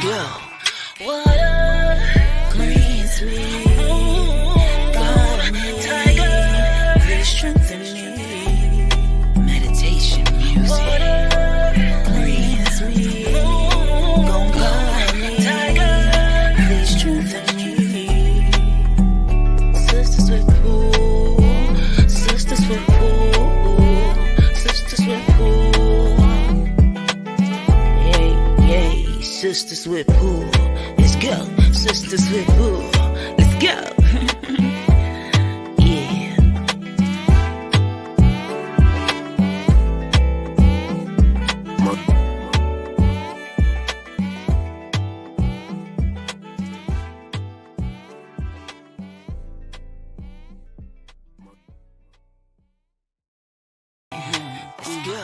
go. Water, green, sweet. God, tiger, please strengthen me. Meditation music. Water, green, sweet. Tiger, please strengthen me. Sistas Wit pool. Sistas Wit pool. Sistas Wit pool. Yay. Sistas Wit pool. Let's go. Sistas Wit pool. Let's go. Yeah. Let's go.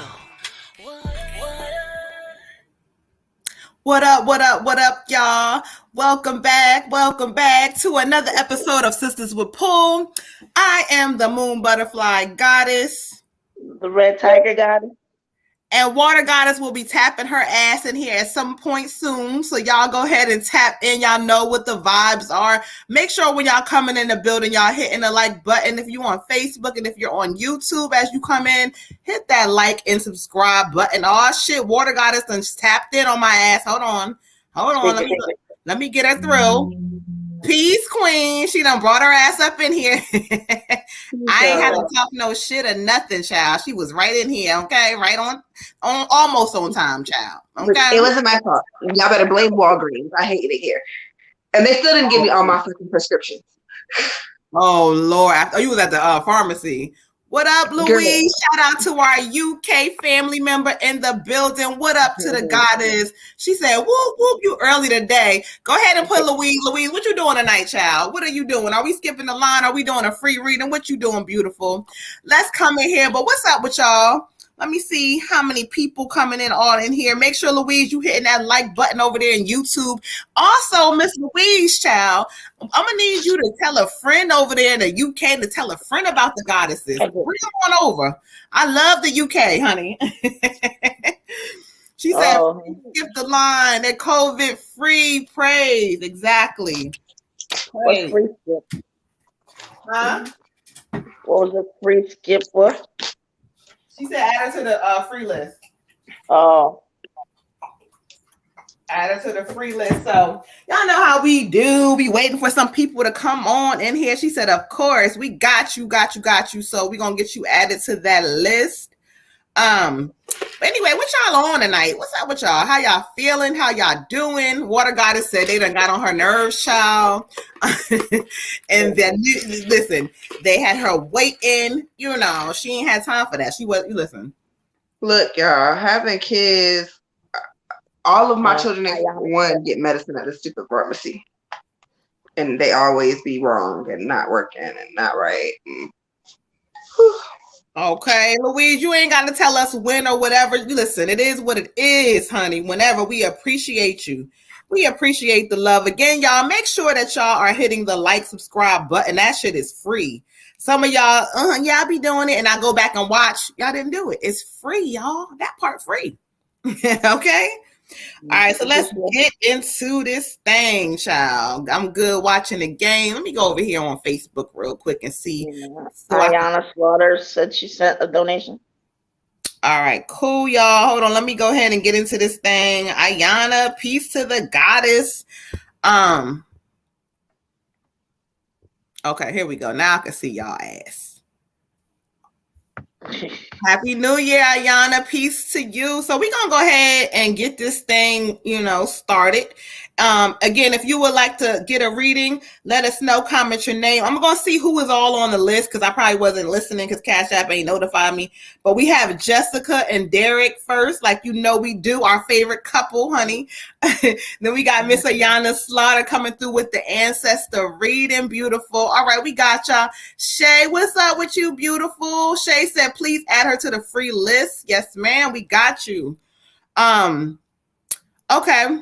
What up, what up, what up, y'all? Welcome back to another episode of Sistas Wit Pool. I am the Moon Butterfly Goddess. The Red Tiger Goddess. And Water Goddess will be tapping her ass in here at some point soon. So y'all go ahead and tap in. Y'all know what the vibes are. Make sure when y'all coming in the building, y'all hitting the like button. If you're on Facebook and if you're on YouTube as you come in, hit that like and subscribe button. Oh shit, Water Goddess done tapped in on my ass. Hold on. Let me get her through. Peace, Queen. She done brought her ass up in here. I ain't had to talk no shit or nothing, child. She was right in here, okay? Right on almost on time, child. Okay. It wasn't my fault. Y'all better blame Walgreens. I hated it here. And they still didn't give me all my fucking prescriptions. Oh, Lord. You was at the pharmacy. What up, Louise? Shout out to our UK family member in the building. What up to the goddess? She said, whoop, whoop, you early today. Go ahead and put Louise. Louise, what you doing tonight, child? What are you doing? Are we skipping the line? Are we doing a free reading? What you doing, beautiful? Let's come in here. But what's up with y'all? Let me see how many people coming in all in here. Make sure, Louise, you hitting that like button over there in YouTube. Also, Miss Louise, child, I'm going to need you to tell a friend over there in the UK to tell a friend about the goddesses. Bring them on over. I love the UK, honey. She said, skip the line. They're COVID-free. Praise. Exactly. Praise. What's free skip? Huh? What was the free skip for? She said add her to the free list. Oh. Add her to the free list. So y'all know how we do. We waiting for some people to come on in here. She said, of course, we got you. So we're going to get you added to that list. Anyway, what y'all on tonight? What's up with y'all? How y'all feeling? How y'all doing? Water Goddess said they done got on her nerves, child. And then, listen, they had her waiting. You know, she ain't had time for that. Listen. Look, y'all, having kids, all of my children, one, get medicine at a stupid pharmacy. And they always be wrong and not working and not right. Okay, Louise, you ain't got to tell us when or whatever. Listen, it is what it is, honey. Whenever we appreciate you. We appreciate the love. Again, y'all, make sure that y'all are hitting the like, subscribe button. That shit is free. Some of y'all, yeah, I be doing it, and I go back and watch. Y'all didn't do it. It's free, y'all. That part free. Okay? All right, so let's get into this thing, child. I'm good watching the game. Let me go over here on Facebook real quick and see. Ayana Slaughter said she sent a donation. All right, cool, y'all. Hold on. Let me go ahead and get into this thing. Ayana, peace to the goddess. Okay, here we go. Now I can see y'all ass. Happy New Year, Ayana. Peace to you. So we're going to go ahead and get this thing, started. Again, if you would like to get a reading, let us know, comment your name. I'm going to see who is all on the list because I probably wasn't listening because Cash App ain't notified me. But we have Jessica and Derek first, like we do, our favorite couple, honey. Then we got Miss Ayana Slaughter coming through with the ancestor reading. Beautiful. All right, we got y'all. Shay, what's up with you, beautiful? Shay said, please add her to the free list. Yes, ma'am, we got you. Okay.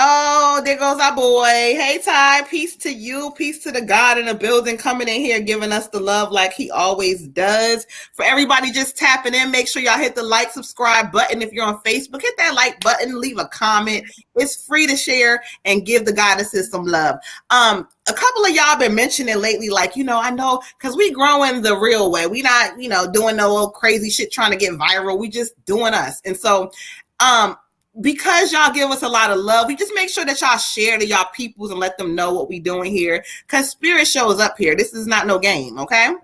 Oh, there goes our boy. Hey, Ty. Peace to you. Peace to the God in the building coming in here, giving us the love like he always does. For everybody just tapping in, make sure y'all hit the like, subscribe button. If you're on Facebook, hit that like button, leave a comment. It's free to share and give the goddesses some love. A couple of y'all been mentioning lately, like, I know, because we growing the real way. We not, doing no old crazy shit trying to get viral. We just doing us. And so, because y'all give us a lot of love, we just make sure that y'all share to y'all peoples and let them know what we doing here, because spirit shows up here. This is not no game, okay?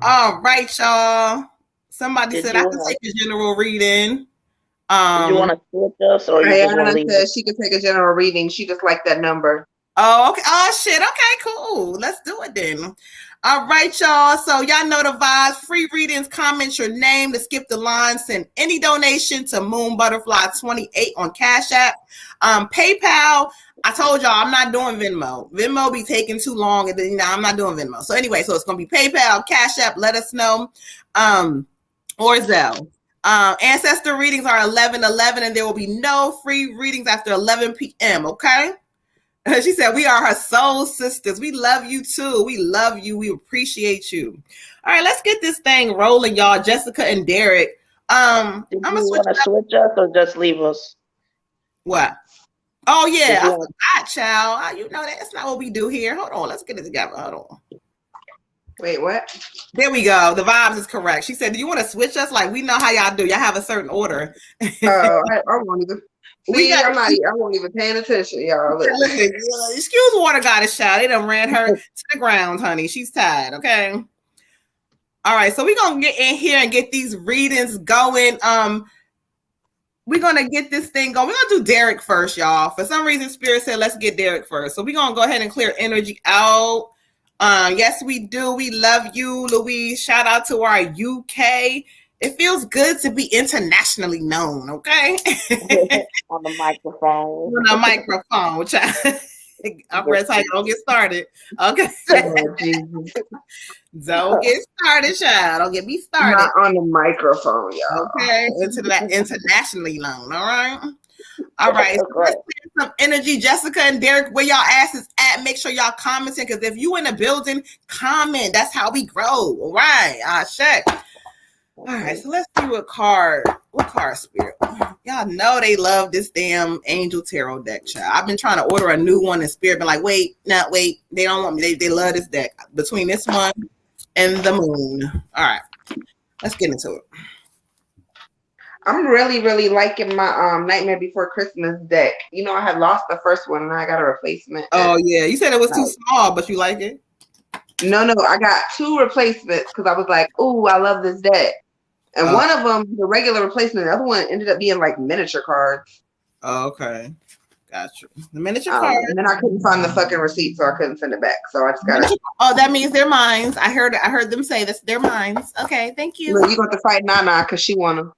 All right, y'all. Somebody said I can take a general reading. Did you want to switch us, or Ayana said she could take a general reading. She just liked that number. Oh, okay. Oh, shit. Okay, cool. Let's do it then. All right, y'all. So y'all know the vibes. Free readings, comment your name to skip the line. Send any donation to Moon Butterfly 28 on Cash App. PayPal. I told y'all I'm not doing Venmo. Venmo be taking too long, and then I'm not doing Venmo. So anyway, so it's gonna be PayPal, Cash App. Let us know. Or Zelle. Ancestor readings are 11/11, and there will be no free readings after 11 p.m. Okay. She said, we are her soul sisters. We love you too. We love you. We appreciate you. All right, let's get this thing rolling, y'all. Jessica and Derek. I'm gonna switch us or just leave us? What? Oh yeah, I forgot, child. You know that's not what we do here. Hold on, let's get it together. Hold on. Wait, what? There we go. The vibes is correct. She said, do you want to switch us? Like, we know how y'all do. Y'all have a certain order. I won't even. I won't even paying attention, y'all. Listen, excuse Water Goddess, child. They done ran her to the ground, honey. She's tired, okay? All right, so we're going to get in here and get these readings going. We're going to get this thing going. We're going to do Derek first, y'all. For some reason, Spirit said, let's get Derek first. So we're going to go ahead and clear energy out. Yes, we do. We love you, Louise. Shout out to our UK. It feels good to be internationally known, okay? On the microphone. On the microphone, child. I'm ready to don't get started. Okay. Don't get started, child. Don't get me started. Not on the microphone, y'all. Okay. Into that internationally known, all right? All right. So let's get some energy. Jessica and Derek, where y'all asses at? Make sure y'all commenting, because if you in the building, comment. That's how we grow. All right. Shit. All right, so let's see what card Spirit. Y'all know they love this damn Angel Tarot deck, child. I've been trying to order a new one, and Spirit been like, wait. They don't want me. They love this deck. Between this one and the Moon. All right, let's get into it. I'm really, really liking my Nightmare Before Christmas deck. I had lost the first one, and I got a replacement. Oh yeah, you said it was too small, but you like it? No, I got 2 replacements because I was like, ooh, I love this deck. And one of them, the regular replacement, the other one ended up being like miniature cards. Oh, okay. Gotcha. The miniature cards. And then I couldn't find the fucking receipt, so I couldn't send it back. So I just got it. Oh, that means they're mines. I heard them say this. They're mines. Okay, thank you. Look, you got to fight Nana because she won them.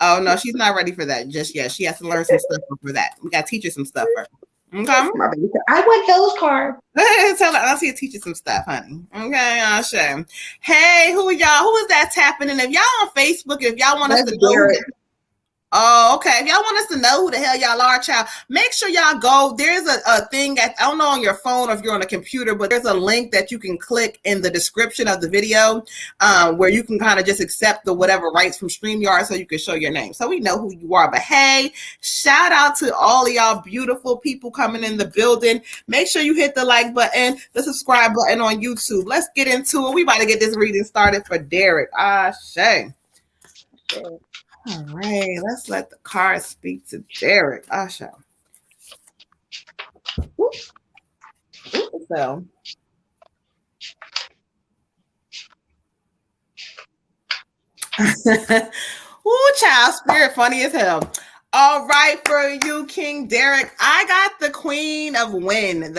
Oh, no, she's not ready for that just yet. She has to learn some stuff for that. We got to teach her some stuff first. Okay. I want those cards. Tell her, I'll see you teach you some stuff, honey. Okay, shame. Hey, who are y'all? Who is that tapping? And if y'all on Facebook, if y'all want us to know. Oh, okay. If y'all want us to know who the hell y'all are, child, make sure y'all go. There's a thing that I don't know on your phone or if you're on a computer, but there's a link that you can click in the description of the video where you can kind of just accept the whatever rights from StreamYard so you can show your name. So we know who you are. But hey, shout out to all of y'all beautiful people coming in the building. Make sure you hit the like button, the subscribe button on YouTube. Let's get into it. We about to get this reading started for Derek. Shay. All right, let's let the card speak to Derek. Asha. So, ooh, child, Spirit, funny as hell. All right, for you, King Derek, I got the Queen of Wind,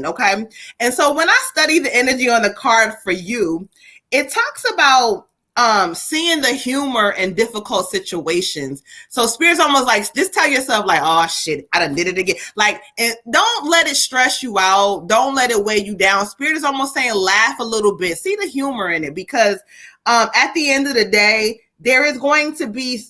okay? And so when I study the energy on the card for you, it talks about seeing the humor in difficult situations. So Spirit's almost like, just tell yourself like, oh shit, I done did it again. Like, and don't let it stress you out. Don't let it weigh you down. Spirit is almost saying laugh a little bit. See the humor in it, because at the end of the day, there is going to be,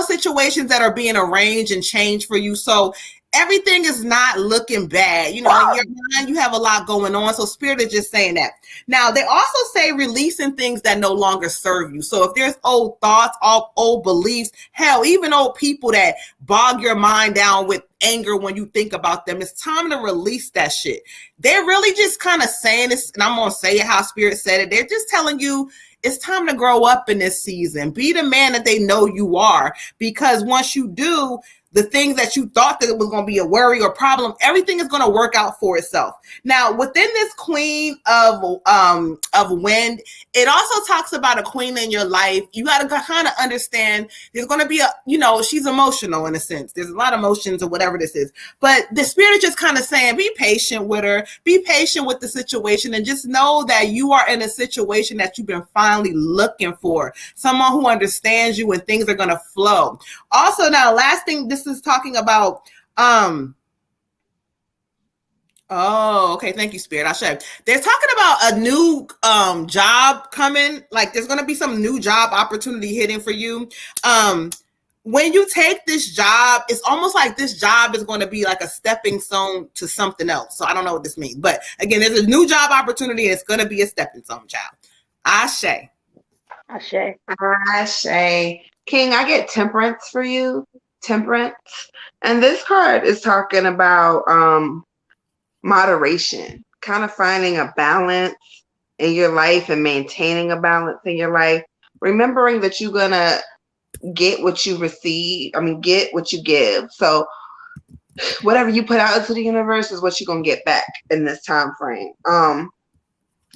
situations that are being arranged and changed for you. So everything is not looking bad. You know, in your mind, you have a lot going on. So Spirit is just saying that. Now, they also say releasing things that no longer serve you. So if there's old thoughts, old beliefs, hell, even old people that bog your mind down with anger when you think about them, it's time to release that shit. They're really just kind of saying this, and I'm going to say it how Spirit said it. They're just telling you, it's time to grow up in this season. Be the man that they know you are, because once you do, the things that you thought that it was going to be a worry or problem, everything is going to work out for itself. Now, within this queen of wind, it also talks about a queen in your life. You got to kind of understand there's going to be she's emotional in a sense. There's a lot of emotions or whatever this is. But the Spirit is just kind of saying, be patient with her, be patient with the situation, and just know that you are in a situation that you've been finally looking for. Someone who understands you and things are going to flow. Also, now, last thing, this is talking about okay, thank you, Spirit. They're talking about a new job coming. Like, there's going to be some new job opportunity hitting for you. When you take this job, it's almost like this job is going to be like a stepping stone to something else. So I don't know what this means, but again, there's a new job opportunity and it's going to be a stepping stone, child. Ashe. King, I get temperance for you. Temperance. And this card is talking about moderation, kind of finding a balance in your life and maintaining a balance in your life. Remembering that you're going to get what you get what you give. So whatever you put out into the universe is what you're going to get back in this time frame.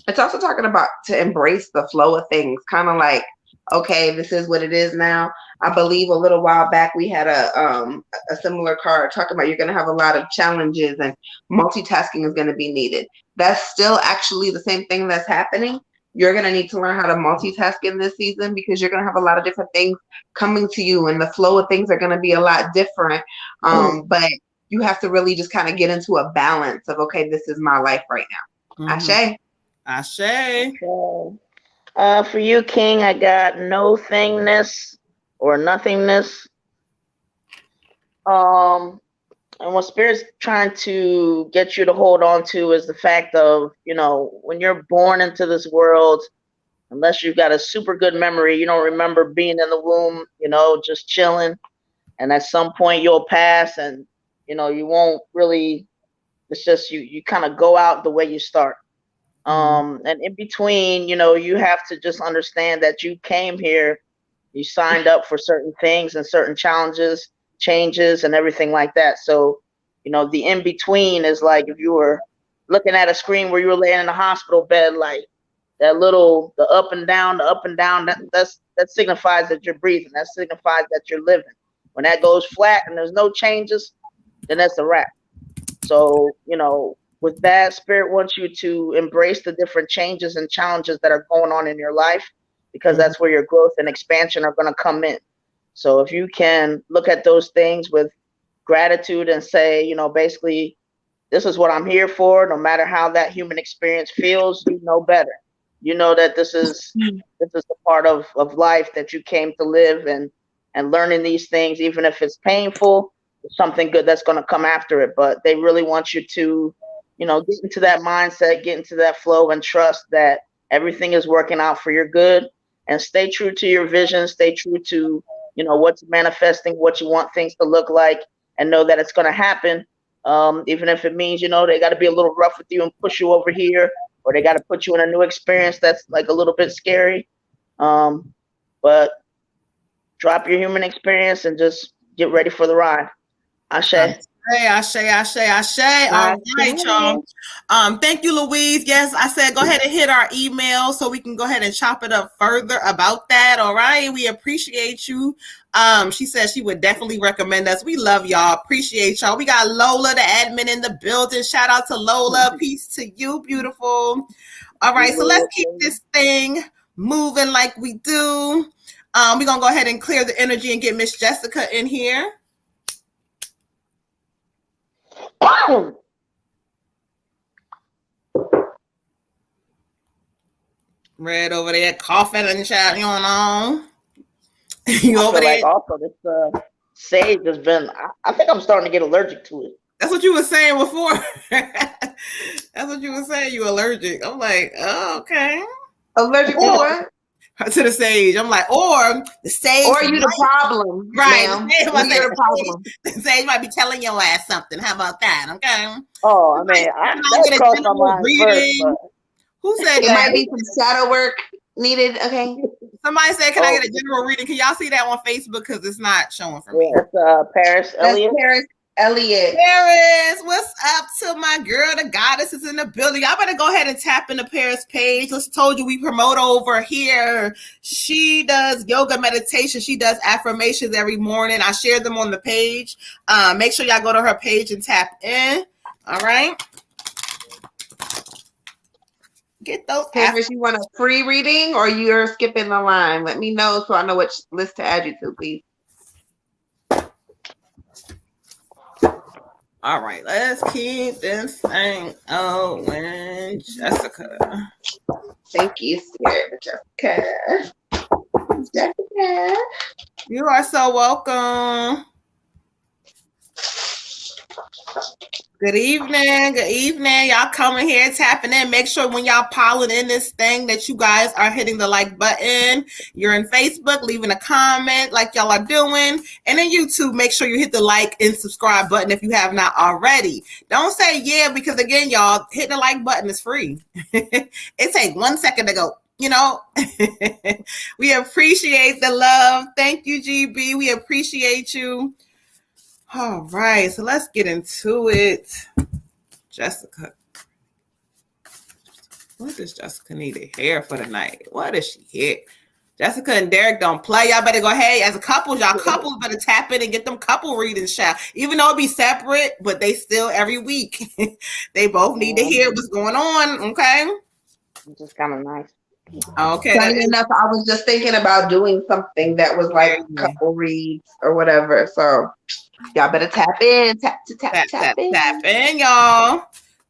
It's also talking about to embrace the flow of things, kind of like, okay, this is what it is now. I believe a little while back we had a similar card talking about you're going to have a lot of challenges and multitasking is going to be needed. That's still actually the same thing that's happening. You're going to need to learn how to multitask in this season because you're going to have a lot of different things coming to you and the flow of things are going to be a lot different. But you have to really just kind of get into a balance of, okay, this is my life right now. Mm-hmm. Ashe. For you, King, I got no thingness or nothingness. And what Spirit's trying to get you to hold on to is the fact of, when you're born into this world, unless you've got a super good memory, you don't remember being in the womb, just chilling. And at some point you'll pass and, you won't really, it's just you kind of go out the way you start. And in between, you have to just understand that you came here, you signed up for certain things and certain challenges, changes, and everything like that. So, the in between is like if you were looking at a screen where you were laying in a hospital bed, like the up and down, that signifies that you're breathing. That signifies that you're living. When that goes flat and there's no changes, then that's a wrap. So, with that, Spirit wants you to embrace the different changes and challenges that are going on in your life, because that's where your growth and expansion are going to come in. So if you can look at those things with gratitude and say, basically, this is what I'm here for, no matter how that human experience feels, you know better. You know that this is the part of life that you came to live, and learning these things, even if it's painful, something good that's going to come after it. But they really want you to get into that mindset, get into that flow, and trust that everything is working out for your good. And stay true to your vision, stay true to, what's manifesting, what you want things to look like, and know that it's going to happen. Even if it means, they got to be a little rough with you and push you over here, or they got to put you in a new experience that's like a little bit scary. But drop your human experience and just get ready for the ride. Ashe. Ashe. All right, y'all. Thank you, Louise. Yes, I said go ahead and hit our email so we can go ahead and chop it up further about that. All right. We appreciate you. She said she would definitely recommend us. We love y'all. Appreciate y'all. We got Lola, the admin, in the building. Shout out to Lola. Peace to you, beautiful. All right, so let's keep this thing moving like we do. We're gonna go ahead and clear the energy and get Miss Jessica in here. Red over there coughing and shouting on. You over there? Like also sage has been. I think I'm starting to get allergic to it. That's what you were saying before. That's what you were saying. You allergic. I'm like, oh, okay. Allergic to what? To the sage. I'm like, or the sage. Or you the problem. Right. You're the problem. The sage might be telling your ass something. How about that? Okay. Oh, I mean, that crossed my mind first. But... Who said it that? might be some shadow work needed. Okay. Somebody said, can I get a general reading? Can y'all see that on Facebook? Because it's not showing for me. That's Paris Elliott. Paris Elliott. Paris, what's up to my girl? The goddess is in the building. Y'all better go ahead and tap into Paris' page. Let's told you we promote over here. She does yoga meditation. She does affirmations every morning. I share them on the page. Make sure y'all go to her page and tap in. All right. Get those. Paris, you want a free reading or you're skipping the line? Let me know so I know which list to add you to, please. All right, let's keep this thing going, Jessica. Thank you, Spirit, Jessica. Jessica. You are so welcome. Good evening. Good evening. Y'all coming here, tapping in. Make sure when y'all piling in this thing that you guys are hitting the like button. You're in Facebook, leaving a comment like y'all are doing. And in YouTube, make sure you hit the like and subscribe button if you have not already. Don't say yeah, because again, y'all, hitting the like button is free. It takes 1 second to go. You know, we appreciate the love. Thank you, GB. We appreciate you. All right, so let's get into it. Jessica. What does Jessica need a hair for the night? What is she here? Jessica and Derek don't play. Y'all better go, hey, as a couple, y'all couples better tap in and get them couple readings, child. Even though it be separate, but they still every week. They both need to hear what's going on, okay? It's just kind of nice. Okay. Funny enough, I was just thinking about doing something that was like a couple reads or whatever. So y'all better tap in, tap in, y'all.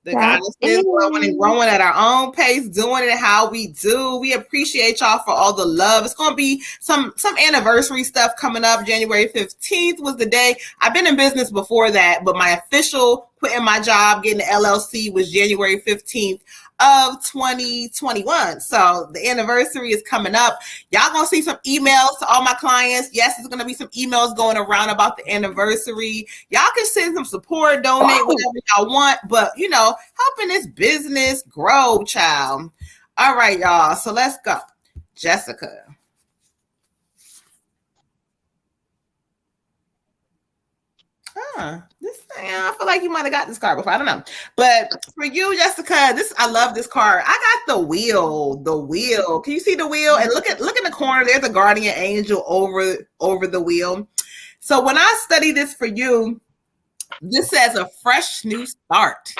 The goddess is growing and growing at our own pace, doing it how we do. We appreciate y'all for all the love. It's gonna be some anniversary stuff coming up. January 15th was the day. I've been in business before that, but my official quitting my job, getting the LLC was January 15th of 2021. So the anniversary is coming up. Y'all gonna see some emails to all my clients. Yes, there's gonna be some emails going around about the anniversary. Y'all can send some support, donate, whatever y'all want, but you know, helping this business grow, child. All right, y'all. So let's go. Jessica. This thing, I feel like you might have got this card before. I don't know. But for you, Jessica, I love this card. I got the wheel. The wheel. Can you see the wheel? And look in the corner. There's a guardian angel over the wheel. So when I study this for you, this says a fresh new start.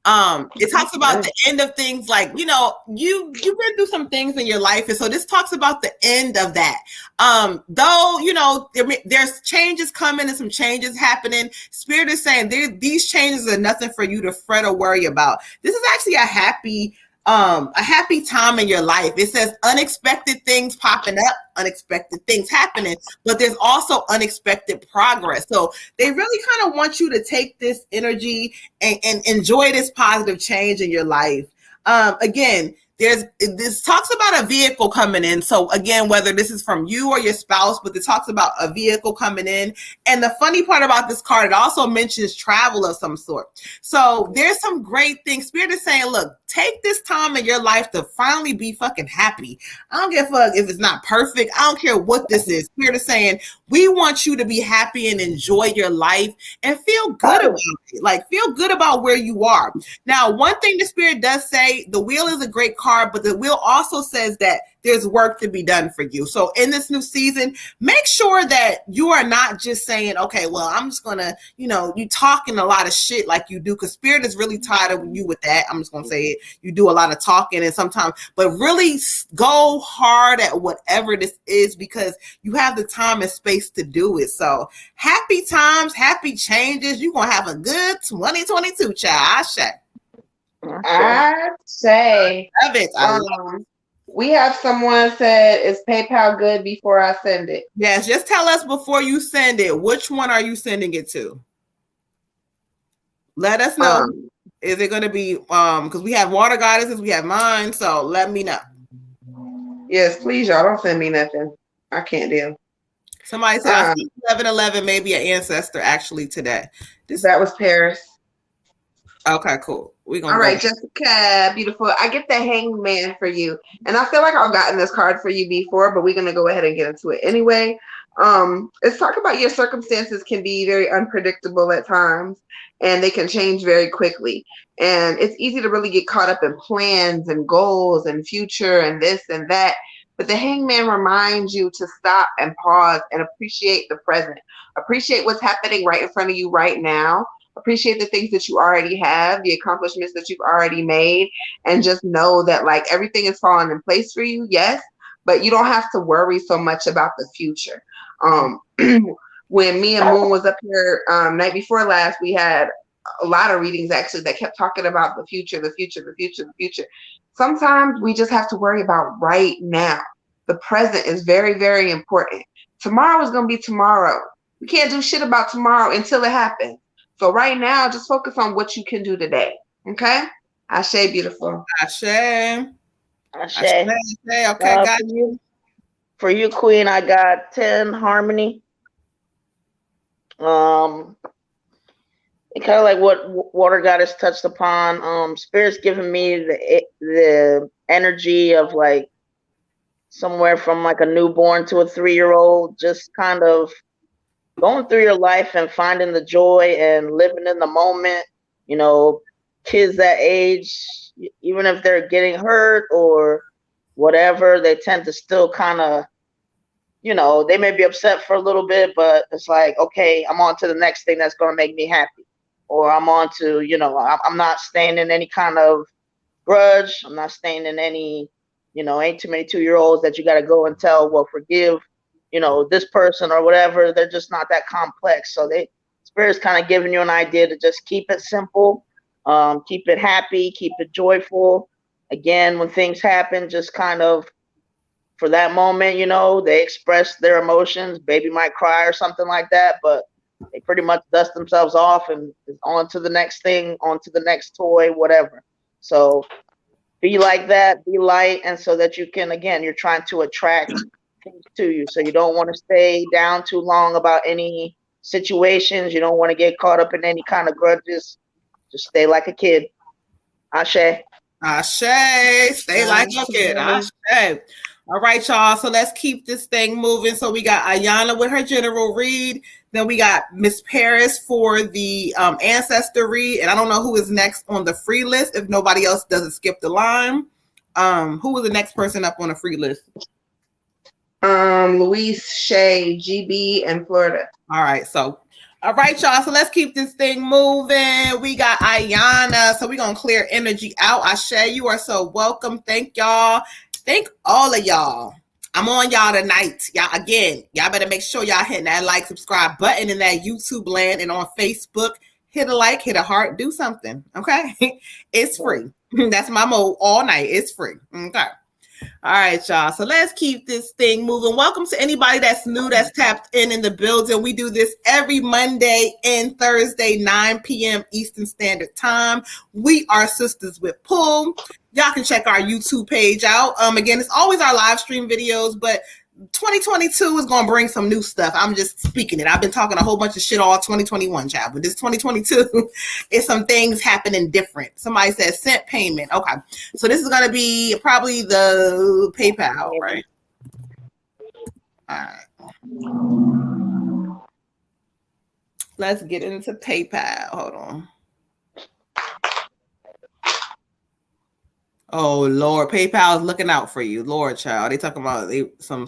It talks about the end of things, like, you know, you've been through some things in your life, and so this talks about the end of that. Though, you know, there's changes coming and some changes happening. Spirit is saying these changes are nothing for you to fret or worry about. This is actually a happy time in your life. It says unexpected things popping up, unexpected things happening, but there's also unexpected progress. So they really kind of want you to take this energy and enjoy this positive change in your life. Again, this talks about a vehicle coming in. So again, whether this is from you or your spouse, but it talks about a vehicle coming in. And the funny part about this card, it also mentions travel of some sort. So there's some great things. Spirit is saying, look, take this time in your life to finally be fucking happy. I don't give a fuck if it's not perfect. I don't care what this is. Spirit is saying, we want you to be happy and enjoy your life and feel good about it. Like, feel good about where you are. Now, one thing the Spirit does say, the wheel is a great card, but the wheel also says that there's work to be done for you. So in this new season, make sure that you are not just saying, okay, well, I'm just going to, you know, you talking a lot of shit like you do, because Spirit is really tired of you with that. I'm just going to say it. You do a lot of talking and sometimes, but really go hard at whatever this is, because you have the time and space to do it. So happy times, happy changes. You're going to have a good 2022, child. I say. I say. Love it. We have someone said, is PayPal good before I send it? Yes, just tell us before you send it. Which one are you sending it to? Let us know. Is it going to be because we have water goddesses, we have mine, so let me know. Yes, please, y'all don't send me nothing. I can't deal. Somebody said I see 1111, maybe an ancestor actually today. That was Paris. Okay, cool. All right, Jessica, beautiful. I get the hangman for you. And I feel like I've gotten this card for you before, but we're going to go ahead and get into it anyway. Let's talk about your circumstances can be very unpredictable at times, and they can change very quickly. And it's easy to really get caught up in plans and goals and future and this and that. But the hangman reminds you to stop and pause and appreciate the present. Appreciate what's happening right in front of you right now. Appreciate the things that you already have, the accomplishments that you've already made, and just know that like everything is falling in place for you, yes, but you don't have to worry so much about the future. When me and Moon was up here night before last, we had a lot of readings actually that kept talking about the future, the future, the future, the future. Sometimes we just have to worry about right now. The present is very, very important. Tomorrow is going to be tomorrow. We can't do shit about tomorrow until it happens. So right now, just focus on what you can do today. Okay? Ashe, beautiful. Ashe. Okay, got you. For you, Queen, I got 10 harmony. It kind of like what Water Goddess touched upon. Spirit's giving me the energy of like somewhere from like a newborn to a 3-year-old, just kind of going through your life and finding the joy and living in the moment. You know, kids that age, even if they're getting hurt or whatever, they tend to still kind of, you know, they may be upset for a little bit, but it's like, okay, I'm on to the next thing that's going to make me happy. Or I'm on to, you know, I'm not staying in any kind of grudge. I'm not staying in any, you know, ain't too many 2-year-olds that you got to go and tell, well, forgive, you know, this person or whatever. They're just not that complex. So Spirit's kind of giving you an idea to just keep it simple, keep it happy, keep it joyful. Again, when things happen, just kind of for that moment, you know, they express their emotions. Baby might cry or something like that, but they pretty much dust themselves off and on to the next thing, on to the next toy, whatever. So be like that, be light, and so that you can, again, you're trying to attract things to you. So you don't want to stay down too long about any situations. You don't want to get caught up in any kind of grudges. Just stay like a kid. Ashe. Ashe. Stay like a kid. Ashe. All right, y'all. So let's keep this thing moving. So we got Ayana with her general read. Then we got Miss Paris for the ancestor read. And I don't know who is next on the free list. If nobody else doesn't skip the line. Who was the next person up on the free list? Louise, Shay, GB, and Florida. All right. So, all right, y'all. So let's keep this thing moving. We got Ayana. So we're going to clear energy out. Ashe, you are so welcome. Thank y'all. Thank all of y'all. I'm on y'all tonight. Y'all better make sure y'all hitting that like, subscribe button in that YouTube land and on Facebook. Hit a like, hit a heart, do something. Okay? It's free. That's my mode all night. It's free. Okay. All right, y'all. So let's keep this thing moving. Welcome to anybody that's new, that's tapped in the building. We do this every Monday and Thursday, 9 p.m. Eastern Standard Time. We are Sistas Wit. Y'all can check our YouTube page out. Again, it's always our live stream videos, but 2022 is going to bring some new stuff. I'm just speaking it. I've been talking a whole bunch of shit all 2021, child. But this 2022 is some things happening different. Somebody said sent payment. Okay. So this is going to be probably the PayPal, right? All right. Let's get into PayPal. Hold on. Oh Lord, PayPal is looking out for you, Lord, child. They talking about some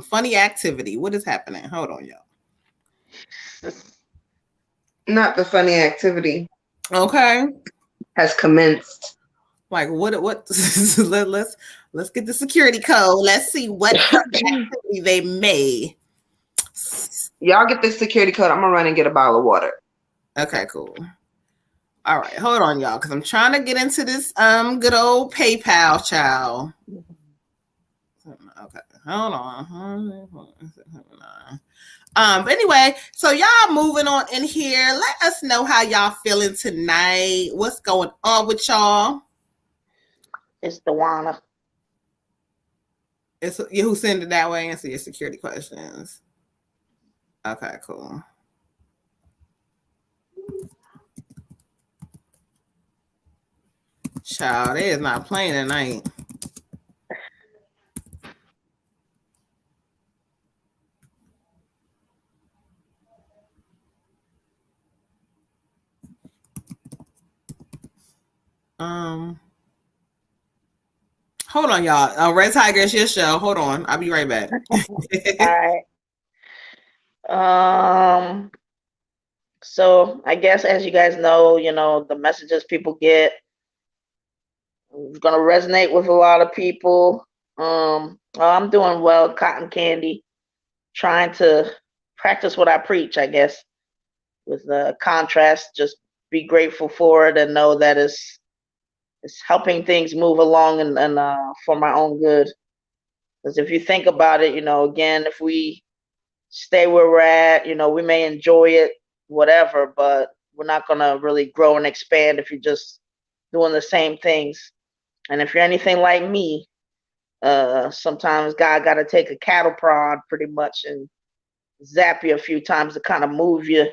funny activity. What is happening? Hold on, y'all. Not the funny activity. Okay, has commenced. Like what? Let's get the security code. Let's see what activity they made. Y'all get the security code. I'm gonna run and get a bottle of water. Okay, cool. All right, hold on, y'all, because I'm trying to get into this good old PayPal, child. Okay, hold on. But anyway, so y'all moving on in here. Let us know how y'all feeling tonight. What's going on with y'all? It's Dewana. It's you who send it that way. Answer your security questions. Okay, cool. Child, they is not playing tonight. Hold on, y'all. Red Tiger, it's your show. Hold on, I'll be right back. All right. So I guess as you guys know, the messages people get is gonna resonate with a lot of people. I'm doing well, cotton candy, trying to practice what I preach, I guess, with the contrast. Just be grateful for it and know that it's helping things move along and for my own good. Because if you think about it, again, if we stay where we're at, we may enjoy it, whatever, but we're not gonna really grow and expand if you're just doing the same things. And if you're anything like me, sometimes God got to take a cattle prod pretty much and zap you a few times to kind of move you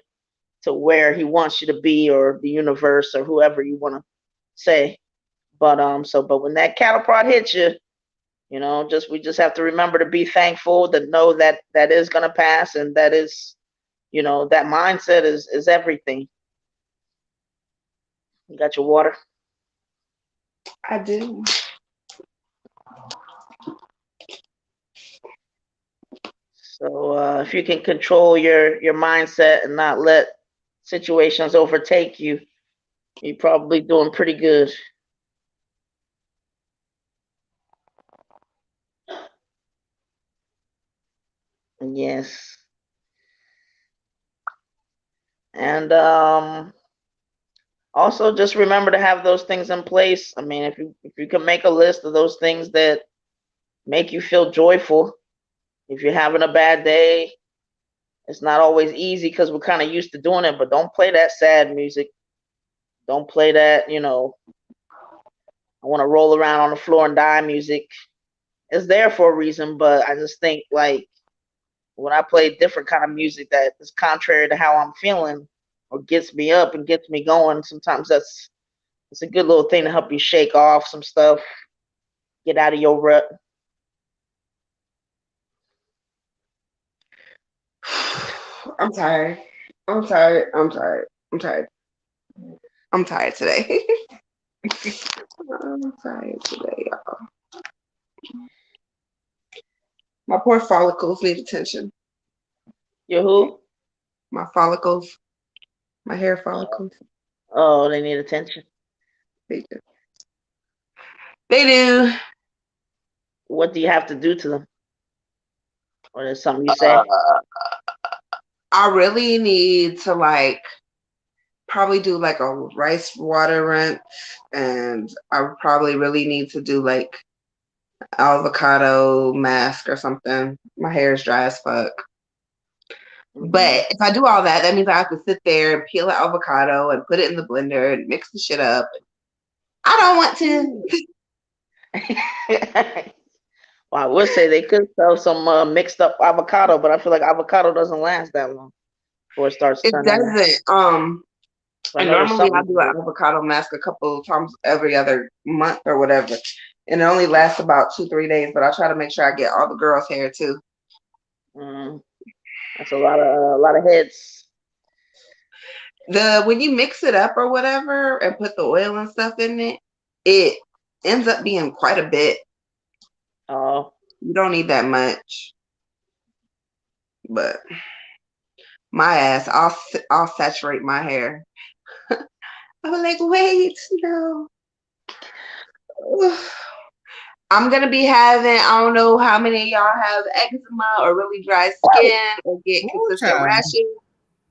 to where he wants you to be, or the universe, or whoever you want to say. But but when that cattle prod hits you, we just have to remember to be thankful, to know that that is gonna pass, and that is, that mindset is everything. You got your water? I do. So if you can control your mindset and not let situations overtake you, you're probably doing pretty good. Yes. And also just remember to have those things in place. I mean, if you can make a list of those things that make you feel joyful. If you're having a bad day, it's not always easy because we're kind of used to doing it, but don't play that sad music. Don't play that, I want to roll around on the floor and die music. It's there for a reason, but I just think, like, when I play different kind of music that is contrary to how I'm feeling or gets me up and gets me going, sometimes it's a good little thing to help you shake off some stuff, get out of your rut. I'm tired. I'm tired. I'm tired. I'm tired. I'm tired today. I'm tired today, y'all. My poor follicles need attention. Your who? My follicles. My hair follicles. Oh, they need attention. They do. They do. What do you have to do to them? Or there's something you say? I really need to probably do like a rice water rinse, and I would probably really need to do like avocado mask or something. My hair is dry as fuck. Mm-hmm. But if I do all that, that means I have to sit there and peel an avocado and put it in the blender and mix the shit up. I don't want to. Well, I would say they could sell some mixed up avocado, but I feel like avocado doesn't last that long before it starts turning. It doesn't. And normally I do an avocado mask a couple of times every other month or whatever. And it only lasts about 2-3 days, but I try to make sure I get all the girls' hair too. That's a lot of heads. When you mix it up or whatever and put the oil and stuff in it, it ends up being quite a bit. Oh. You don't need that much. But my ass, I'll saturate my hair. I'm like, wait, no. I'm gonna be having, I don't know how many of y'all have eczema or really dry skin or get consistent rashes,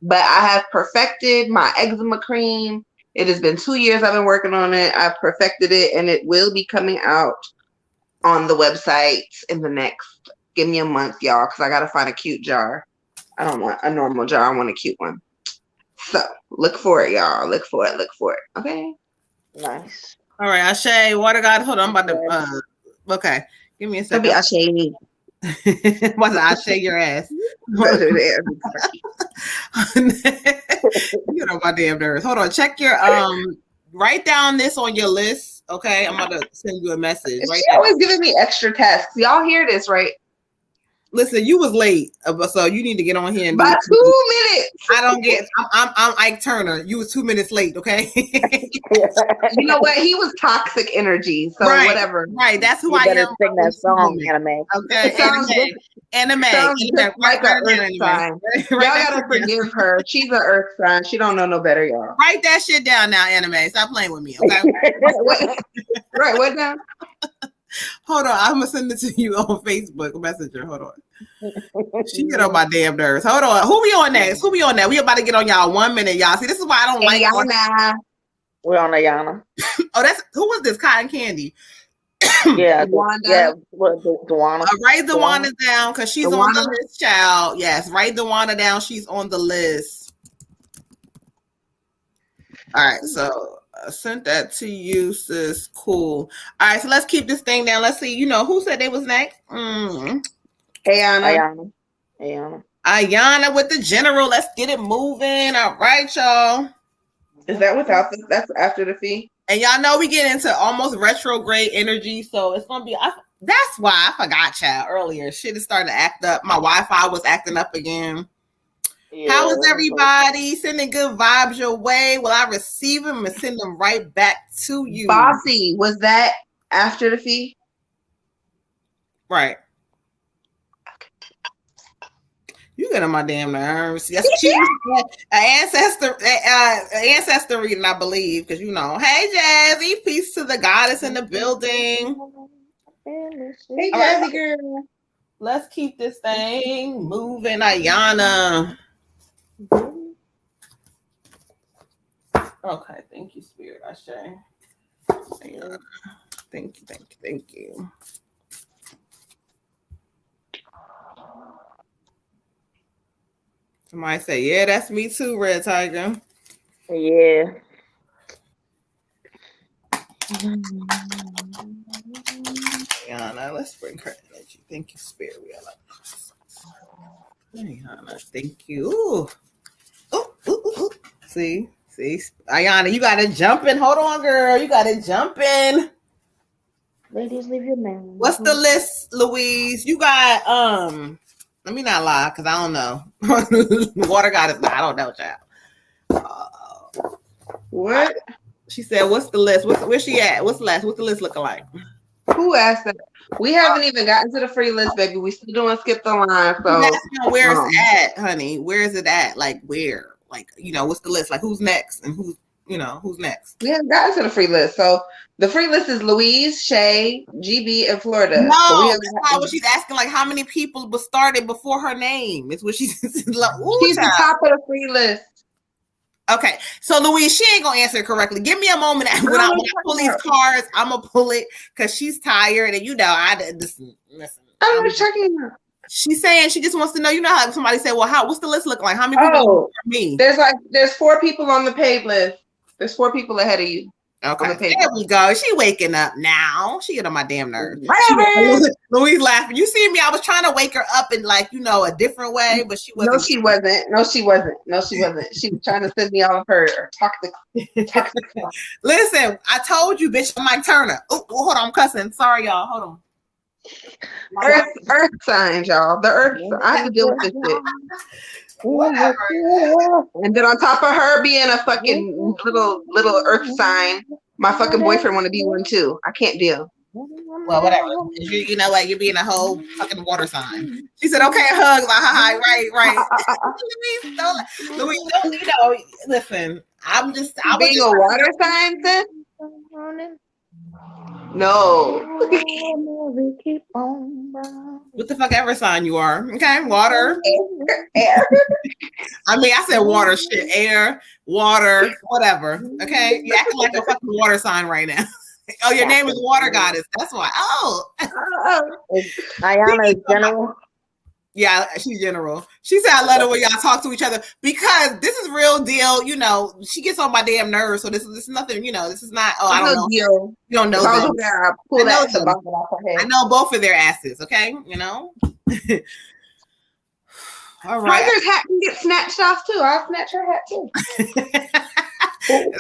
but I have perfected my eczema cream. It has been 2 years I've been working on it. I've perfected it, and it will be coming out on the website in the next, give me a month, y'all, because I got to find a cute jar. I don't want a normal jar. I want a cute one. So look for it, y'all. Look for it. Look for it. Okay. Nice. All right, Ashe, water god. Hold on, I'm about to. Okay, give me a second. I'll be Ashe. What's Ashe your ass? You know my damn nerves. Hold on, check your write down this on your list. Okay, I'm about to send you a message. She's always giving me extra tasks. Y'all hear this, right? Listen, you was late, so you need to get on here and by 2 minutes. I don't get. I'm Ike Turner. You was 2 minutes late. Okay. You know what? He was toxic energy. So right, whatever. Right. That's who you I better am. sing that song, anime. Okay. Anime. Sounds just like an earth sign. Y'all gotta forgive her. She's an earth sign. She don't know no better, y'all. Write that shit down now, anime. Stop playing with me. Okay. Right. What now? Hold on, I'm gonna send it to you on Facebook Messenger. Hold on. She get on my damn nerves. Hold on. Who we on next? We about to get on y'all 1 minute, y'all. See, this is why I don't like Ayana. We're on Ayana. Oh, that's who was this? Cotton Candy. Yeah, Dwana. Yeah. Dwana. Write Dwana down because she's on the list, child. Yes, write Dwana down. She's on the list. All right, so I sent that to you, sis. Cool. All right, so let's keep this thing down. Let's see. You know who said they was next? Ayana with the general. Let's get it moving. All right, y'all. Is that without the? That's after the fee. And y'all know we get into almost retrograde energy, so it's gonna be. That's why I forgot, child. Earlier, shit is starting to act up. My Wi-Fi was acting up again. Yeah, how is everybody? Sending good vibes your way. Will I receive them and send them right back to you? Bossy, was that after the fee? Right. You get on my damn nerves. Yes, she ancestor reading, I believe, because you know. Hey, Jazzy, peace to the goddess in the building. Hey, Jazzy girl. Let's keep this thing moving, Ayana. Okay, thank you, Spirit. Thank you. Somebody say, yeah, that's me too, Red Tiger. Yeah. Ayana, let's bring her energy. Thank you, Spirit. Ayana, thank you. Ooh. See, Ayana, you gotta jump in. Hold on, girl. You gotta jump in. Ladies, leave your man. What's the list, Louise? You got let me not lie, because I don't know. Water goddess, I don't know, child. What? She said, what's the list? Where's she at? What's the list? What's the list looking like? Who asked that? We haven't even gotten to the free list, baby. We still doing skip the line. So where it's at, honey. Where is it at? Like where? Like, you know, what's the list? Like who's next and who's next? We haven't gotten to the free list. So the free list is Louise, Shay, GB, and Florida. No, so that's not what she's asking. Like how many people was started before her name? It's what she's like, she's the top of the free list. Okay, so Louise, she ain't gonna answer correctly. Give me a moment. When I pull these cards, I'm gonna pull it because she's tired, and you know, listen. I'm just checking her. She's saying she just wants to know. You know how somebody say, "Well, what's the list look like? How many people for me?" There's 4 people on the paid list. There's 4 people ahead of you. Okay, there we go. She waking up now. She get on my damn nerves. Louise laughing. You see me? I was trying to wake her up in like, you know, a different way, but she wasn't. No, she wasn't. She was trying to send me all of her toxic. Listen, I told you, bitch. I'm Mike Turner. Oh, hold on, I'm cussing. Sorry, y'all. Hold on. Earth signs, y'all. The earth. I have to deal with this shit. Whatever. And then on top of her being a fucking little earth sign, my fucking boyfriend want to be one too. I can't deal. Well, whatever. You know what? You're being a whole fucking water sign. She said, "Okay, hug." Like, hi, right. Louise, don't you know? Listen, I'm being a water sign, then. No. What the fuck ever sign you are. Okay, water. Air. I mean, I said water, shit, air, water, whatever. Okay, you acting like a fucking water sign right now. Oh, your name is Water Goddess. That's why. Oh. Ayana is general. Yeah, she's general. She said I love it when y'all talk to each other because this is real deal. You know, she gets on my damn nerves. So this is nothing. You know, this is not. Oh, I don't know. Deal. You don't know them. I know both of their asses. Okay, you know. All right. Tiger's hat can get snatched off too. I'll snatch her hat too.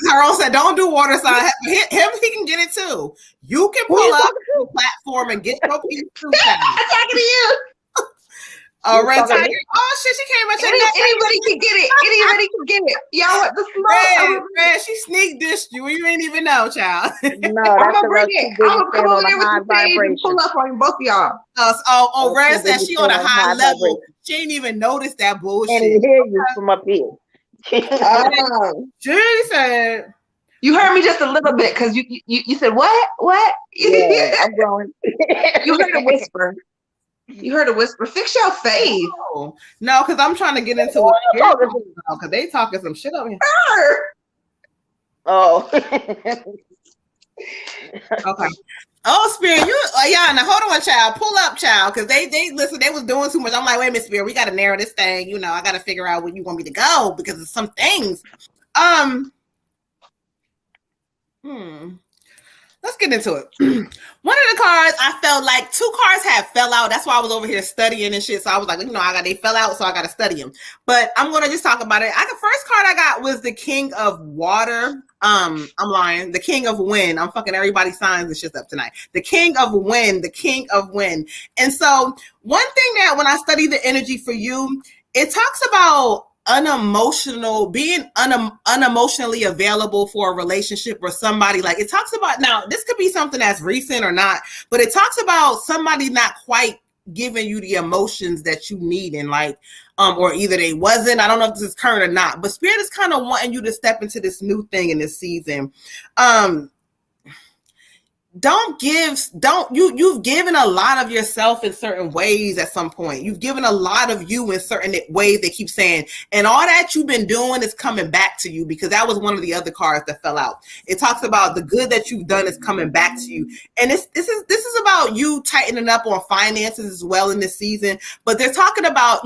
Tyrone said, "Don't do water sign. Him, he can get it too. You can pull up the platform and get your piece too." I'm talking to you. All right, Tiger. Oh shit, she came up. Anybody can get it. Anybody can get it. Y'all want the smoke? Red, she sneak dissed you. You ain't even know, child. No, I'm gonna bring it. I'm gonna come over there with the stage and pull up on both of y'all. Red said she on a high level. Vibration. She ain't even noticed that bullshit. Can't hear you from up here. She said. You heard me just a little bit because you said what? What? Yeah, I'm going. You heard a whisper. You heard a whisper. Fix your face. No, because I'm trying to get into it. Because they talking some shit over here. Oh. Okay. Oh, Spirit, now hold on, child. Pull up, child. Because they listen, they was doing too much. I'm like, wait a minute, Spirit, we got to narrow this thing. You know, I got to figure out where you want me to go because of some things. Let's get into it. One of the cards, I felt like 2 cards had fell out. That's why I was over here studying and shit. So I was like, they fell out, so I got to study them. But I'm going to just talk about it. The first card I got was the King of Water. I'm lying. The King of Wind. I'm fucking everybody's signs and shit up tonight. The King of Wind. The King of Wind. And so one thing that when I study the energy for you, it talks about being unemotionally available for a relationship or somebody. Like it talks about, now this could be something that's recent or not, but it talks about somebody not quite giving you the emotions that you need and like, or either they wasn't, I don't know if this is current or not, but Spirit is kind of wanting you to step into this new thing in this season. You've given a lot of yourself in certain ways at some point. You've given a lot of you in certain ways, they keep saying, and all that you've been doing is coming back to you, because that was one of the other cards that fell out. It talks about the good that you've done is coming back to you. And this is about you tightening up on finances as well in this season. But they're talking about,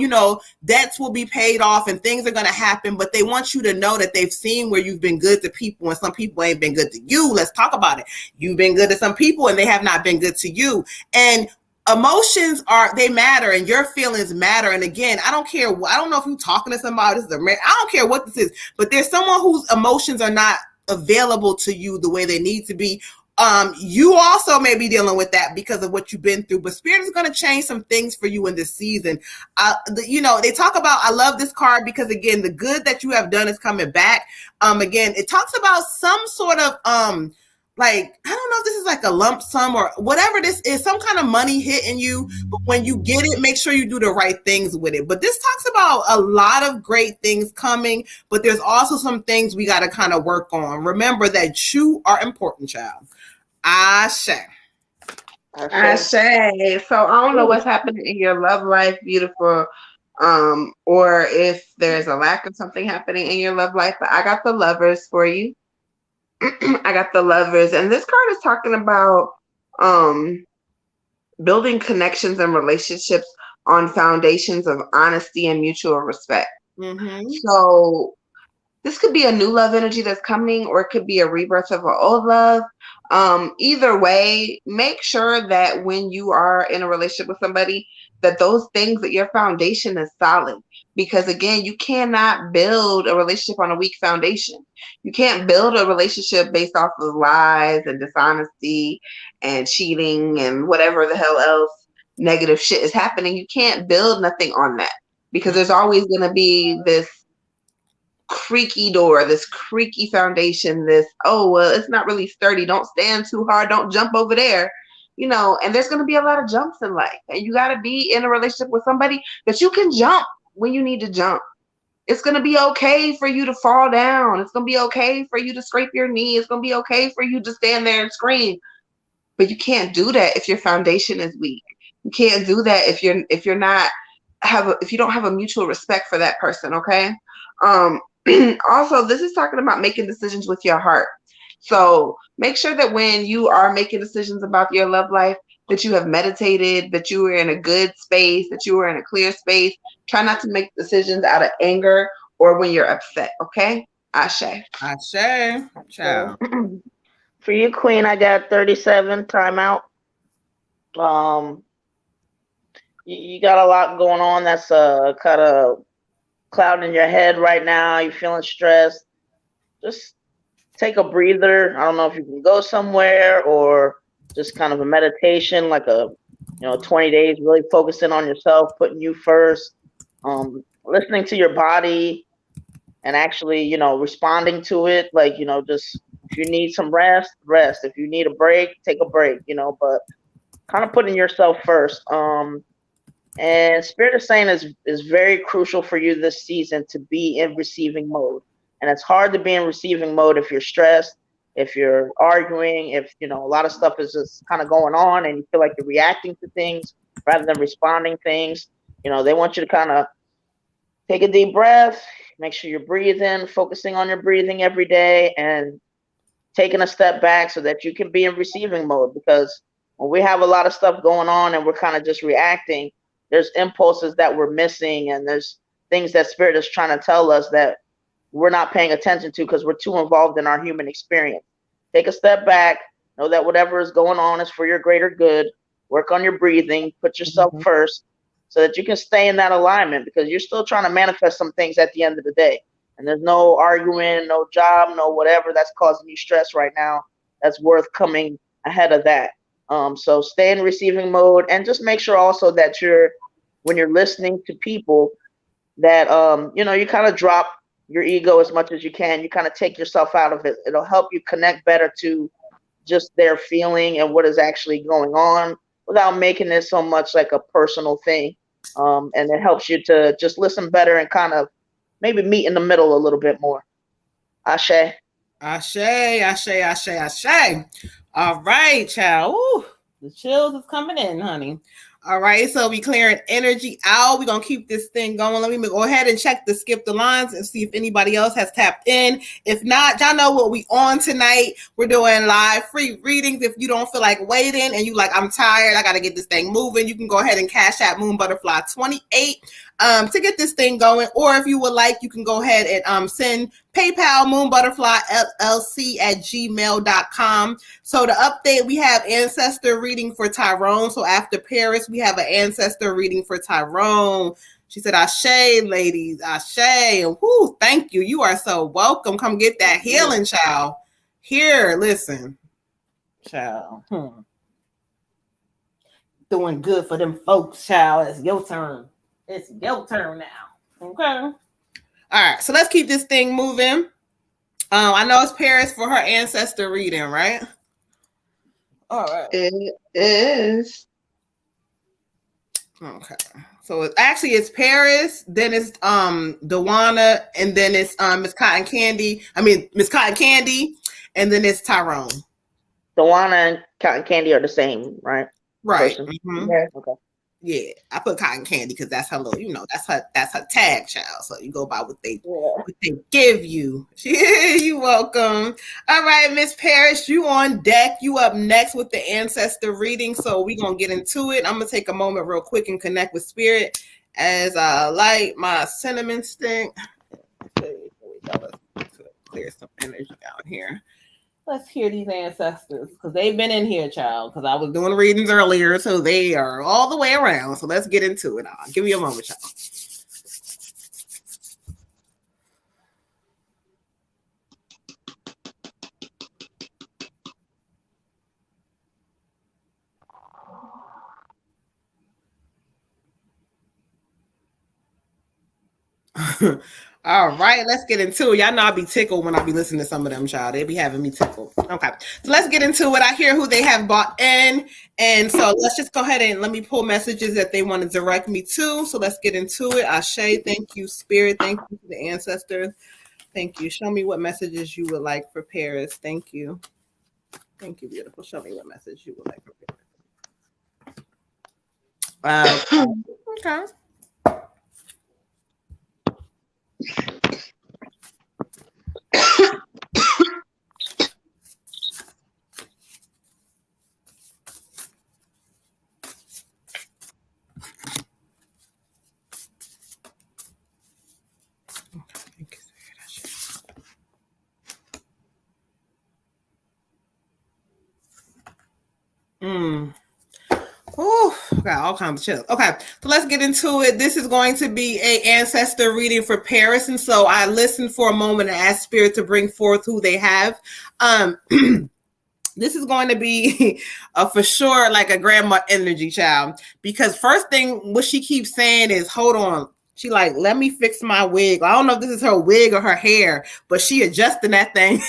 debts will be paid off and things are going to happen, but they want you to know that they've seen where you've been good to people and some people ain't been good to you. Let's talk about it. You've been good to some people and they have not been good to you. And emotions they matter, and your feelings matter. And again, I don't care. I don't know if you're talking to somebody. I don't care what this is, but there's someone whose emotions are not available to you the way they need to be. You also may be dealing with that because of what you've been through, but Spirit is going to change some things for you in this season. They talk about, I love this card because again, the good that you have done is coming back. Again, it talks about some sort of, like, I don't know if this is like a lump sum or whatever this is, some kind of money hitting you, but when you get it, make sure you do the right things with it. But this talks about a lot of great things coming, but there's also some things we got to kind of work on. Remember that you are important, child. Ashe. So I don't know what's happening in your love life, beautiful, or if there's a lack of something happening in your love life, but I got the Lovers for you. I got the Lovers, and this card is talking about building connections and relationships on foundations of honesty and mutual respect. Mm-hmm. So this could be a new love energy that's coming, or it could be a rebirth of an old love. Either way, make sure that when you are in a relationship with somebody, that those things, that your foundation is solid. Because again, you cannot build a relationship on a weak foundation. You can't build a relationship based off of lies and dishonesty and cheating and whatever the hell else negative shit is happening. You can't build nothing on that, because there's always going to be this creaky door, this creaky foundation, this, it's not really sturdy. Don't stand too hard. Don't jump over there. And there's going to be a lot of jumps in life. And you got to be in a relationship with somebody that you can jump when you need to jump. It's going to be okay for you to fall down. It's going to be okay for you to scrape your knee. It's going to be okay for you to stand there and scream. But you can't do that if your foundation is weak. You can't do that if you don't have a mutual respect for that person, okay? Also, this is talking about making decisions with your heart. So make sure that when you are making decisions about your love life, that you have meditated, that you are in a good space, that you are in a clear space. Try not to make decisions out of anger or when you're upset, okay? Ashe. Ashe. Ciao. For you, Queen, I got 37 timeout. You got a lot going on that's kind of clouding your head right now. You're feeling stressed. Just take a breather. I don't know if you can go somewhere or just kind of a meditation, like 20 days, really focusing on yourself, putting you first, listening to your body and actually, responding to it. Like, just if you need some rest, rest. If you need a break, take a break, but kind of putting yourself first. And Spirit is saying is very crucial for you this season to be in receiving mode. And it's hard to be in receiving mode if you're stressed, if you're arguing, if a lot of stuff is just kind of going on and you feel like you're reacting to things rather than responding things. They want you to kind of take a deep breath, make sure you're breathing, focusing on your breathing every day, and taking a step back so that you can be in receiving mode. Because when we have a lot of stuff going on and we're kind of just reacting, there's impulses that we're missing, and there's things that Spirit is trying to tell us that we're not paying attention to because we're too involved in our human experience. Take a step back, know that whatever is going on is for your greater good. Work on your breathing, put yourself first so that you can stay in that alignment, because you're still trying to manifest some things at the end of the day. And there's no arguing, no job, no whatever that's causing you stress right now that's worth coming ahead of that. So stay in receiving mode, and just make sure also that when you're listening to people, that you kind of drop your ego as much as you can. You kind of take yourself out of it. It'll help you connect better to just their feeling and what is actually going on without making it so much like a personal thing. And it helps you to just listen better and kind of maybe meet in the middle a little bit more. Ashe. Ashe, ashe, ashe, ashe. All right, child. Ooh, the chills is coming in, honey. All right, so we clearing energy out. We're going to keep this thing going. Let me go ahead and check the skip the lines and see if anybody else has tapped in. If not, y'all know what we on tonight. We're doing live free readings. If you don't feel like waiting and you like, I'm tired, I got to get this thing moving, you can go ahead and cash out Moon Butterfly 28 to get this thing going. Or if you would like, you can go ahead and send PayPal moonbutterflyllc@gmail.com. So to update, we have ancestor reading for Tyrone. So after Paris, we have an ancestor reading for Tyrone. She said, Ashe, ladies, Ashe. Whoo, thank you. You are so welcome. Come get that healing, child. Here, listen, child. Doing good for them folks, child. It's your turn. It's your turn now. Okay. All right. So let's keep this thing moving. I know it's Paris for her ancestor reading, right? All right. It is. Okay. So it's Paris, then it's Dewana, and then it's Miss Cotton Candy. Miss Cotton Candy, and then it's Tyrone. Dewana and Cotton Candy are the same, right? Right. Mm-hmm. Yeah. Okay. Yeah, I put Cotton Candy because that's her little, that's her tag, child. So you go by what they give you. You're welcome. All right, Miss Parrish, you on deck. You up next with the ancestor reading. So we're gonna get into it. I'm gonna take a moment real quick and connect with Spirit as I light my cinnamon stick. Okay, here we go. Let's clear some energy down here. Let's hear these ancestors, because they've been in here, child, because I was doing readings earlier, so they are all the way around. So let's get into it. Give me a moment, child. All right, let's get into it. Y'all know I be tickled when I be listening to some of them, child. They be having me tickled. Okay, so let's get into it. I hear who they have bought in, and so let's just go ahead and let me pull messages that they want to direct me to. So let's get into it. Ashe, thank you, Spirit. Thank you to the ancestors. Thank you. Show me what messages you would like for Paris. Thank you. Thank you, beautiful. Show me what message you would like for Paris. Okay. Oh, got all kinds of chills. Okay, so let's get into it. This is going to be a ancestor reading for Paris, and so I listened for a moment and asked Spirit to bring forth who they have. This is going to be for sure like a grandma energy, child, because first thing what she keeps saying is, hold on. She like, let me fix my wig. I don't know if this is her wig or her hair, but she adjusting that thing.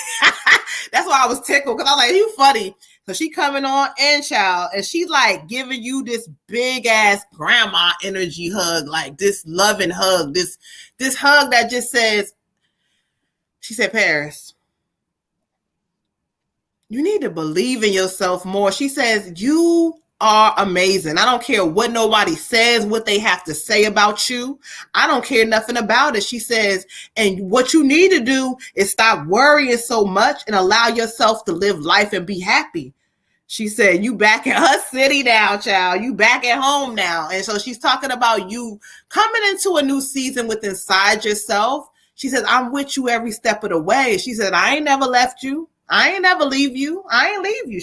That's why I was tickled, because I was like, you funny. So she coming on in, child, and she's like giving you this big ass grandma energy hug, like this loving hug, this hug that just says, she said, Paris, you need to believe in yourself more. She says, you are amazing. I don't care what nobody says, what they have to say about you. I don't care nothing about it. She says, and what you need to do is stop worrying so much and allow yourself to live life and be happy. She said, you back in her city now, child. You back at home now. And so she's talking about you coming into a new season with inside yourself. She says, I'm with you every step of the way. She said, I ain't never left you. I ain't never leave you. I ain't leave you.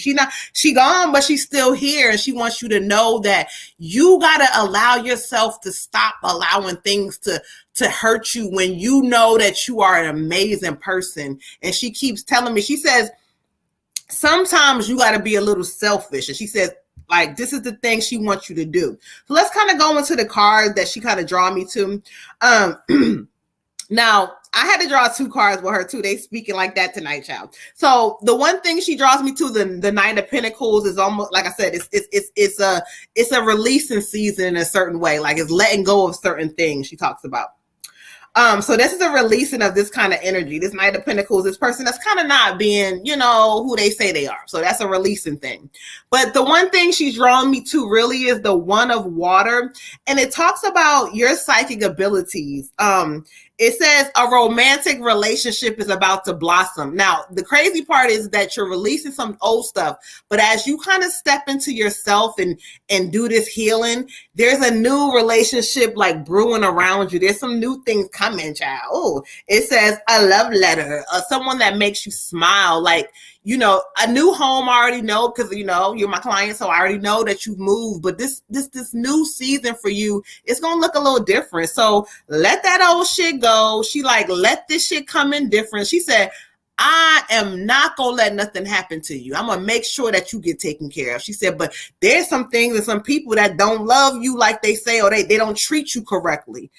She gone, but she's still here. And she wants you to know that you got to allow yourself to stop allowing things to hurt you when you know that you are an amazing person. And she keeps telling me, she says, sometimes you got to be a little selfish. And she says, like, this is the thing she wants you to do. So let's kind of go into the cards that she kind of draw me to. Now, I had to draw 2 cards with her too. They speaking like that tonight, child. So the one thing she draws me to, the Nine of Pentacles, is almost like I said, it's a releasing season in a certain way. Like it's letting go of certain things she talks about. So this is a releasing of this kind of energy. This Knight of Pentacles, this person that's kind of not being, who they say they are. So that's a releasing thing. But the one thing she's drawn me to really is the One of Water. And it talks about your psychic abilities. It says a romantic relationship is about to blossom. Now, the crazy part is that you're releasing some old stuff, but as you kind of step into yourself and do this healing, there's a new relationship like brewing around you. There's some new things coming, child. Oh, it says a love letter, someone that makes you smile, like, a new home. I already know because, you're my client, so I already know that you've moved. But this new season for you, it's going to look a little different. So let that old shit go. She like, let this shit come in different. She said, I am not going to let nothing happen to you. I'm going to make sure that you get taken care of. She said, but there's some things and some people that don't love you like they say, or they don't treat you correctly.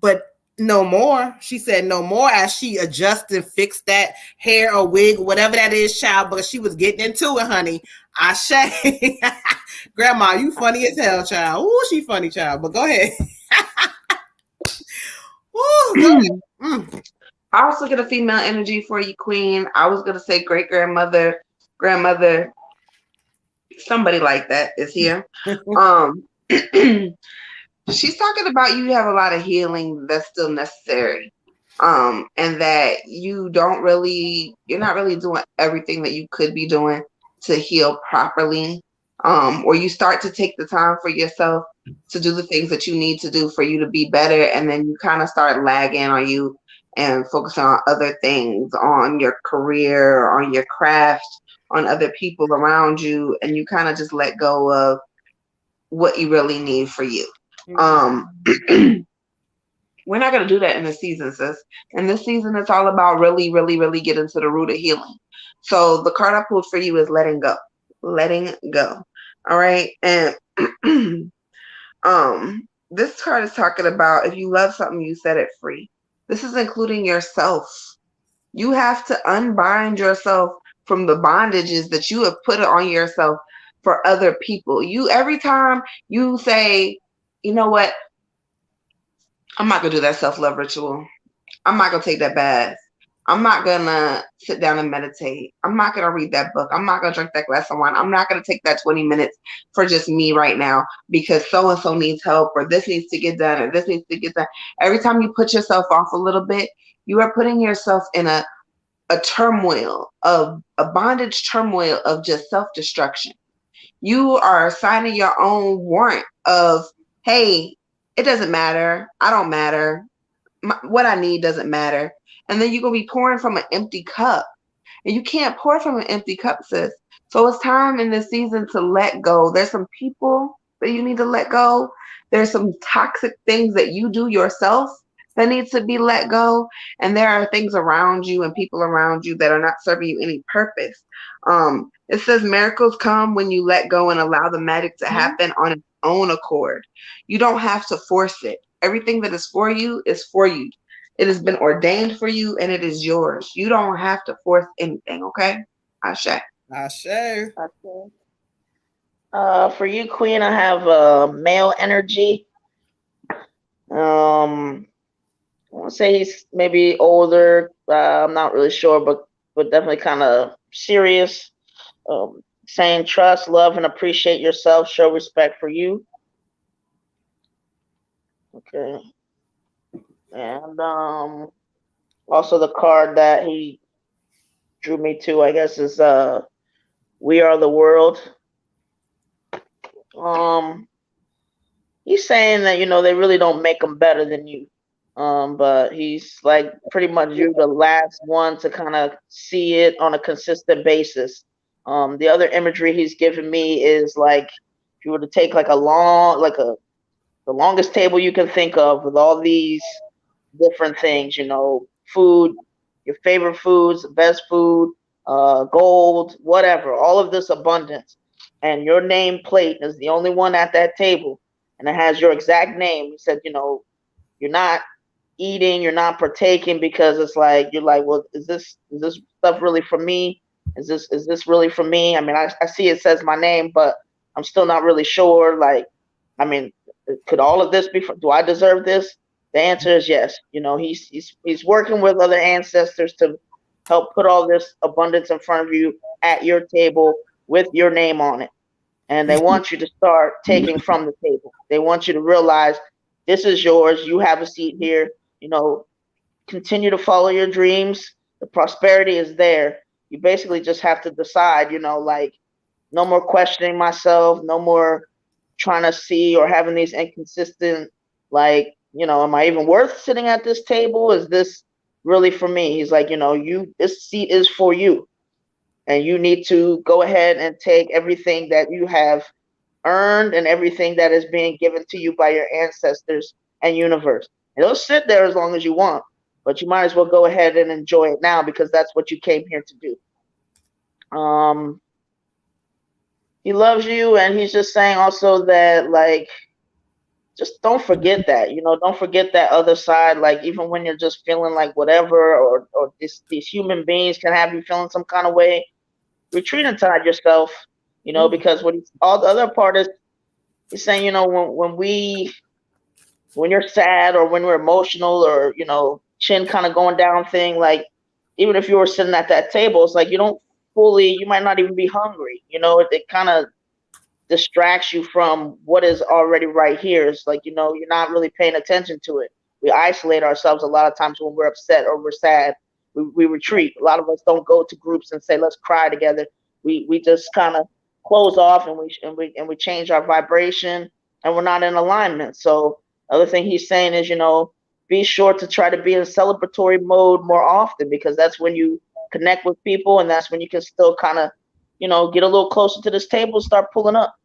But no more. She said no more as she adjusts and fixed that hair or wig, whatever that is, child. But she was getting into it, honey. I say, Grandma, you funny as hell, child. Ooh, she funny, child. But go ahead. Ooh, go ahead. I also get a female energy for you, Queen. I was gonna say great grandmother, somebody like that is here. She's talking about you have a lot of healing that's still necessary. And that you're not really doing everything that you could be doing to heal properly. Or you start to take the time for yourself to do the things that you need to do for you to be better. And then you kind of start lagging on you and focusing on other things, on your career, on your craft, on other people around you. And you kind of just let go of what you really need for you. We're not going to do that in this season, sis. In this season, it's all about really, really, really getting to the root of healing. So the card I pulled for you is letting go. Letting go. All right. And this card is talking about if you love something, you set it free. This is including yourself. You have to unbind yourself from the bondages that you have put on yourself for other people. Every time you say, you know what? I'm not going to do that self-love ritual. I'm not going to take that bath. I'm not going to sit down and meditate. I'm not going to read that book. I'm not going to drink that glass of wine. I'm not going to take that 20 minutes for just me right now because so-and-so needs help or this needs to get done or this needs to get done. Every time you put yourself off a little bit, you are putting yourself in a turmoil of a bondage turmoil of just self-destruction. You are signing your own warrant of, hey, it doesn't matter. I don't matter. What I need doesn't matter. And then you're going to be pouring from an empty cup. And you can't pour from an empty cup, sis. So it's time in this season to let go. There's some people that you need to let go. There's some toxic things that you do yourself that needs to be let go. And there are things around you and people around you that are not serving you any purpose. It says miracles come when you let go and allow the magic to happen on its own accord. You don't have to force it. Everything that is for you is for you. It has been ordained for you and it is yours. You don't have to force anything, okay? Ashe. Ashe. For you, Queen, I have male energy. I want to say he's maybe older. I'm not really sure, but definitely kind of serious. Saying trust, love, and appreciate yourself. Show respect for you. Okay. And also the card that he drew me to, I guess, is We Are the World. He's saying that, you know, they really don't make them better than you. But he's like pretty much you're the last one to kind of see it on a consistent basis. The other imagery he's given me is like if you were to take like the longest table you can think of with all these different things, you know, food, your favorite foods, the best food, gold, whatever, all of this abundance. And your name plate is the only one at that table, and it has your exact name. He said, you know, you're not eating, you're not partaking because it's like you're like, well, is this stuff really for me? Is this really for me? I mean, I see it says my name, but I'm still not really sure. Like, I mean, could all of this be for, do I deserve this? The answer is yes. You know, he's working with other ancestors to help put all this abundance in front of you at your table with your name on it. And they want you to start taking from the table. They want you to realize this is yours. You have a seat here. You know, continue to follow your dreams. The prosperity is there. You basically just have to decide, you know, like no more questioning myself, no more trying to see or having these inconsistent, like, you know, am I even worth sitting at this table? Is this really for me? He's like, you know, this seat is for you. And you need to go ahead and take everything that you have earned and everything that is being given to you by your ancestors and universe. And it'll sit there as long as you want, but you might as well go ahead and enjoy it now because that's what you came here to do. He loves you, and he's just saying also that, like, just don't forget that, you know, don't forget that other side. Like, even when you're just feeling like whatever, or these human beings can have you feeling some kind of way, retreat inside yourself, you know, because all the other part is he's saying, you know, when you're sad or when we're emotional or, you know, chin kind of going down thing, like even if you were sitting at that table, it's like you might not even be hungry, you know, it kind of distracts you from what is already right here. It's like, you know, you're not really paying attention to it. We isolate ourselves a lot of times when we're upset or we're sad. We retreat. A lot of us don't go to groups and say, let's cry together. We just kind of close off and we change our vibration and we're not in alignment. So the other thing he's saying is, you know, be sure to try to be in celebratory mode more often because that's when you connect with people and that's when you can still kind of, you know, get a little closer to this table, start pulling up.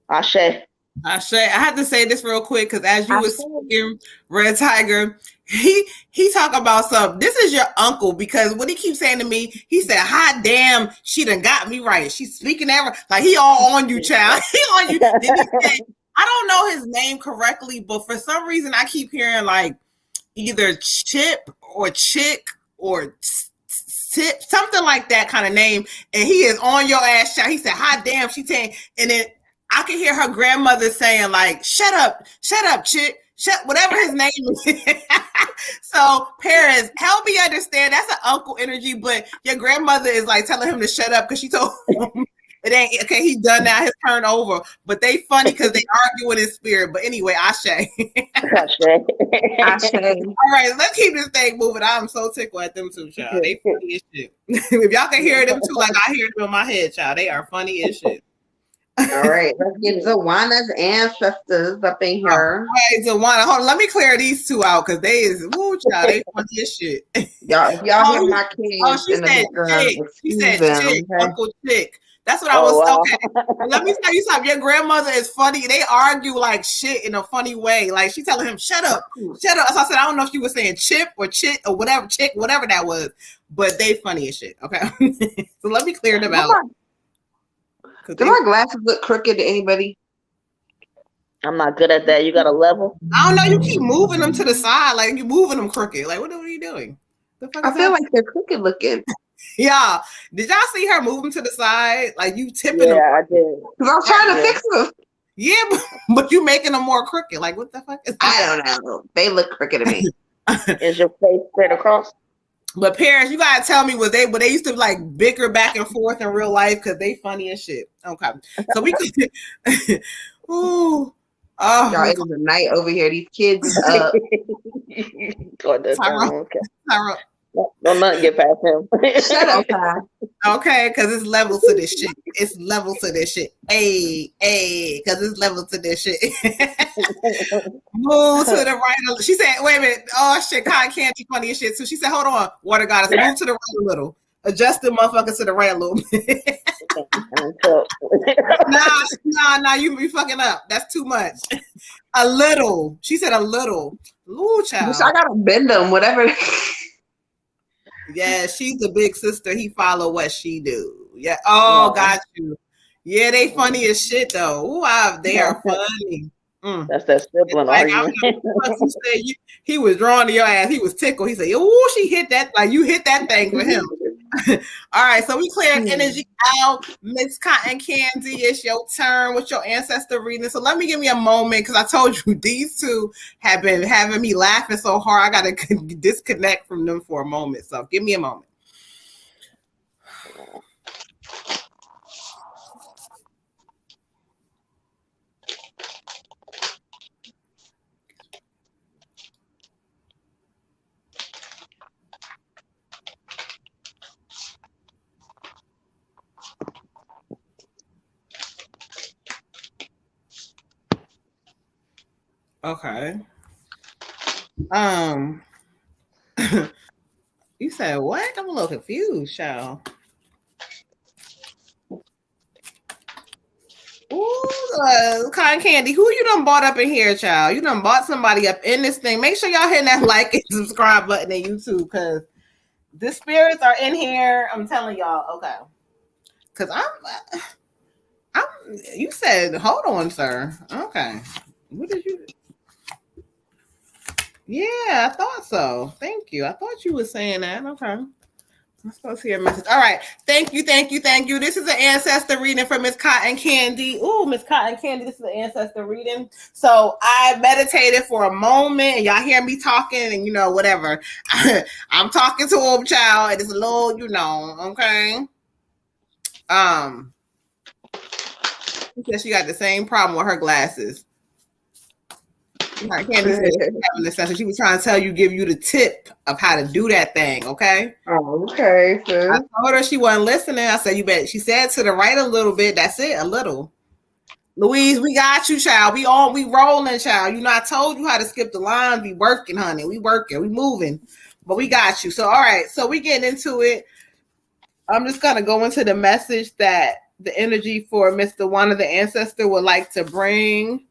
Ashe. I had to say this real quick because as you were speaking, Red Tiger, he talk about something. This is your uncle because what he keeps saying to me, he said, "Hot damn, she done got me right. She's speaking ever like he all on you, child. He on you." Then he said, I don't know his name correctly, but for some reason I keep hearing like either Chip or Chick or Tip, something like that kind of name, and he is on your ass, child. He said, "Hot damn, she saying," and then I can hear her grandmother saying, like, shut up, Chick, whatever his name is. So, parents, help me understand. That's an uncle energy, but your grandmother is like telling him to shut up because she told him it ain't, okay, he's done now, his turn over. But they funny because they argue with his spirit. But anyway, Ashe. Ashe. All right, let's keep this thing moving. I'm so tickled at them two, child. They funny as shit. If y'all can hear them too, like I hear them in my head, child, they are funny as shit. All right, let's get Zawana's ancestors up in here. All right, Zawana, hold on, let me clear these two out because they is child, they funny as shit. Y'all, if y'all hear my kids she in the said background, Chick. She said Chick, okay? Uncle Chick. That's what I was. Wow. Okay, let me tell you something. Your grandmother is funny. They argue like shit in a funny way. Like she telling him, "Shut up, shut up." So I said, I don't know if you were saying chip or chit or whatever, chick, whatever that was, but they funny as shit. Okay, so let me clear them out. Do my glasses look crooked to anybody? I'm not good at that. You got a level? I don't know. You keep moving them to the side, like you moving them crooked. Like what are you doing? I feel like they're crooked looking. Yeah. Did y'all see her move them to the side? Like you tipping them? Yeah, I did. Because I was trying to fix them. Yeah, but you making them more crooked. Like what the fuck is that? I don't know. They look crooked to me. Is your face straight across? But parents, you gotta tell me what they used to like bicker back and forth in real life because they funny as shit. Okay, so we could. Ooh. Oh, y'all, it was a night over here. These kids is up. Okay. Don't nothing get past him. Shut up, Ty. Okay, because it's levels to this shit. It's levels to this shit. Hey, because it's levels to this shit. Move to the right. She said, wait a minute. Oh, shit. Cotton Candy funny as shit, too. She said, hold on. Water goddess. Move to the right a little. Adjust the motherfucker to the right a little bit. Nah, you be fucking up. That's too much. A little. She said a little. Ooh, child. I gotta bend them, whatever. Yeah, she's the big sister. He follow what she do. Yeah. Oh, got you. Yeah, they funny as shit though. Ooh, they are funny. That's that sibling argument. He was drawn to your ass. He was tickled. He said, "Oh, she hit that. Like you hit that thing for him." All right, so we cleared energy out. Miss Cotton Candy, it's your turn with your ancestor reading. So let me give me a moment because I told you these two have been having me laughing so hard. I got to disconnect from them for a moment. So give me a moment. Okay. You said what? I'm a little confused, child. Ooh, Cotton Candy, who you done bought up in here, child? You done bought somebody up in this thing. Make sure y'all hit that like and subscribe button on YouTube because the spirits are in here. I'm telling y'all, okay. Because I'm. You said, hold on, sir. Okay. What did you? Yeah, I thought so. Thank you. I thought you were saying that. Okay. I'm supposed to hear a message. All right. Thank you. This is an ancestor reading for Miss Cotton Candy. Ooh, Miss Cotton Candy. This is an ancestor reading. So I meditated for a moment and y'all hear me talking and whatever. I'm talking to a child and it's a little, okay. She said she got the same problem with her glasses. Candy said having this session. She was trying to give you the tip of how to do that thing, okay? Oh, okay. So. I told her she wasn't listening. I said, you bet. She said to the right a little bit. That's it, a little. Louise, we got you, child. We rolling, child. I told you how to skip the line. We working, honey. We working. We moving. But we got you. So, all right. So we getting into it. I'm just going to go into the message that the energy for Mr. One of the Ancestor would like to bring.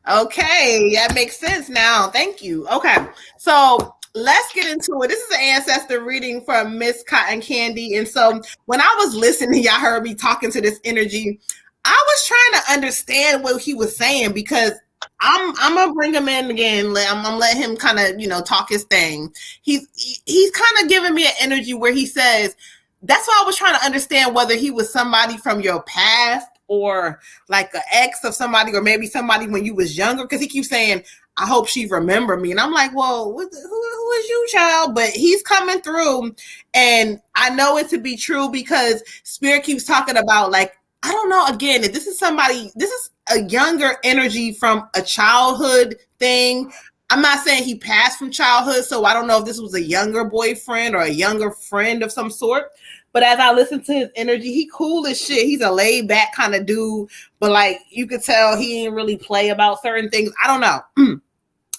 Okay, that makes sense now. Thank you. Okay, so let's get into it. This is an ancestor reading from Miss Cotton Candy. And so when I was listening, y'all heard me talking to this energy. I was trying to understand what he was saying because I'm gonna bring him in again. I'm gonna let him kind of talk his thing. He's kind of giving me an energy where he says, that's why I was trying to understand whether he was somebody from your past or like an ex of somebody, or maybe somebody when you was younger, because he keeps saying, I hope she remember me. And I'm like, well, who is you, child? But he's coming through. And I know it to be true because Spirit keeps talking about, like, I don't know, again, if this is a younger energy from a childhood thing. I'm not saying he passed from childhood, so I don't know if this was a younger boyfriend or a younger friend of some sort. But as I listen to his energy, he cool as shit. He's a laid back kind of dude, but like you could tell he didn't really play about certain things. I don't know.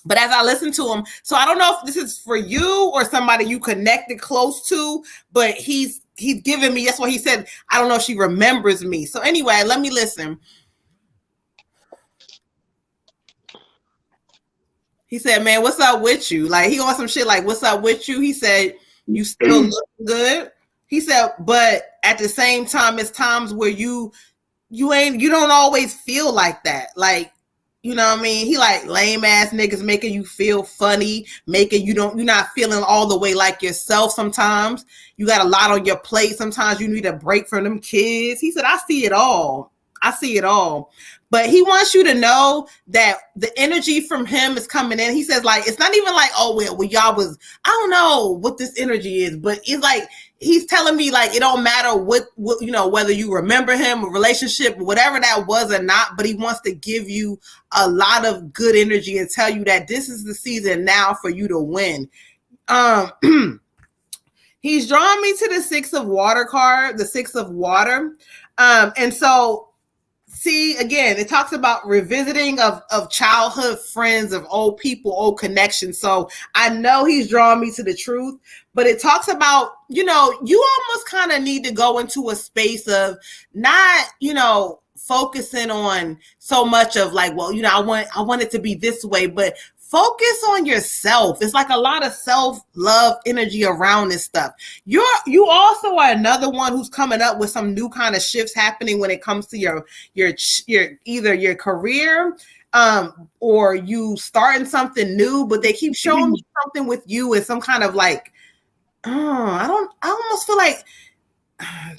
But as I listen to him, so I don't know if this is for you or somebody you connected close to, but he's giving me, that's what he said. I don't know if she remembers me. So anyway, let me listen. He said, man, what's up with you? Like, he on some shit like, what's up with you? He said, you still look good. He said, but at the same time, it's times where you don't always feel like that. Like, you know what I mean? He like lame ass niggas making you feel funny, making you're not feeling all the way like yourself sometimes. You got a lot on your plate. Sometimes you need a break from them kids. He said, I see it all. I see it all. But he wants you to know that the energy from him is coming in. He says, like, it's not even like, oh, well y'all was, I don't know what this energy is, but it's like, he's telling me, like, it don't matter what you know, whether you remember him, a relationship, whatever that was or not, but he wants to give you a lot of good energy and tell you that this is the season now for you to win. He's drawing me to the 6 of water card, the 6 of water. And so, see, again, it talks about revisiting of childhood friends, of old people, old connections. So I know he's drawing me to the truth, but it talks about, you know, you almost kind of need to go into a space of not, you know, focusing on so much of like, well, you know, I want it to be this way, but focus on yourself. It's like a lot of self-love energy around this stuff. You also are another one who's coming up with some new kind of shifts happening when it comes to your either your career or you starting something new, but they keep showing me something with you and some kind of like, I almost feel like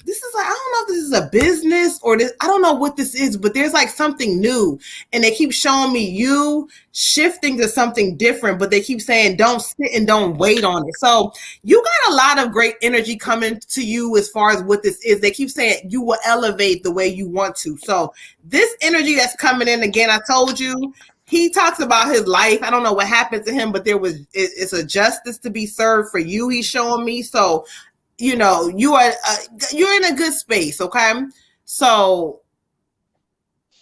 this is like, I don't know if this is a business or this, I don't know what this is, but there's like something new and they keep showing me you shifting to something different, but they keep saying don't sit and don't wait on it. So you got a lot of great energy coming to you as far as what this is. They keep saying you will elevate the way you want to. So this energy that's coming in, again, I told you, he talks about his life. I don't know what happened to him, but it's a justice to be served for you. He's showing me. So you know, you're in a good space, okay? So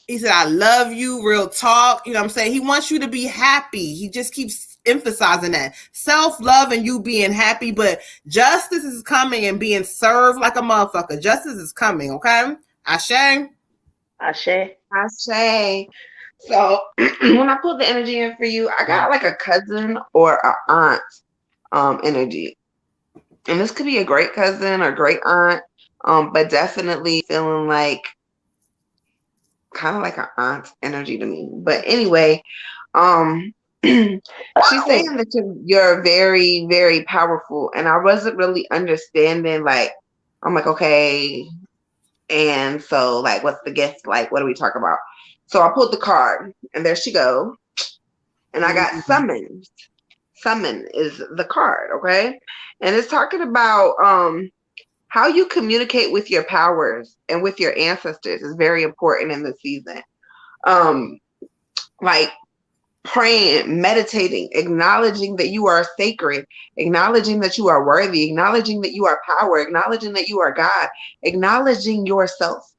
he said, I love you, real talk. You know what I'm saying? He wants you to be happy. He just keeps emphasizing that. Self-love and you being happy, but justice is coming and being served like a motherfucker. Justice is coming, okay? Ashe? Ashe. Ashe. So when I pulled the energy in for you, I got like a cousin or an aunt energy. And this could be a great cousin or great aunt, but definitely feeling like kind of like an aunt energy to me. But anyway, she's saying that you're very, very powerful. And I wasn't really understanding, like, I'm like, okay. And so, like, what's the gift? Like, what are we talking about? So I pulled the card and there she go. And I got summoned. Summon is the card, okay? And it's talking about how you communicate with your powers and with your ancestors is very important in this season. Like praying, meditating, acknowledging that you are sacred, acknowledging that you are worthy, acknowledging that you are power, acknowledging that you are God, acknowledging yourself.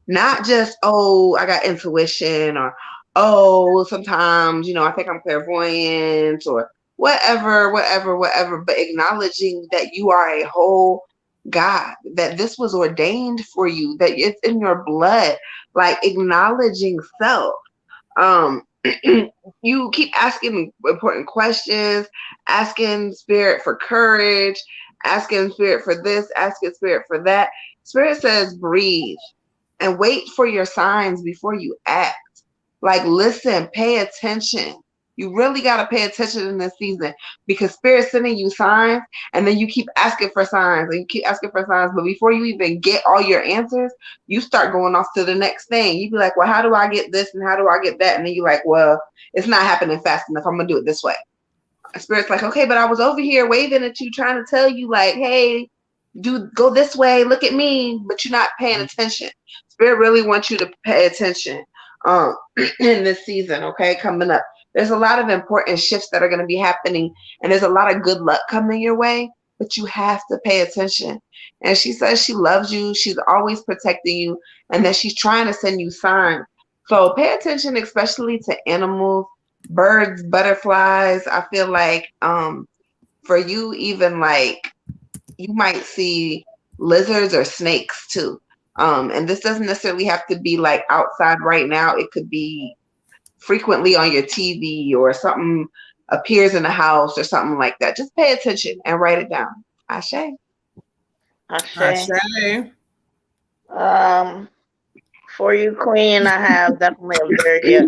Not just, oh, I got intuition, or, oh, sometimes, you know, I think I'm clairvoyant, or whatever, but acknowledging that you are a whole God, that this was ordained for you, that it's in your blood, like acknowledging self. You keep asking important questions, asking spirit for courage, asking spirit for this, asking spirit for that. Spirit says breathe and wait for your signs before you act. Like, listen, pay attention. You really got to pay attention in this season because Spirit's sending you signs and then you keep asking for signs and you keep asking for signs. But before you even get all your answers, you start going off to the next thing. You be like, well, how do I get this and how do I get that? And then you're like, well, it's not happening fast enough. I'm going to do it this way. Spirit's like, okay, but I was over here waving at you, trying to tell you like, hey, go this way. Look at me. But you're not paying attention. Spirit really wants you to pay attention in this season, okay, coming up. There's a lot of important shifts that are going to be happening, and there's a lot of good luck coming your way, but you have to pay attention. And she says she loves you. She's always protecting you, and that she's trying to send you signs. So pay attention, especially to animals birds, butterflies. I feel like for you, even like you might see lizards or snakes too. And this doesn't necessarily have to be like outside right now. It could be frequently on your TV or something appears in the house or something like that. Just pay attention and write it down. Ashe. Ashe. Ashe. For you, Queen, I have definitely a very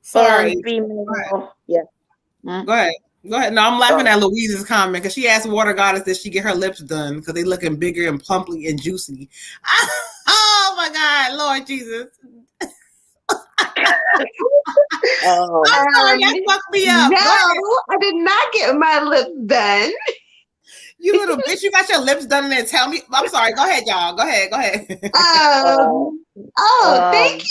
Sorry. fun female. Yeah. Go ahead. Go ahead. No, I'm laughing at Louise's comment because she asked Water Goddess that she get her lips done because they looking bigger and plumply and juicy. Oh my God, Lord Jesus. I'm sorry, that fucked me up. No, I did not get my lips done. You little bitch, you got your lips done and then tell me. I'm sorry. Go ahead, y'all. Go ahead. Thank you.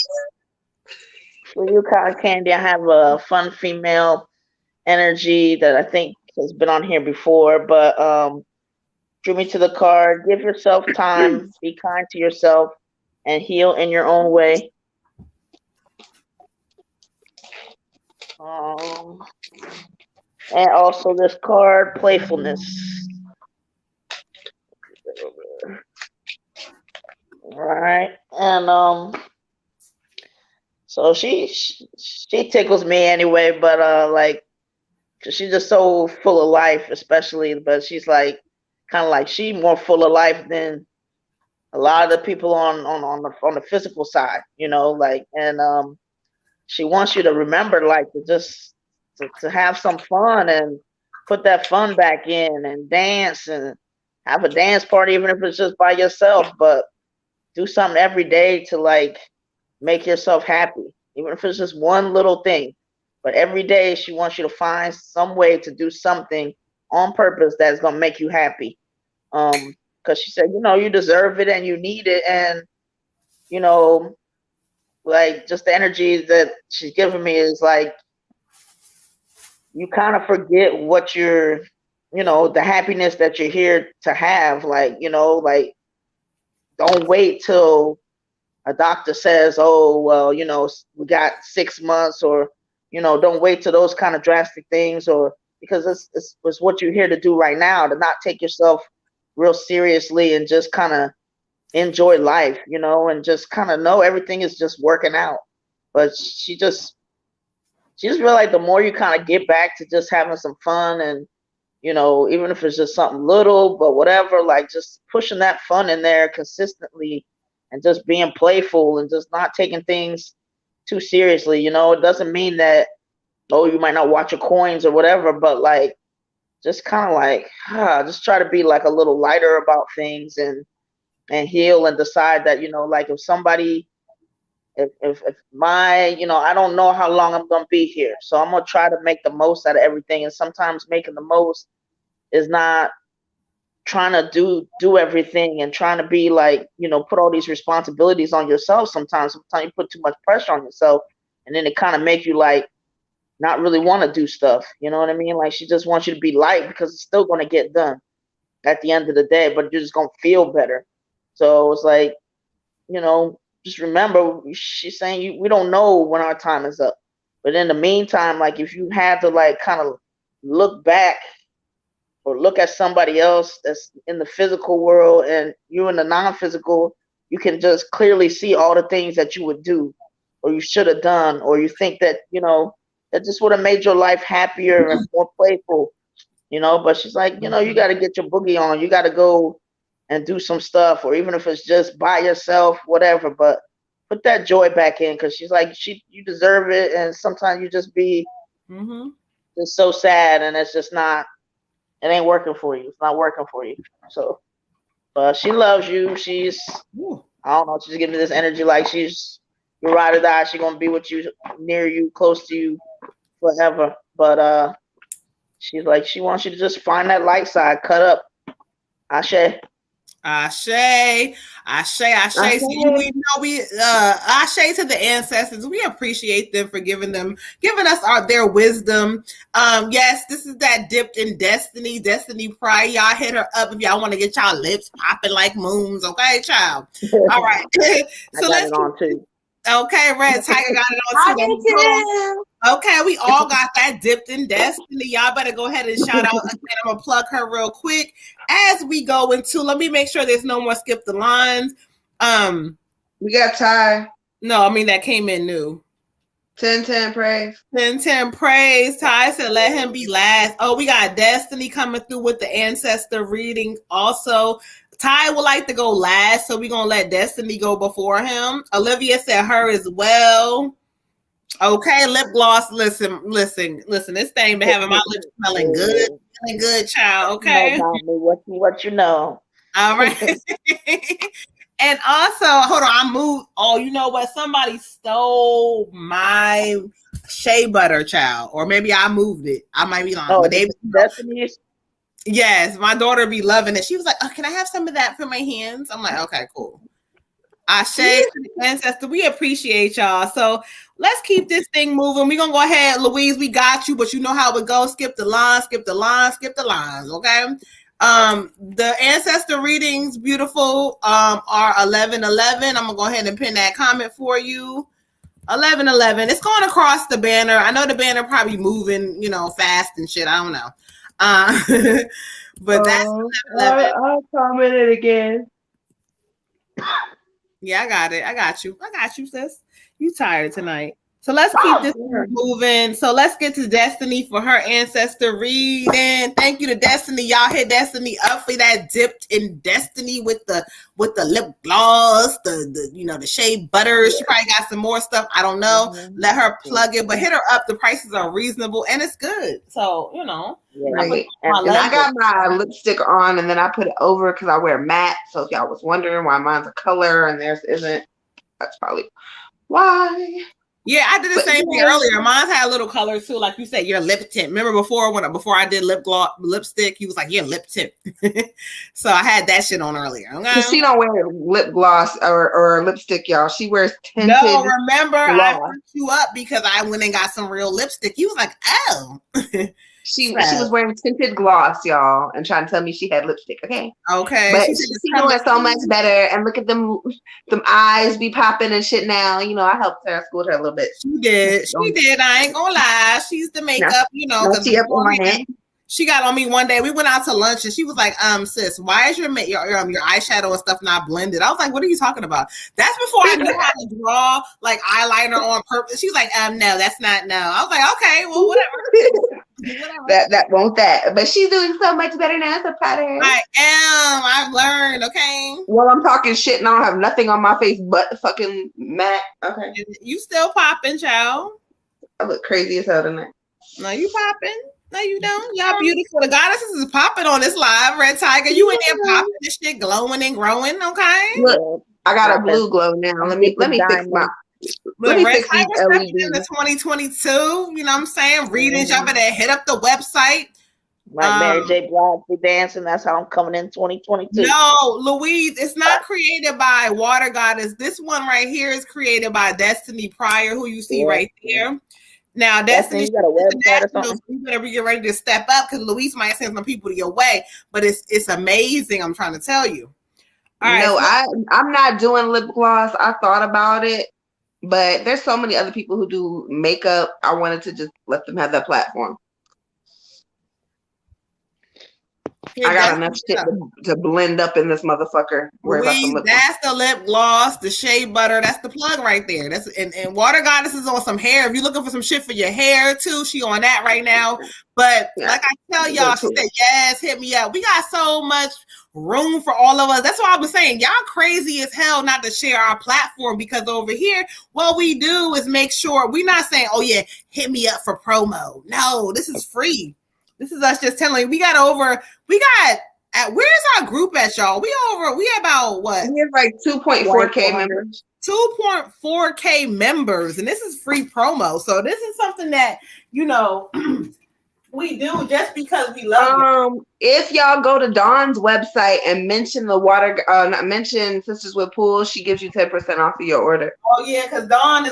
For you, Cotton Candy, I have a fun female energy that I think has been on here before, but drew me to the card. Give yourself time, be kind to yourself, and heal in your own way. And also this card, playfulness. All right, and so she tickles me anyway, but like she's just so full of life, especially. But she's like kind of like she more full of life than a lot of the people on the physical side, you know. Like, and she wants you to remember, like, to just to have some fun and put that fun back in and dance and have a dance party, even if it's just by yourself. But do something every day to like make yourself happy, even if it's just one little thing. But every day she wants you to find some way to do something on purpose that's gonna make you happy. Because she said, you know, you deserve it and you need it, and you know, like just the energy that she's giving me is like you kind of forget what you're, you know, the happiness that you're here to have. Like, you know, like don't wait till a doctor says, oh, well, you know, we got 6 months, or, you know, don't wait till those kind of drastic things, or because it's what you're here to do right now, to not take yourself real seriously and just kind of enjoy life, you know, and just kind of know everything is just working out. But she just realized the more you kind of get back to just having some fun and, you know, even if it's just something little, but whatever, like just pushing that fun in there consistently and just being playful and just not taking things too seriously. You know, it doesn't mean that, oh, you might not watch your coins or whatever, but like, just kind of like, just try to be like a little lighter about things and heal and decide that, you know, like if somebody, if my, you know, I don't know how long I'm going to be here. So I'm going to try to make the most out of everything. And sometimes making the most is not trying to do everything and trying to be like, you know, put all these responsibilities on yourself. Sometimes you put too much pressure on yourself, and then it kind of make you like not really want to do stuff. You know what I mean? Like she just wants you to be light because it's still going to get done at the end of the day, but you're just going to feel better. So it's like, you know, just remember, she's saying we don't know when our time is up. But in the meantime, like if you had to like kind of look back or look at somebody else that's in the physical world and you in the non-physical, you can just clearly see all the things that you would do or you should have done, or you think that, you know, that just would have made your life happier and more playful, you know. But she's like, you know, you got to get your boogie on. You got to go and do some stuff, or even if it's just by yourself, whatever. But put that joy back in, because she's like, you deserve it. And sometimes you just be just so sad, and it's just not. It ain't working for you. It's not working for you. So, but she loves you. She's, I don't know, she's giving me this energy like she's your ride or die. She's gonna be with you, near you, close to you, forever. But she's like, she wants you to just find that light side, cut up. Ashe. Ashe. So we know Ashe to the ancestors. We appreciate them for giving us their wisdom. Yes, this is that dipped in Destiny Pride. Y'all hit her up if y'all want to get y'all lips popping like moons. Okay, child. All right. So let's on too. Okay, Red Tiger got it I on do too. too. Okay, we all got that dipped in destiny. Y'all better go ahead and shout out again. I'm gonna plug her real quick as we go into. Let me make sure there's no more skip the lines. We got Ty. No, I mean that came in new. 10-10 praise. 10-10 praise. Ty said let him be last. Oh, we got Destiny coming through with the ancestor reading. Also, Ty would like to go last, so we're gonna let Destiny go before him. Olivia said her as well. Okay, lip gloss. Listen. This thing been having my lips smelling good, feeling good, child. Okay. What you know. All right. And also, hold on, I moved. Oh, you know what? Somebody stole my shea butter, child, or maybe I moved it. I might be lying. Oh, but they, Destiny. yes, my daughter be loving it. She was like, "Oh, can I have some of that for my hands?" I'm like, "Okay, cool." I shade to the ancestor. We appreciate y'all. So let's keep this thing moving. We're gonna go ahead, Louise. We got you, but you know how it goes. Skip the lines, skip the lines, skip the lines. Okay. The ancestor readings, beautiful, are 11:11. I'm gonna go ahead and pin that comment for you. 11:11. It's going across the banner. I know the banner probably moving, fast and shit. I don't know. But that's 11:11. I'll comment it again. Yeah, I got it. I got you, sis. You tired tonight. So let's keep this moving. So let's get to Destiny for her ancestor reading. Thank you to Destiny. Y'all hit Destiny up for that dipped in Destiny with the lip gloss, the shea butter. Yeah. She probably got some more stuff. I don't know. Mm-hmm. Let her plug it, but hit her up. The prices are reasonable and it's good. So, Right. And I got my lipstick on and then I put it over because I wear matte. So if y'all was wondering why mine's a color and theirs isn't, that's probably why. Yeah, I did the same thing earlier. Mine had a little color too, like you said. Your lip tint. Remember before I did lipstick, he was like, "Yeah, lip tint." So I had that shit on earlier. Okay? She don't wear lip gloss or lipstick, y'all. She wears tinted. No, remember I hooked you up because I went and got some real lipstick. You was like, "Oh." She was wearing tinted gloss, y'all, and trying to tell me she had lipstick. Okay. But she's doing so much better. And look at them eyes be popping and shit now. I helped her, I schooled her a little bit. She did. I ain't gonna lie. She's the makeup, She up on my head. She got on me one day. We went out to lunch and she was like, sis, why is your eyeshadow and stuff not blended? I was like, what are you talking about? That's before I knew how to draw like eyeliner on purpose. She was like, no, that's not no. I was like, okay, well, whatever. That won't that. But she's doing so much better now. So proud of her. I am. I've learned, okay? Well, I'm talking shit and I don't have nothing on my face but fucking matte. Okay. You still popping, child. I look crazy as hell tonight. No, you popping. No, you don't. Y'all beautiful. The goddesses is popping on this live. Red Tiger, you in there popping this shit, glowing and growing, okay? Look, I got a blue glow now. Let me fix my... Let me fix these LEDs. In the 2022, you know what I'm saying? Readings, y'all better hit up the website. Like Mary J. Blige be dancing. That's how I'm coming in 2022. No, Louise, it's not created by Water Goddess. This one right here is created by Destiny Pryor, who you see right there. Now, Destiny, you got a website or something? You better get ready to step up because Louise might send some people to your way. But it's amazing. I'm trying to tell you. All right, so I'm not doing lip gloss. I thought about it, but there's so many other people who do makeup. I wanted to just let them have that platform. I got enough shit to blend up in this motherfucker. That's the lip gloss, the shea butter. That's the plug right there. That's and Water Goddess is on some hair. If you're looking for some shit for your hair too, she on that right now. But like I tell y'all, she said, yes, hit me up. We got so much room for all of us. That's why I was saying, y'all crazy as hell not to share our platform, because over here, what we do is make sure we're not saying, oh yeah, hit me up for promo. No, this is free. This is us just telling you, where's our group at, y'all? We about what? We have like 2.4K members. 2.4K members, and this is free promo. So this is something that, we do just because we love it. If y'all go to Dawn's website and mention mention Sistas Wit Pool, she gives you 10% off of your order. Oh yeah, because Dawn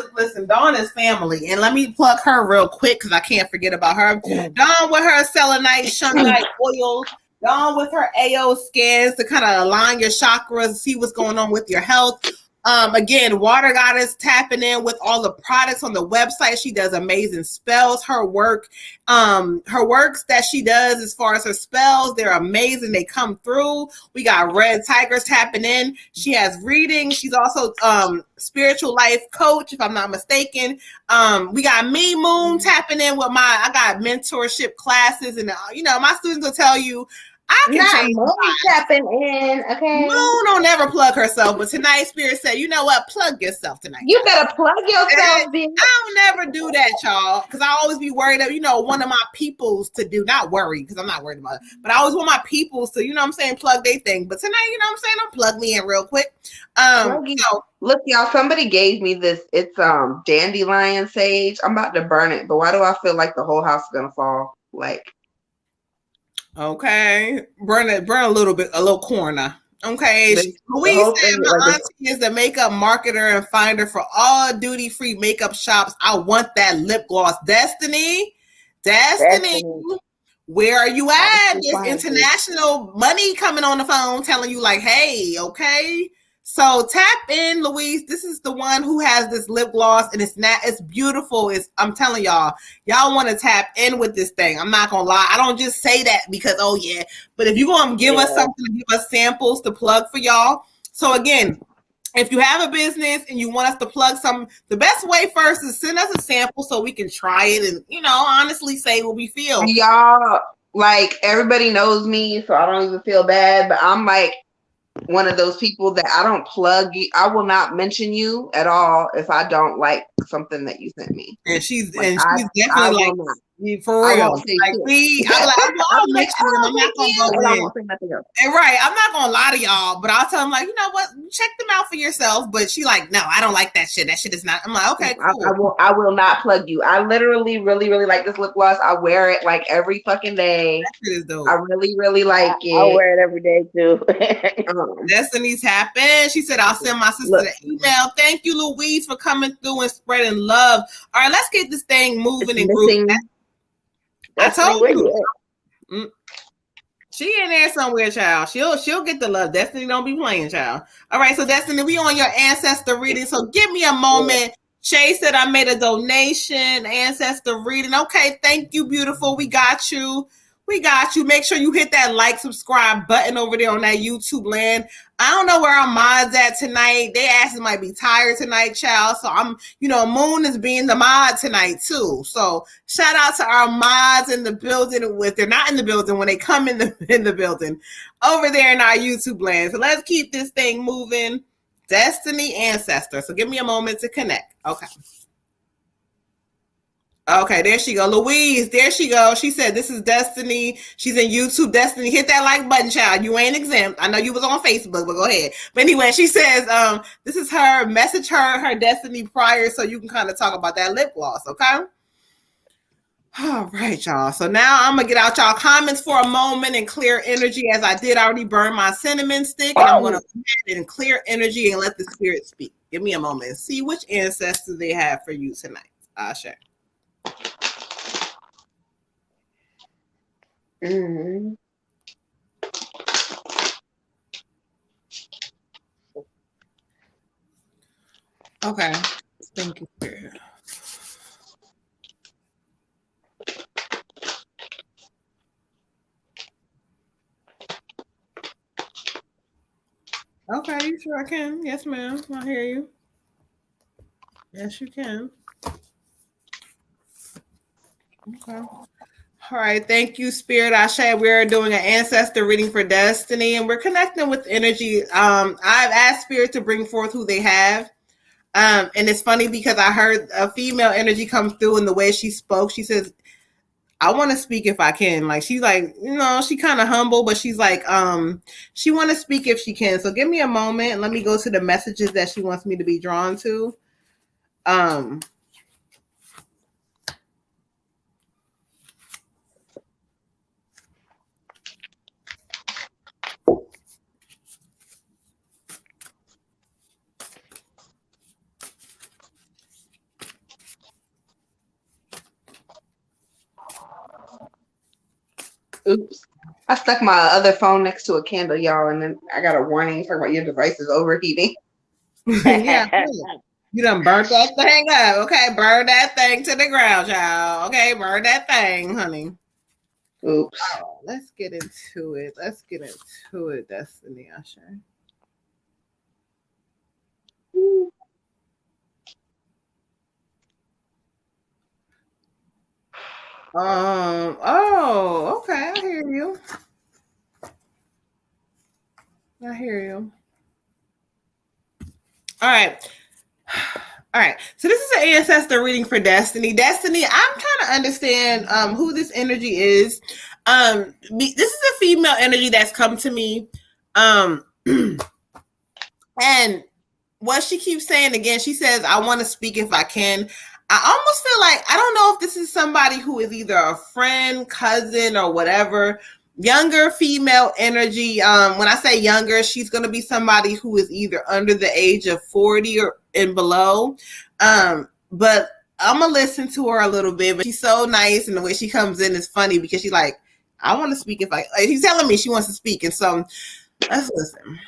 is family. And let me plug her real quick because I can't forget about her. Dawn with her selenite, shungite oils. Dawn with her AO scans to kind of align your chakras, see what's going on with your health. Again, Water Goddess tapping in with all the products on the website. She does amazing spells. Her works that she does as far as her spells, they're amazing. They come through. We got Red Tigers tapping in. She has readings. She's also spiritual life coach, if I'm not mistaken. We got Me Moon tapping in with I got mentorship classes, and my students will tell you I can not change Moon tapping in, okay? Moon don't never plug herself, but tonight Spirit said, you know what? Plug yourself tonight. You better plug yourself, bitch. I don't never do that, y'all, because I always be worried of, one of my peoples to do, not worry, because I'm not worried about it, but I always want my peoples to, plug their thing. But tonight, don't plug me in real quick. Look, y'all, somebody gave me this. It's dandelion sage. I'm about to burn it, but why do I feel like the whole house is gonna fall? Like, okay, burn a little corner. Okay, Louise said my auntie is the makeup marketer and finder for all duty-free makeup shops. I want that lip gloss. Destiny, where are you at? There's international money coming on the phone telling you like, hey, okay. So tap in, Louise. This is the one who has this lip gloss, and it's beautiful. I'm telling y'all want to tap in with this thing. I'm not gonna lie. I don't just say that because but if you're gonna give us something, give us samples to plug for y'all. So again, if you have a business and you want us to plug some, the best way first is send us a sample so we can try it and honestly say what we feel. Y'all, like, everybody knows me, so I don't even feel bad, but I'm like one of those people that I don't plug you. I will not mention you at all if I don't like something that you sent me. And she's definitely like for real. I'm not gonna lie to y'all, but I'll tell them like, you know what, check them out for yourself. But she like, no, I don't like that shit. That shit is not. I'm like, okay, cool. I will not plug you. I literally really, really like this lip gloss. I wear it like every fucking day. That shit is dope. I really, really like it. I wear it every day too. Destiny's happened. She said, I'll send my sister the email. Thank you, Louise, for coming through and spreading love. All right, let's get this thing moving and grooving. I told you. She in there somewhere, child. She'll get the love. Destiny don't be playing, child. All right, so Destiny, we on your ancestor reading. So give me a moment. Shay said I made a donation, ancestor reading. Okay, thank you, beautiful. We got you. Make sure you hit that like, subscribe button over there on that YouTube land. I don't know where our mods at tonight. They asses might be tired tonight, child. So Moon is being the mod tonight too. So shout out to our mods in the building. If they're not in the building, when they come in the building over there in our YouTube land. So let's keep this thing moving. Destiny Ancestor. So give me a moment to connect. Okay, there she go. Louise, there she go. She said, this is Destiny. She's in YouTube. Destiny, hit that like button, child. You ain't exempt. I know you was on Facebook, but go ahead. But anyway, she says, this is her. Message her Destiny prior so you can kind of talk about that lip gloss, okay? All right, y'all. So now I'm going to get out y'all comments for a moment and clear energy as I did already burn my cinnamon stick. And I'm going to go ahead and clear energy and let the spirit speak. Give me a moment and see which ancestors they have for you tonight. Ashe. Mm-hmm. Okay. Thank you, Spirit. Okay, you sure I can? Yes, ma'am. I hear you. Yes, you can. Okay. All right. Thank you, Spirit Ashe. We're doing an ancestor reading for Destiny, and we're connecting with energy. I've asked Spirit to bring forth who they have. And it's funny because I heard a female energy come through in the way she spoke. She says, I want to speak if I can. Like, she's like, she kind of humble, but she's like, she want to speak if she can. So give me a moment. Let me go to the messages that she wants me to be drawn to. Oops. I stuck my other phone next to a candle, y'all, and then I got a warning talking about your device is overheating. Yeah. You done burnt that thing up. Okay, burn that thing to the ground, child. Okay, burn that thing, honey. Oops. Oh, let's get into it. Destiny Usher. Oh, okay, I hear you. All right. All right. So this is an ancestor reading for Destiny. Destiny, I'm trying to understand who this energy is. This is a female energy that's come to me. And what she keeps saying again, she says, I want to speak if I can. I almost feel like, I don't know if this is somebody who is either a friend, cousin, or whatever. Younger female energy. When I say younger, she's going to be somebody who is either under the age of 40 or and below. But I'm going to listen to her a little bit. But she's so nice, and the way she comes in is funny because she's like, I want to speak if I... She's telling me she wants to speak. And so let's listen.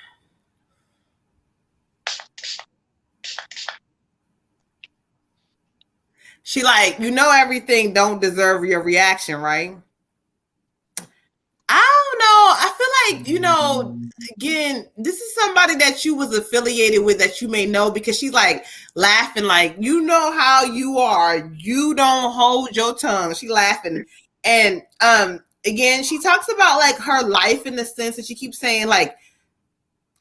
She like, you know, everything don't deserve your reaction, right? I don't know. I feel like, you know, again, this is somebody that you was affiliated with that you may know, because she's like laughing, like, you know how you are. You don't hold your tongue. She laughing. And again, she talks about like her life in the sense that she keeps saying like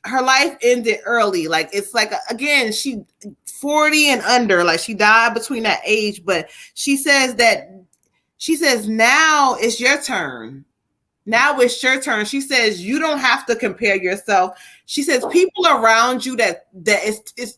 her life ended early. Like it's like, again, she 40 and under, like she died between that age, but she says now it's your turn. Now it's your turn. She says you don't have to compare yourself. She says people around you that is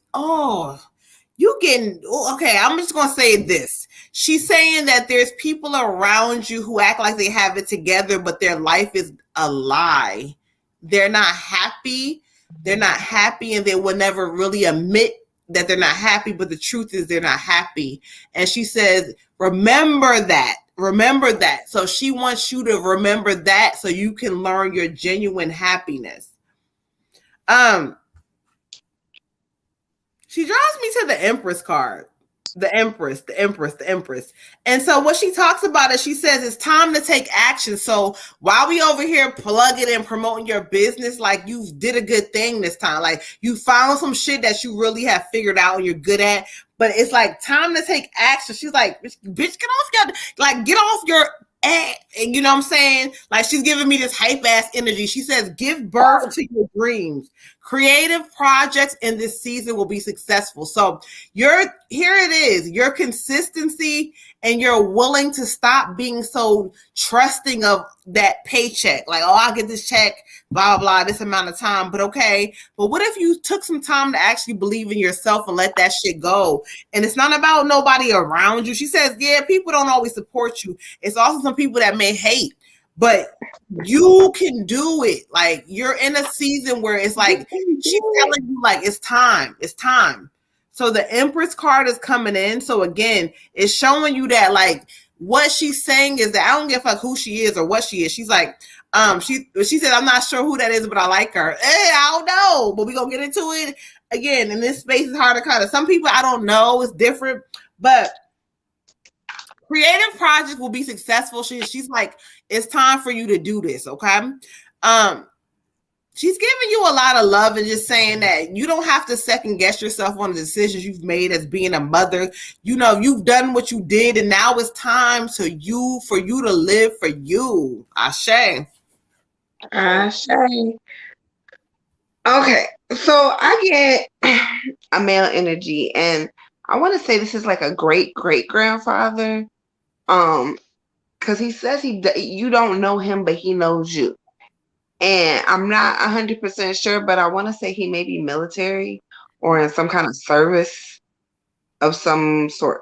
you getting okay. I'm just gonna say this. She's saying that there's people around you who act like they have it together, but their life is a lie. They're not happy. And they will never really admit that they're not happy, but the truth is they're not happy. And she says, remember that. So she wants you to remember that so you can learn your genuine happiness. She draws me to the Empress card. The Empress. And so what she talks about is she says it's time to take action. So while we over here plugging and promoting your business, like you did a good thing this time. Like you found some shit that you really have figured out and you're good at. But it's like time to take action. She's like, bitch, get off your ass. And you know what I'm saying? Like she's giving me this hype ass energy. She says, give birth to your dreams. Creative projects in this season will be successful. So here it is, your consistency and you're willing to stop being so trusting of that paycheck. Like, oh, I'll get this check, blah, blah, this amount of time. But okay, but what if you took some time to actually believe in yourself and let that shit go? And it's not about nobody around you. She says, yeah, people don't always support you. It's also some people that may hate. But you can do it. Like you're in a season where it's like she's telling you like it's time. So the Empress card is coming in. So again, it's showing you that like what she's saying is that I don't give a fuck who she is or what she is. She's like, she said, I'm not sure who that is, but I like her. I don't know, but we're gonna get into it. Again, in this space is hard to kind of some people I don't know, it's different, but creative projects will be successful. She's like, it's time for you to do this, okay? She's giving you a lot of love and just saying that you don't have to second guess yourself on the decisions you've made as being a mother. You know, you've done what you did, and now it's time for you to live for you. Ashe. Okay, so I get a male energy, and I want to say this is like a great grandfather. Because he says you don't know him, but he knows you. And I'm not 100% sure, but I want to say he may be military or in some kind of service of some sort.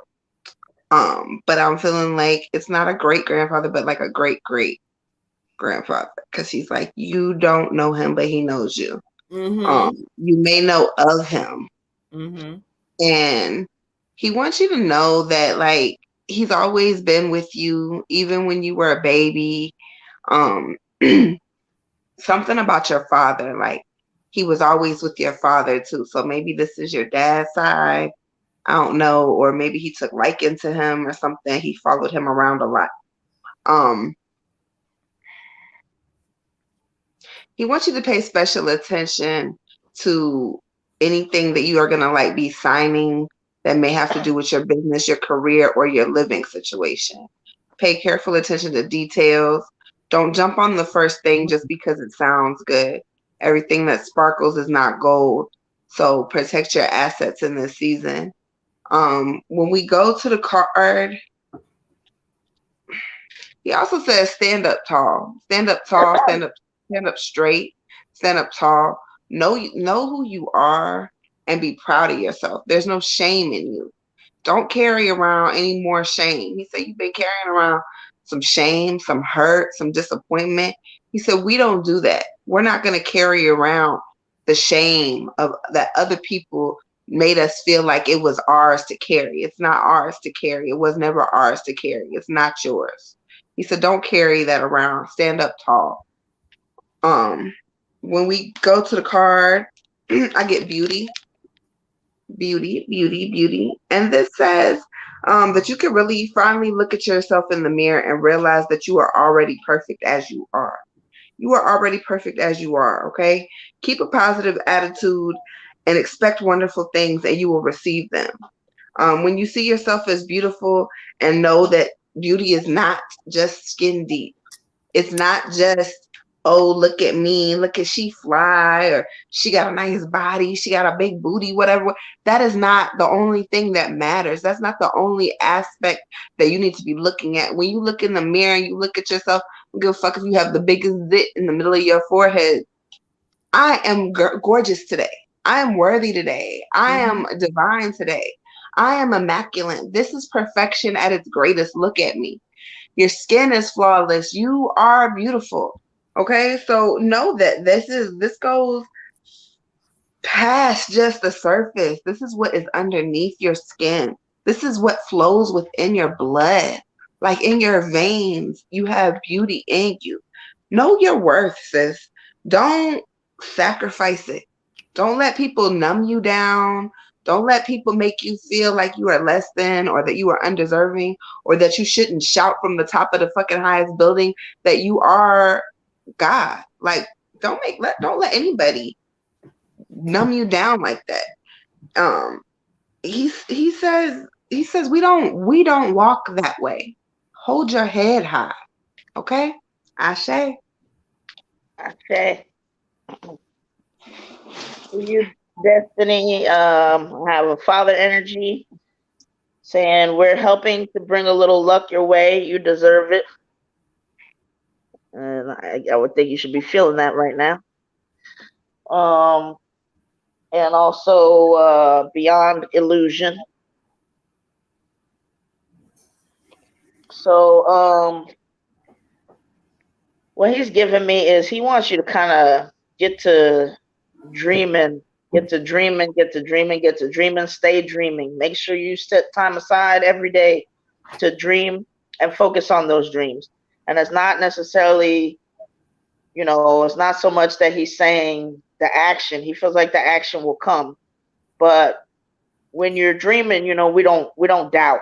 But I'm feeling like it's not a great grandfather, but like a great grandfather, because he's like, you don't know him, but he knows you. Mm-hmm. You may know of him. Mm-hmm. And he wants you to know that like he's always been with you, even when you were a baby. Something about your father, like he was always with your father too. So maybe this is your dad's side. I don't know, or maybe he took liking to him or something. He followed him around a lot. He wants you to pay special attention to anything that you are gonna like be signing that may have to do with your business, your career, or your living situation. Pay careful attention to details. Don't jump on the first thing just because it sounds good. Everything that sparkles is not gold. So protect your assets in this season. When we go to the card, he also says stand up tall. Stand up tall, stand up straight, stand up tall. Know who you are and be proud of yourself. There's no shame in you. Don't carry around any more shame. He said you've been carrying around some shame, some hurt, some disappointment. He said we don't do that. We're not going to carry around the shame of that other people made us feel like it was ours to carry. It's not ours to carry. It was never ours to carry. It's not yours. He said don't carry that around. Stand up tall. When we go to the card, I get beauty. And this says that you can really finally look at yourself in the mirror and realize that you are already perfect as you are. You are already perfect as you are, okay? Keep a positive attitude and expect wonderful things and you will receive them. When you see yourself as beautiful and know that beauty is not just skin deep. It's not just, oh, look at me, look at she fly, or she got a nice body, she got a big booty, whatever. That is not the only thing that matters. That's not the only aspect that you need to be looking at. When you look in the mirror and you look at yourself, don't give a fuck if you have the biggest zit in the middle of your forehead. I am gorgeous today. I am worthy today. I am divine today. I am immaculate. This is perfection at its greatest. Look at me. Your skin is flawless. You are beautiful. Okay, so know that this goes past just the surface. This is what is underneath your skin. This is what flows within your blood. Like in your veins, you have beauty in you. Know your worth, sis. Don't sacrifice it. Don't let people numb you down. Don't let people make you feel like you are less than or that you are undeserving or that you shouldn't shout from the top of the fucking highest building that you are God. Like don't let anybody numb you down like that. He says we don't walk that way. Hold your head high. Okay? Ashe. You, Destiny, have a father energy saying we're helping to bring a little luck your way. You deserve it. And I would think you should be feeling that right now. And also beyond illusion. So what he's giving me is he wants you to kind of get to dreaming, stay dreaming. Make sure you set time aside every day to dream and focus on those dreams. And it's not necessarily, it's not so much that he's saying the action. He feels like the action will come. But when you're dreaming, we don't doubt.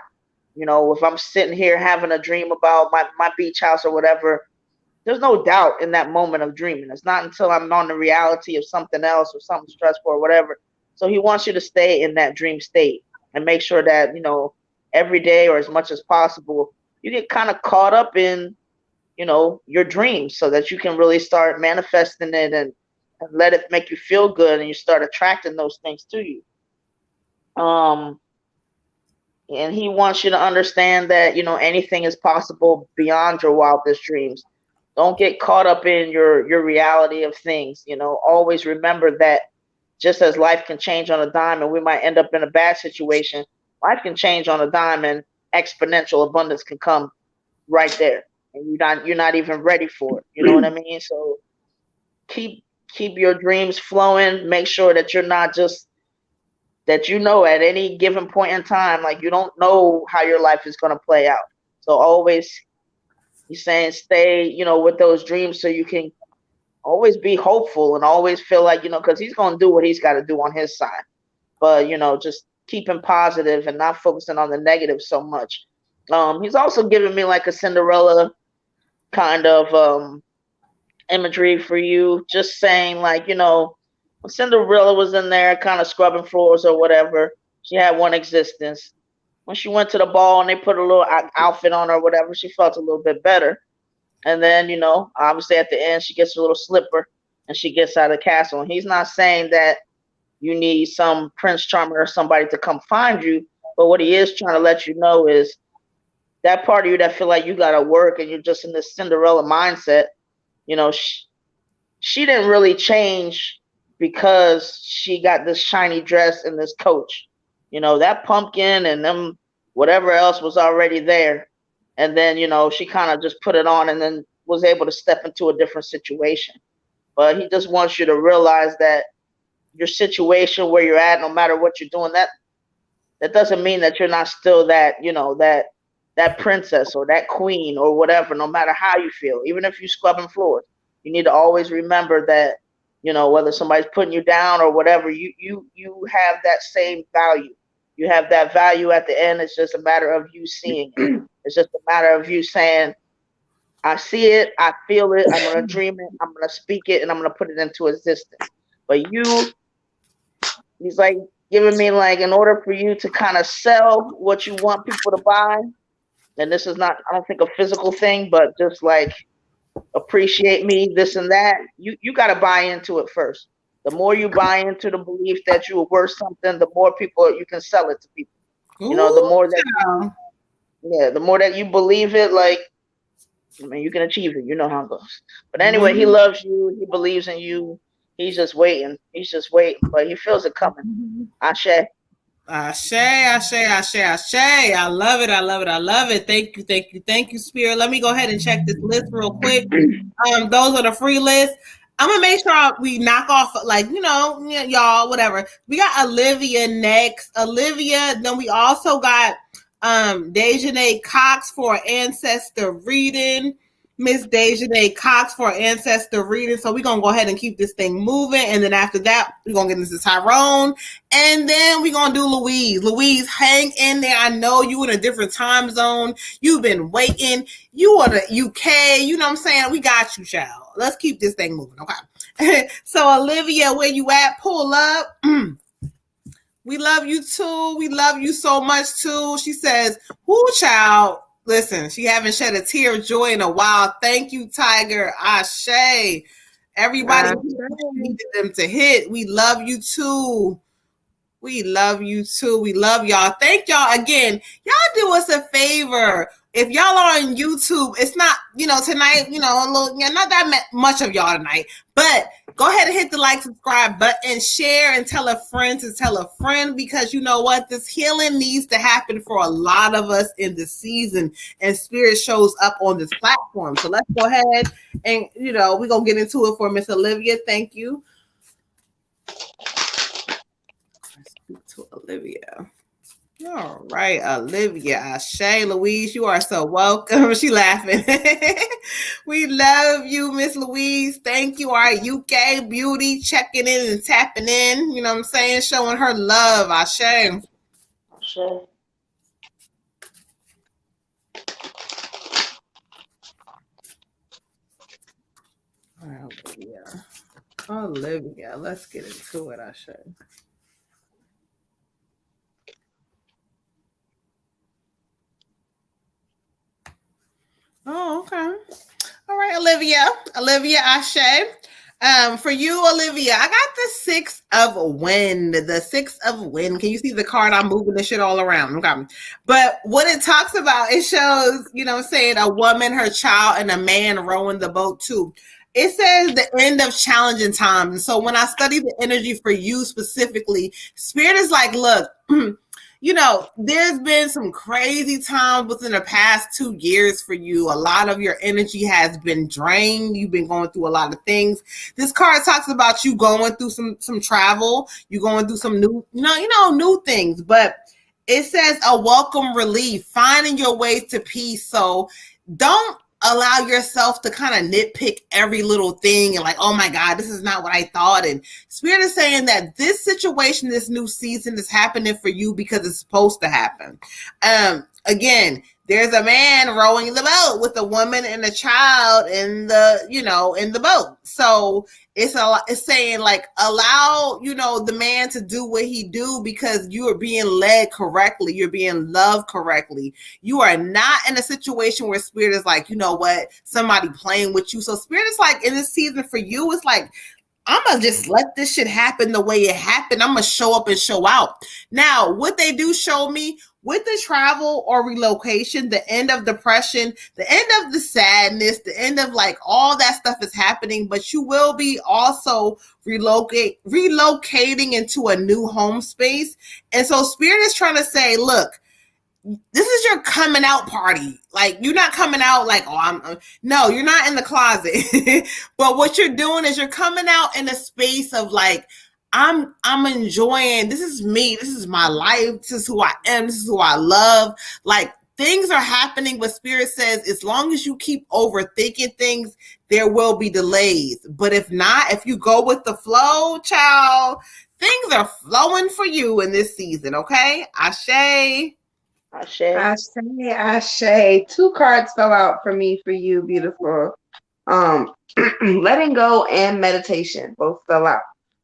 If I'm sitting here having a dream about my beach house or whatever, there's no doubt in that moment of dreaming. It's not until I'm on the reality of something else or something stressful or whatever. So he wants you to stay in that dream state and make sure that, every day or as much as possible, you get kind of caught up in, your dreams so that you can really start manifesting it and let it make you feel good and you start attracting those things to you. And he wants you to understand that, anything is possible beyond your wildest dreams. Don't get caught up in your reality of things. Always remember that just as life can change on a dime and we might end up in a bad situation, life can change on a dime and exponential abundance can come right there. And you're not even ready for it. You know what I mean? So keep your dreams flowing. Make sure that you're not just that at any given point in time, like you don't know how your life is going to play out. So always, he's saying stay, with those dreams so you can always be hopeful and always feel like, because he's going to do what he's got to do on his side. But, just keeping positive and not focusing on the negative so much. He's also giving me like a Cinderella kind of imagery for you, just saying like, when Cinderella was in there kind of scrubbing floors or whatever, she had one existence. When she went to the ball and they put a little outfit on her or whatever, she felt a little bit better. And then, obviously at the end, she gets a little slipper and she gets out of the castle. And he's not saying that you need some Prince Charmer or somebody to come find you. But what he is trying to let you know is that part of you that feel like you got to work and you're just in this Cinderella mindset, she didn't really change because she got this shiny dress and this coach. That pumpkin and them whatever else was already there. And then, she kind of just put it on and then was able to step into a different situation. But he just wants you to realize that your situation where you're at, no matter what you're doing, that doesn't mean that you're not still that, that princess or that queen or whatever, no matter how you feel. Even if you're scrubbing floors, you need to always remember that, whether somebody's putting you down or whatever, you have that same value. You have that value at the end. It's just a matter of you seeing it. It's just a matter of you saying, I see it, I feel it, I'm going to dream it, I'm going to speak it, and I'm going to put it into existence. But he's like giving me like, in order for you to kind of sell what you want people to buy, and this is not, I don't think, a physical thing, but just like appreciate me, this and that, you got to buy into it first. The more you buy into the belief that you are worth something, the more people you can sell it to people. Ooh, the more that the more that you believe it, like, you can achieve it. You know how it goes. But anyway, he loves you. He believes in you. He's just waiting. But he feels it coming. Ashe. Ashe, ashe, ashe, ashe. I love it. I love it. I love it. Thank you. Thank you. Thank you, Spirit. Let me go ahead and check this list real quick. Those are the free list. I'm gonna make sure we knock off, like, y'all, whatever. We got Olivia next. Then we also got Dejanay Cox for Ancestor Reading. Miss Dejanay Cox for Ancestor Reading. So we're going to go ahead and keep this thing moving. And then after that, we're going to get into Tyrone. And then we're going to do Louise. Louise, hang in there. I know you in a different time zone. You've been waiting. You are the UK. You know what I'm saying? We got you, child. Let's keep this thing moving. Okay. So Olivia, where you at? Pull up. We love you too. We love you so much too. She says, whoo, child. Listen, she haven't shed a tear of joy in a while. Thank you, Tiger. Ashe. Everybody needed them to hit. We love you too. We love you too. We love y'all. Thank y'all again. Y'all do us a favor. If y'all are on YouTube, it's not, tonight, not that much of y'all tonight, but go ahead and hit the like, subscribe button, share, and tell a friend to tell a friend, because you know what? This healing needs to happen for a lot of us in the season, and Spirit shows up on this platform. So let's go ahead and, we're going to get into it for Miss Olivia. Thank you. Let's speak to Olivia. All right, Olivia. Ashe. Louise, you are so welcome. She laughing. We love you, Miss Louise. Thank you. Our UK beauty checking in and tapping in. You know what I'm saying? Showing her love. Ashe. Ashe. All right, Olivia. Let's get into it, Ashe. Oh, okay. All right, Olivia Ashe. For you, Olivia, I got the 6 of Wind. The 6 of Wind. Can you see the card? I'm moving this shit all around. Okay. But what it talks about, it shows, a woman, her child, and a man rowing the boat too. It says the end of challenging times. And so when I study the energy for you specifically, Spirit is like, look, there's been some crazy times within the past 2 years for you. A lot of your energy has been drained. You've been going through a lot of things. This card talks about you going through some travel. You're going through some new, new things. But it says a welcome relief, finding your way to peace. So don't allow yourself to kind of nitpick every little thing and like, oh my God, this is not what I thought. And Spirit is saying that this situation, this new season is happening for you because it's supposed to happen. Again, there's a man rowing the boat with a woman and a child in the boat. So it's saying like, allow, the man to do what he do because you are being led correctly. You're being loved correctly. You are not in a situation where Spirit is like, you know what, somebody playing with you. So Spirit is like, in this season for you, it's like, I'm going to just let this shit happen the way it happened. I'm going to show up and show out. Now, what they do show me with the travel or relocation, the end of depression, the end of the sadness, the end of like all that stuff is happening, but you will be also relocating into a new home space. And so Spirit is trying to say, look, this is your coming out party. Like, you're not coming out like, oh, no, you're not in the closet. But what you're doing is you're coming out in a space of like, I'm enjoying, this is me, this is my life, this is who I am, this is who I love. Like, things are happening, but Spirit says, as long as you keep overthinking things, there will be delays. But if not, if you go with the flow, child, things are flowing for you in this season, okay? Ashe. Ashe. 2 cards fell out for me, for you, beautiful. Letting go and meditation both fell out.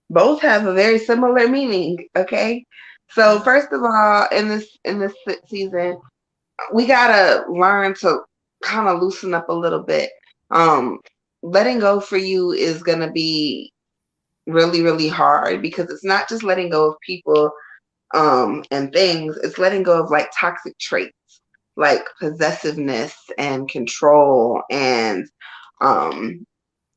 Both have a very similar meaning. Okay, so first of all, in this season, we gotta learn to kind of loosen up a little bit. Letting go for you is gonna be really, really hard because it's not just letting go of people and things. It's letting go of like toxic traits like possessiveness and control and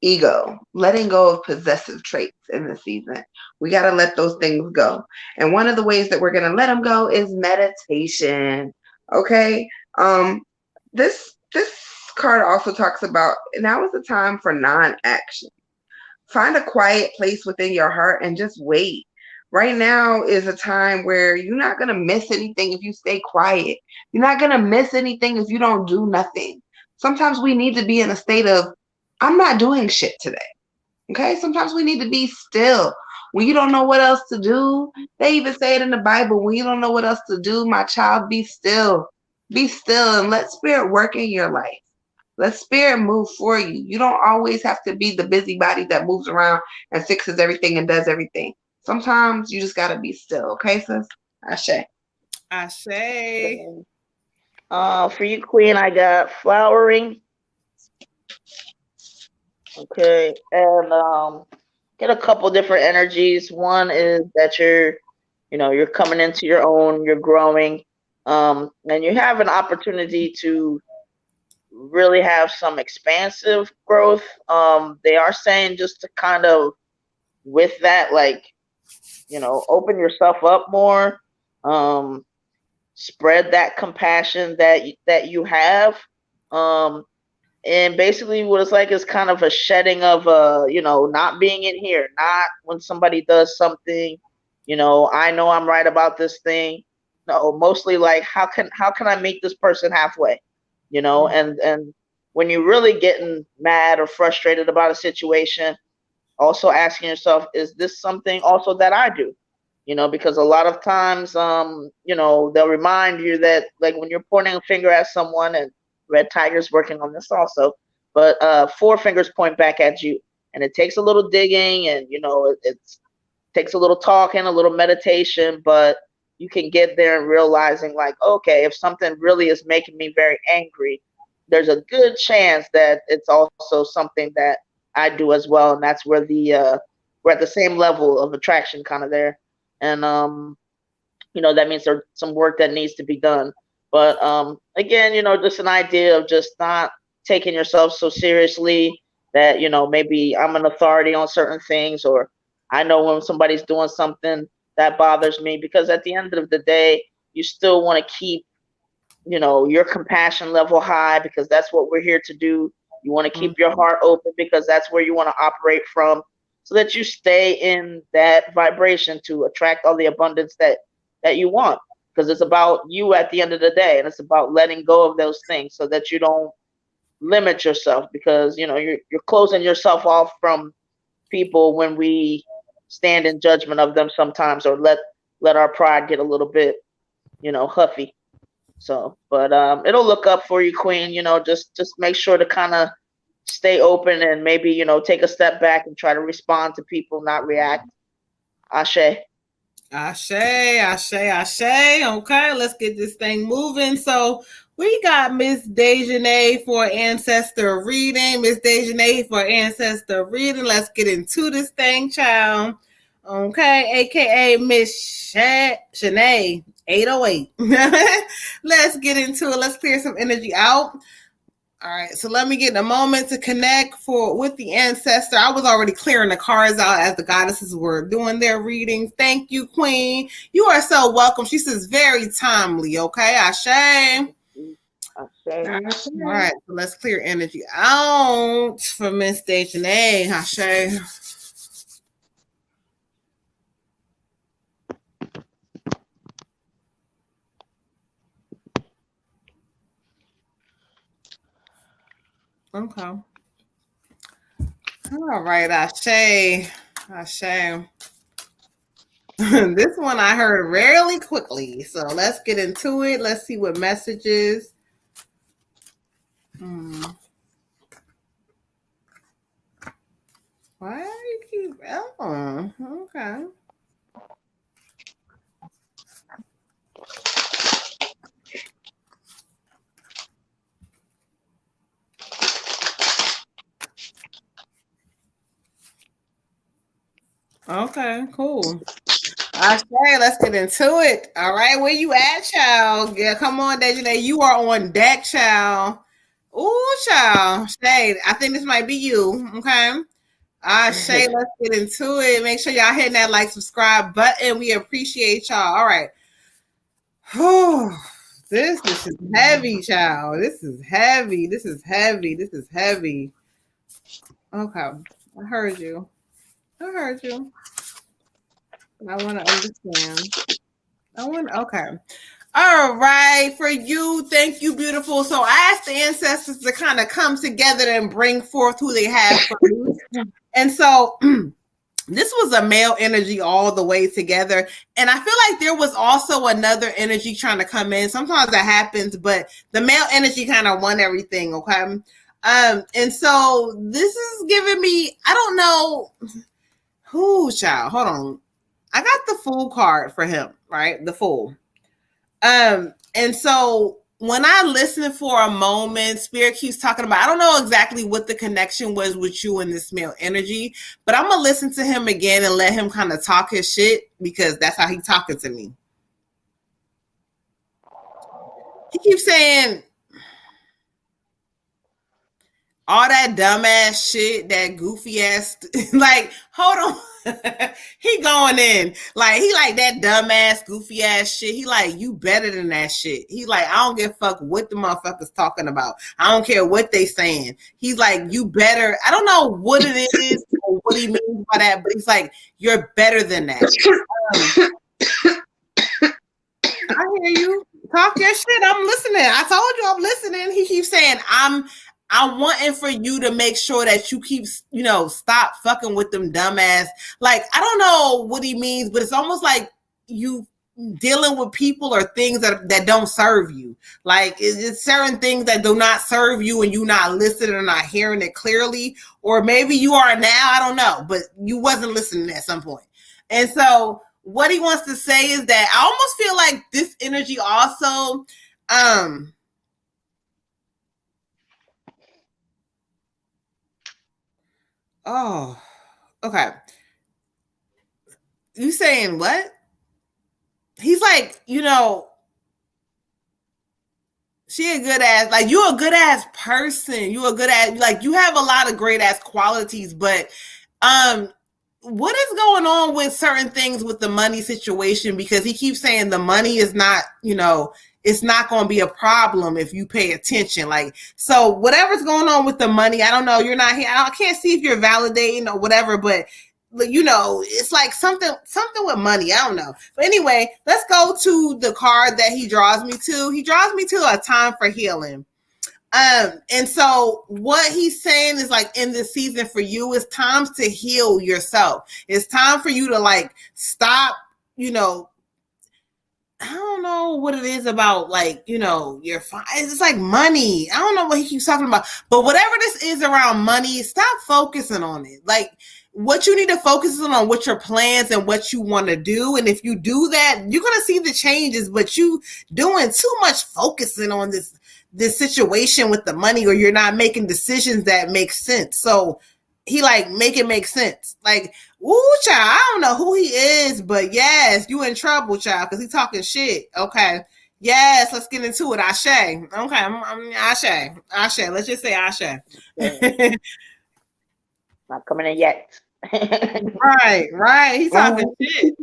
ego. Letting go of possessive traits in the season. We got to let those things go. And one of the ways that we're going to let them go is meditation. Okay. This card also talks about now is the time for non-action. Find a quiet place within your heart and just wait. Right now is a time where you're not going to miss anything if you stay quiet. You're not going to miss anything if you don't do nothing. Sometimes we need to be in a state of, I'm not doing shit today. Okay? Sometimes we need to be still. When you don't know what else to do, they even say it in the Bible, when you don't know what else to do, my child, be still. Be still and let Spirit work in your life. Let Spirit move for you. You don't always have to be the busybody that moves around and fixes everything and does everything. Sometimes you just got to be still. Okay, sis? Ashe. Ashe. For you, Queen, I got flowering. Okay, and get a couple different energies. One is that you're coming into your own, you're growing, and you have an opportunity to really have some expansive growth. They are saying just to kind of, with that, like, open yourself up more, spread that compassion that you have. And basically what it's like is kind of a shedding of, not being in here, not when somebody does something, I know I'm right about this thing. No, mostly like, how can I meet this person halfway? And when you're really getting mad or frustrated about a situation, also asking yourself, is this something also that I do? Because a lot of times, they'll remind you that, like, when you're pointing a finger at someone, and Red Tiger's working on this also, but 4 fingers point back at you, and it takes a little digging, and it takes a little talking, a little meditation, but you can get there and realizing, like, okay, if something really is making me very angry, there's a good chance that it's also something that I do as well, and that's where we're at the same level of attraction kind of there, and that means there's some work that needs to be done. But again, just an idea of just not taking yourself so seriously that, maybe I'm an authority on certain things, or I know when somebody's doing something that bothers me, because at the end of the day, you still want to keep, your compassion level high, because that's what we're here to do. You want to keep your heart open because that's where you want to operate from, so that you stay in that vibration to attract all the abundance that you want. Because it's about you at the end of the day, and it's about letting go of those things so that you don't limit yourself, because you're closing yourself off from people when we stand in judgment of them sometimes, or let our pride get a little bit huffy. So, but it'll look up for you, Queen. Just make sure to kind of stay open, and maybe take a step back and try to respond to people, not react. Ashe. Ashe, ashe, ashe. Okay, let's get this thing moving. So we got Miss Dejanay for ancestor reading. Miss Dejanay for ancestor reading. Let's get into this thing, child. Okay, aka Miss Shanae 808. Let's get into it. Let's clear some energy out. All right, so let me get a moment to connect with the ancestor. I was already clearing the cards out as the goddesses were doing their readings. Thank you, Queen. You are so welcome. She says very timely. Okay, Ashe. All right, so let's clear energy out for Miss Dejanay. Ashe. Okay. All right, Ashe. Ashe. This one I heard really quickly. So let's get into it. Let's see what messages. Why do you keep... Oh, okay. Okay, cool. I say, let's get into it. All right, where you at, child? Yeah, come on, Dejanay. You are on deck, child. Ooh, child. Shay, I think this might be you. Okay. Shay, let's get into it. Make sure y'all hitting that like, subscribe button. We appreciate y'all. All right. This is heavy, child. This is heavy. This is heavy. This is heavy. Okay. I heard you. I heard you. I want to understand. Okay. All right. For you, thank you, beautiful. So I asked the ancestors to kind of come together and bring forth who they have for you. And so this was a male energy all the way together. And I feel like there was also another energy trying to come in. Sometimes that happens, but the male energy kind of won everything. Okay. And so this is giving me, I don't know who, child. Hold on. I got the Fool card for him, right? The Fool. And so when I listen for a moment, Spirit keeps talking about, I don't know exactly what the connection was with you and this male energy, but I'm going to listen to him again and let him kind of talk his shit, because that's how he's talking to me. He keeps saying all that dumbass shit, that goofy ass, like, hold on. He going in. Like, he like that dumbass, goofy ass shit. He like, you better than that shit. He like, I don't give a fuck what the motherfuckers talking about. I don't care what they saying. He's like, you better. I don't know what it is or what he means by that, but he's like, you're better than that. I hear you. Talk your shit. I'm listening. I told you I'm listening. He keeps saying, I'm wanting for you to make sure that you keep, stop fucking with them dumbass. Like, I don't know what he means, but it's almost like you dealing with people or things that don't serve you. Like, it's certain things that do not serve you and you not listening or not hearing it clearly. Or maybe you are now, I don't know, but you wasn't listening at some point. And so what he wants to say is that I almost feel like this energy also, oh, okay. You saying what? He's like, she a good ass, like, you a good ass person. You a good ass, like, you have a lot of great ass qualities, but what is going on with certain things with the money situation? Because he keeps saying the money is not, it's not going to be a problem if you pay attention. Like, so whatever's going on with the money, I don't know. You're not here. I can't see if you're validating or whatever, but it's like something with money. I don't know. But anyway, let's go to the card that he draws me to. He draws me to a time for healing. And so what he's saying is like in this season for you, it's time to heal yourself. It's time for you to like stop, you know, I don't know what it is about, like, you know, it's like money. I don't know what he keeps talking about, but whatever this is around money, stop focusing on it. Like, what you need to focus on what your plans and what you want to do. And if you do that, you're going to see the changes, but you doing too much focusing on this situation with the money, or you're not making decisions that make sense. So he like make it make sense. Like, ooh, child, I don't know who he is, but yes, you in trouble, child, because he talking shit. Okay. Yes, let's get into it. Ashe. Okay, Ashe. Let's just say Ashe. Not coming in yet. Right. He's talking shit.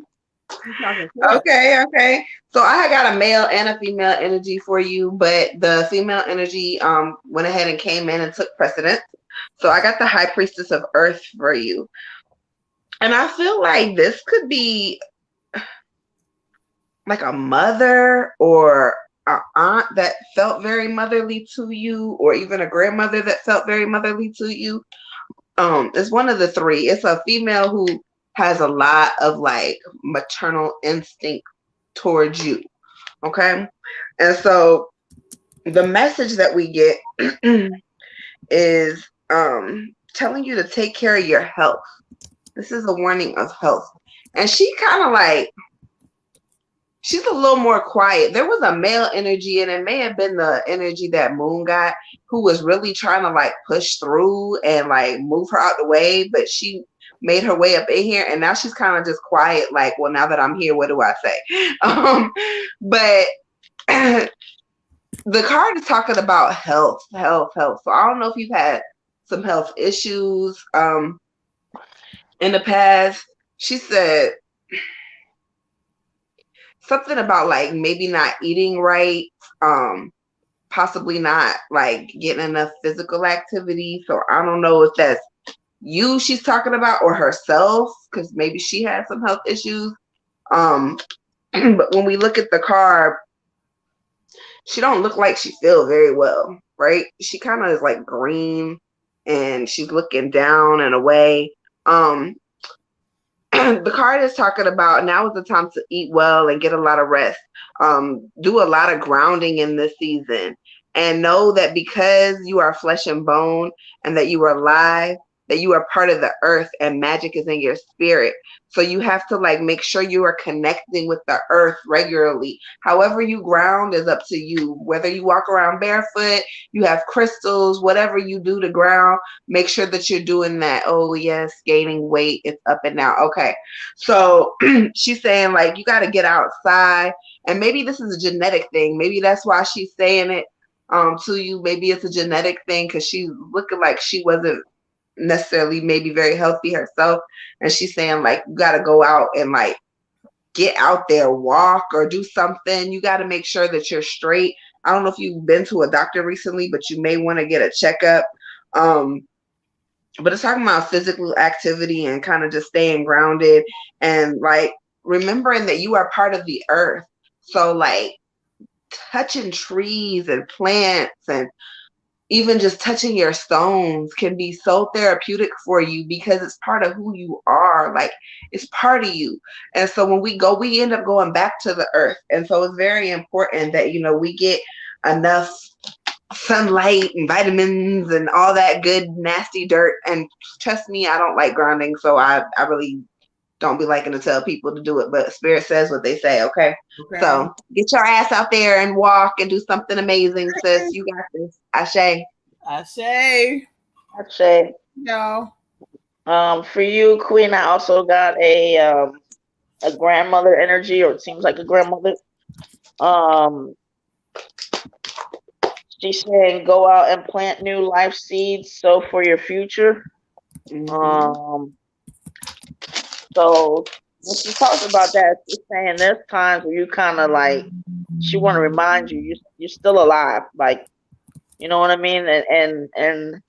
Okay. So I got a male and a female energy for you, but the female energy went ahead and came in and took precedence. So I got the High Priestess of Earth for you. And I feel like this could be like a mother or an aunt that felt very motherly to you, or even a grandmother that felt very motherly to you. It's one of the three. It's a female who has a lot of like maternal instinct towards you. Okay. And so the message that we get is telling you to take care of your health. This is a warning of health. And she kind of like, she's a little more quiet. There was a male energy, and it may have been the energy that Moon got, who was really trying to like push through and like move her out the way, but she made her way up in here, and now she's kind of just quiet, like, well, now that I'm here, what do I say? But the card is talking about health. So I don't know if you've had some health issues in the past. She said something about like maybe not eating right, possibly not like getting enough physical activity. So I don't know if that's you she's talking about or herself, because maybe she had some health issues. But when we look at the card, she don't look like she feels very well, right? She kind of is like green and she's looking down and away. The card is talking about now is the time to eat well and get a lot of rest. Do a lot of grounding in this season, and know that because you are flesh and bone and that you are alive, that you are part of the earth and magic is in your spirit. So you have to like make sure you are connecting with the earth regularly. However you ground is up to you. Whether you walk around barefoot, you have crystals, whatever you do to ground, make sure that you're doing that. Oh yes, gaining weight, it's up and down. Okay. So she's saying like you got to get outside, and maybe this is a genetic thing. Maybe that's why she's saying it to you. Maybe it's a genetic thing because she's looking like she wasn't necessarily maybe very healthy herself, and she's saying like you got to go out and like get out there, walk or do something. You got to make sure that you're straight. I don't know if you've been to a doctor recently, but you may want to get a checkup. But it's talking about physical activity and kind of just staying grounded and like remembering that you are part of the earth. So like touching trees and plants and even just touching your stones can be so therapeutic for you because it's part of who you are. Like it's part of you. And so when we end up going back to the earth. And so it's very important that, you know, we get enough sunlight and vitamins and all that good, nasty dirt. And trust me, I don't like grounding. So I really don't be liking to tell people to do it, but spirit says what they say. Okay. So get your ass out there and walk and do something amazing, sis. You got this. Ashe. No. For you, Queen, I also got a grandmother energy, or it seems like a grandmother. She's saying go out and plant new life seeds, sow for your future. So when she talks about that, she's saying there's times where you kind of like, she want to remind you, you're still alive. Like, you know what I mean? And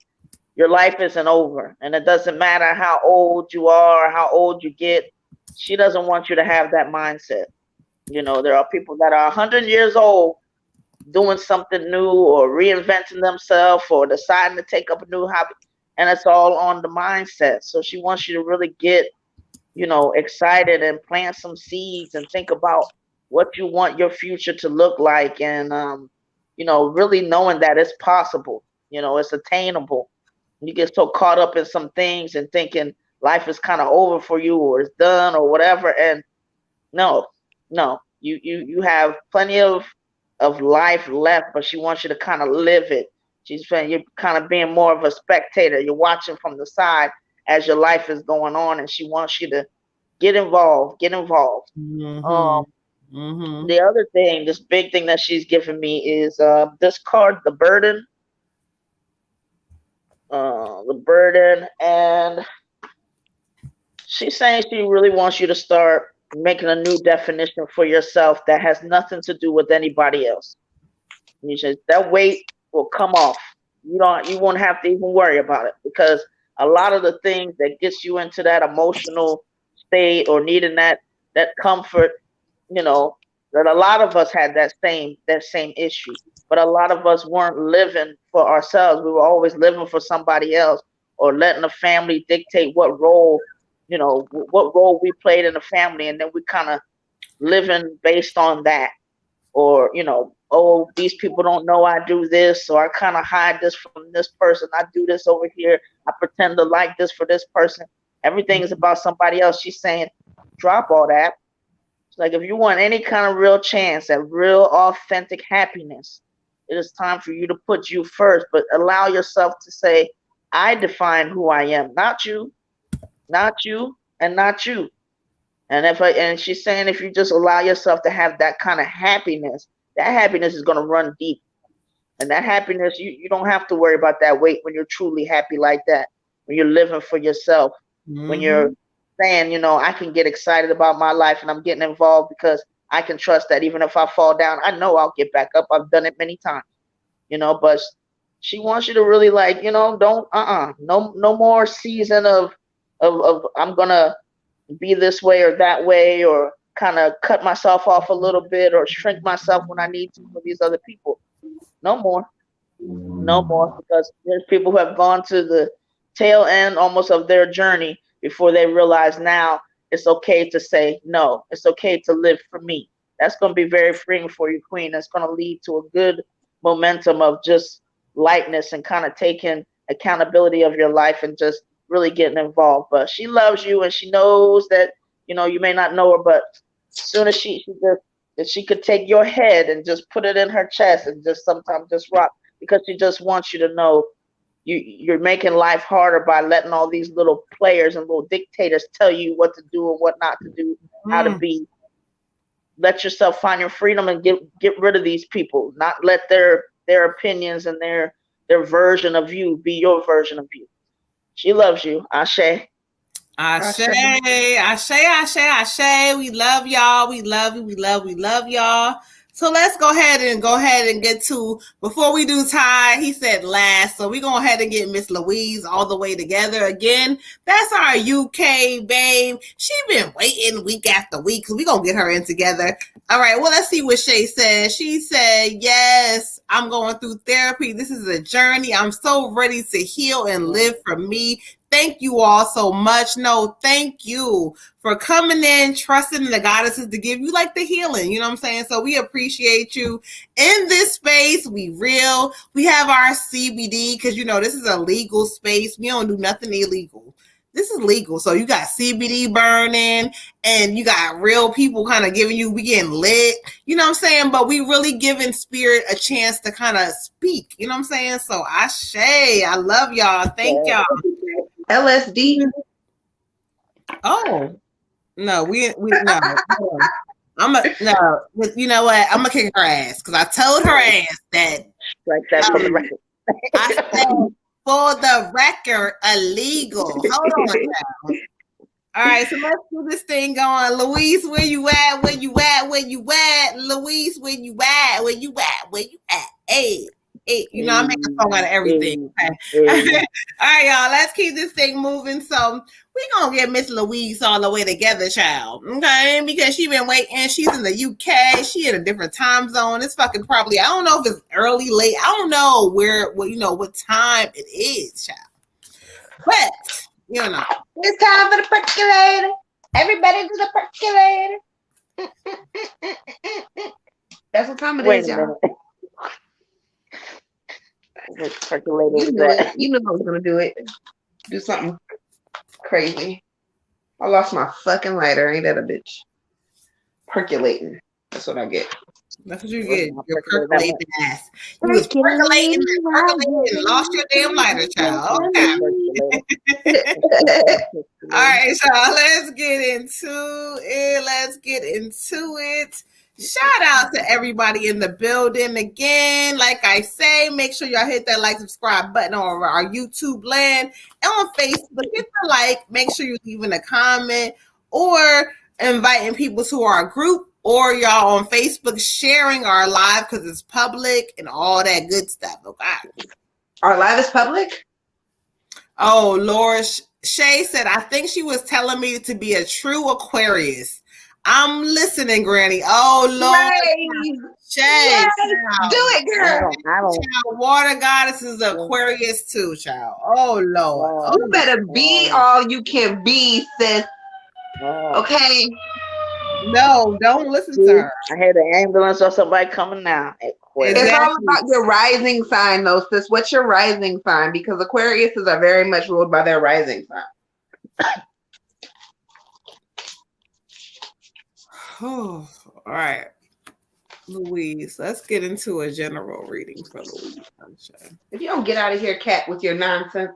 your life isn't over. And it doesn't matter how old you are or how old you get. She doesn't want you to have that mindset. You know, there are people that are 100 years old doing something new or reinventing themselves or deciding to take up a new hobby. And it's all on the mindset. So she wants you to really get, excited and plant some seeds and think about what you want your future to look like. And, really knowing that it's possible, it's attainable. You get so caught up in some things and thinking life is kind of over for you or it's done or whatever. And no, you have plenty of life left, but she wants you to kind of live it. She's saying you're kind of being more of a spectator. You're watching from the side as your life is going on, and she wants you to get involved. The other thing, this big thing that she's giving me is this card, the burden. And she's saying she really wants you to start making a new definition for yourself that has nothing to do with anybody else. You said that weight will come off. You won't have to even worry about it, because a lot of the things that gets you into that emotional state or needing that comfort, that a lot of us had that same issue, but a lot of us weren't living for ourselves. We were always living for somebody else, or letting the family dictate what role we played in the family, and then we kind of living based on that. Or, oh, these people don't know I do this, so I kind of hide this from this person. I do this over here. I pretend to like this for this person. Everything is about somebody else. She's saying, drop all that. It's like, if you want any kind of real chance at real authentic happiness, it is time for you to put you first, but allow yourself to say, I define who I am, not you, and not you. And she's saying, if you just allow yourself to have that kind of happiness, that happiness is going to run deep. And that happiness, you don't have to worry about that weight when you're truly happy like that, when you're living for yourself, when you're saying, I can get excited about my life and I'm getting involved because I can trust that even if I fall down, I know I'll get back up. I've done it many times, but she wants you to really don't, no more season of I'm going to be this way or that way, or kind of cut myself off a little bit or shrink myself when I need to for these other people. No more, because there's people who have gone to the tail end almost of their journey before they realize now it's okay to say no. It's okay to live for me. That's going to be very freeing for you, Queen. That's going to lead to a good momentum of just lightness and kind of taking accountability of your life and just really getting involved. But she loves you, and she knows that you may not know her, but as soon as she could take your head and just put it in her chest and just sometimes just rock, because she just wants you to know you're making life harder by letting all these little players and little dictators tell you what to do and what not to do, how to be. Let yourself find your freedom and get rid of these people. Not let their opinions and their version of you be your version of you. She loves you. Ashe. Ashe. We love y'all. We love you. We love y'all. So let's go ahead and get to, before we do Ty, he said last. So we go ahead and get Miss Louise all the way together again. That's our UK babe. She been waiting week after week, because we gonna get her in together. All right, well, let's see what Shay said. She said, yes, I'm going through therapy. This is a journey. I'm so ready to heal and live for me. Thank you all so much. No, thank you for coming in, trusting the goddesses to give you the healing. You know what I'm saying? So we appreciate you in this space. We have our CBD, because this is a legal space. We don't do nothing illegal. This is legal. So you got CBD burning, and you got real people kind of we getting lit. You know what I'm saying? But we really giving spirit a chance to kind of speak. You know what I'm saying? So Ashe, I love y'all. Thank y'all. LSD. Oh no, we no. You know what? I'm gonna kick her ass, because I told her ass that. Like that for the record. I said, for the record, illegal. Hold on now. All right, so let's do this thing going. Louise, where you at? Where you at? Where you at? Louise, where you at? Where you at? Where you at? Hey. I make a song out of everything. Okay? All right, y'all. Let's keep this thing moving. So we gonna get Miss Louise all the way together, child. Okay, because she been waiting. She's in the UK. She in a different time zone. It's fucking probably. I don't know if it's early, late. I don't know what time it is, child. But it's time for the percolator. Everybody do the percolator. That's what time it is, y'all. You know I was gonna do it. Do something crazy. I lost my fucking lighter. Ain't that a bitch? Percolating. That's what I get. That's what you get. Your percolating ass. You was percolating, lost your damn lighter, child. Okay. All right, y'all. Let's get into it. Shout out to everybody in the building again. Like I say, make sure y'all hit that like, subscribe button on our YouTube land and on Facebook. Hit the like. Make sure you're leaving a comment or inviting people to our group, or y'all on Facebook sharing our live because it's public and all that good stuff. Okay. Our live is public? Oh, Laura Shay said, I think she was telling me to be a true Aquarius. I'm listening, Granny. Oh, Lord. Shay. Yes. Do it, girl. Child, water goddess is Aquarius too, child. Oh, Lord. You better be all you can be, sis. Okay. No, don't listen to her. I had an ambulance or somebody coming now. It's all about your rising sign, though, sis. What's your rising sign? Because Aquariuses are very much ruled by their rising sign. Oh, all right. Louise, let's get into a general reading for Louise. If you don't get out of here, Kat, with your nonsense.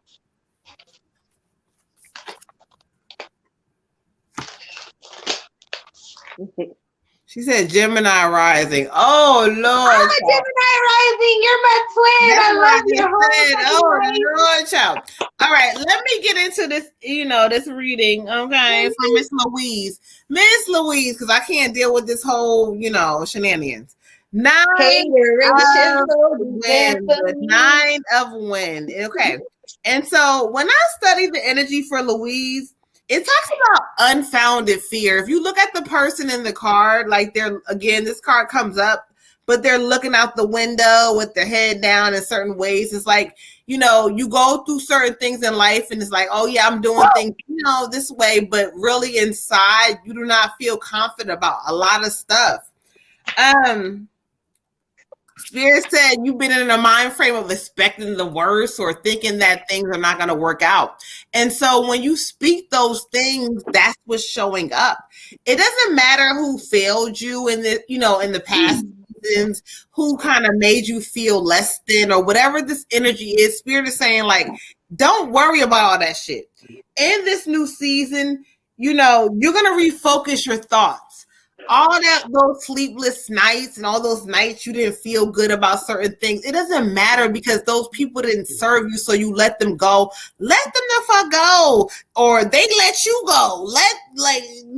She said Gemini rising. Oh, Lord. I'm a Gemini rising. You're my twin. I love you. Oh, Lord, child. All right, let me get into this, this reading, okay, for Miss Louise. Miss Louise, because I can't deal with this whole, shenanigans. 9 of wind. Okay. And so when I study the energy for Louise, it talks about unfounded fear. If you look at the person in the card, like this card comes up, but they're looking out the window with their head down in certain ways. It's like, you go through certain things in life and it's like, oh yeah, I'm doing things, this way, but really inside you do not feel confident about a lot of stuff. Spirit said you've been in a mind frame of expecting the worst or thinking that things are not going to work out. And so when you speak those things, that's what's showing up. It doesn't matter who failed you in the past seasons, who kind of made you feel less than or whatever this energy is. Spirit is saying, like, don't worry about all that shit. In this new season, you're going to refocus your thoughts. All those sleepless nights and all those nights you didn't feel good about certain things, it doesn't matter because those people didn't serve you, so you let them go. Let them the fuck go, or they let you go.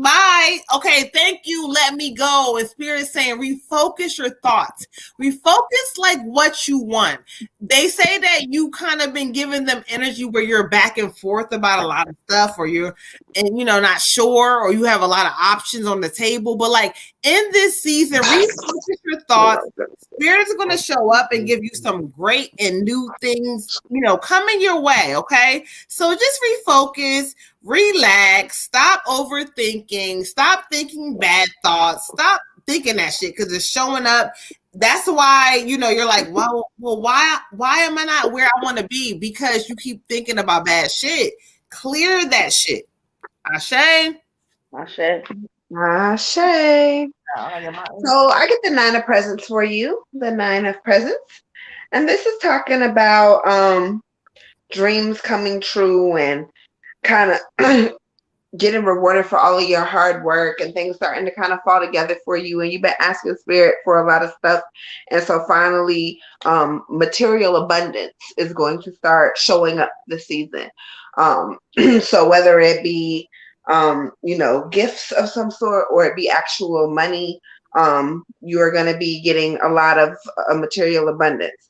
Bye. Okay, thank you. Let me go. And Spirit is saying, refocus your thoughts. Refocus like what you want. They say that you kind of been giving them energy where you're back and forth about a lot of stuff, or you're not sure, or you have a lot of options on the table. But like in this season, refocus your thoughts. Spirit is going to show up and give you some great and new things, coming your way. Okay. So just refocus, relax, stop overthinking, stop thinking bad thoughts, stop thinking that shit because it's showing up. That's why, you're like, well, why am I not where I want to be? Because you keep thinking about bad shit. Clear that shit. Ashe. So I get the 9 of presents for you. The 9 of presents. And this is talking about dreams coming true and kind of getting rewarded for all of your hard work and things starting to kind of fall together for you. And you've been asking Spirit for a lot of stuff. And so finally, material abundance is going to start showing up this season. So whether it be, gifts of some sort or it be actual money, you are going to be getting a lot of material abundance.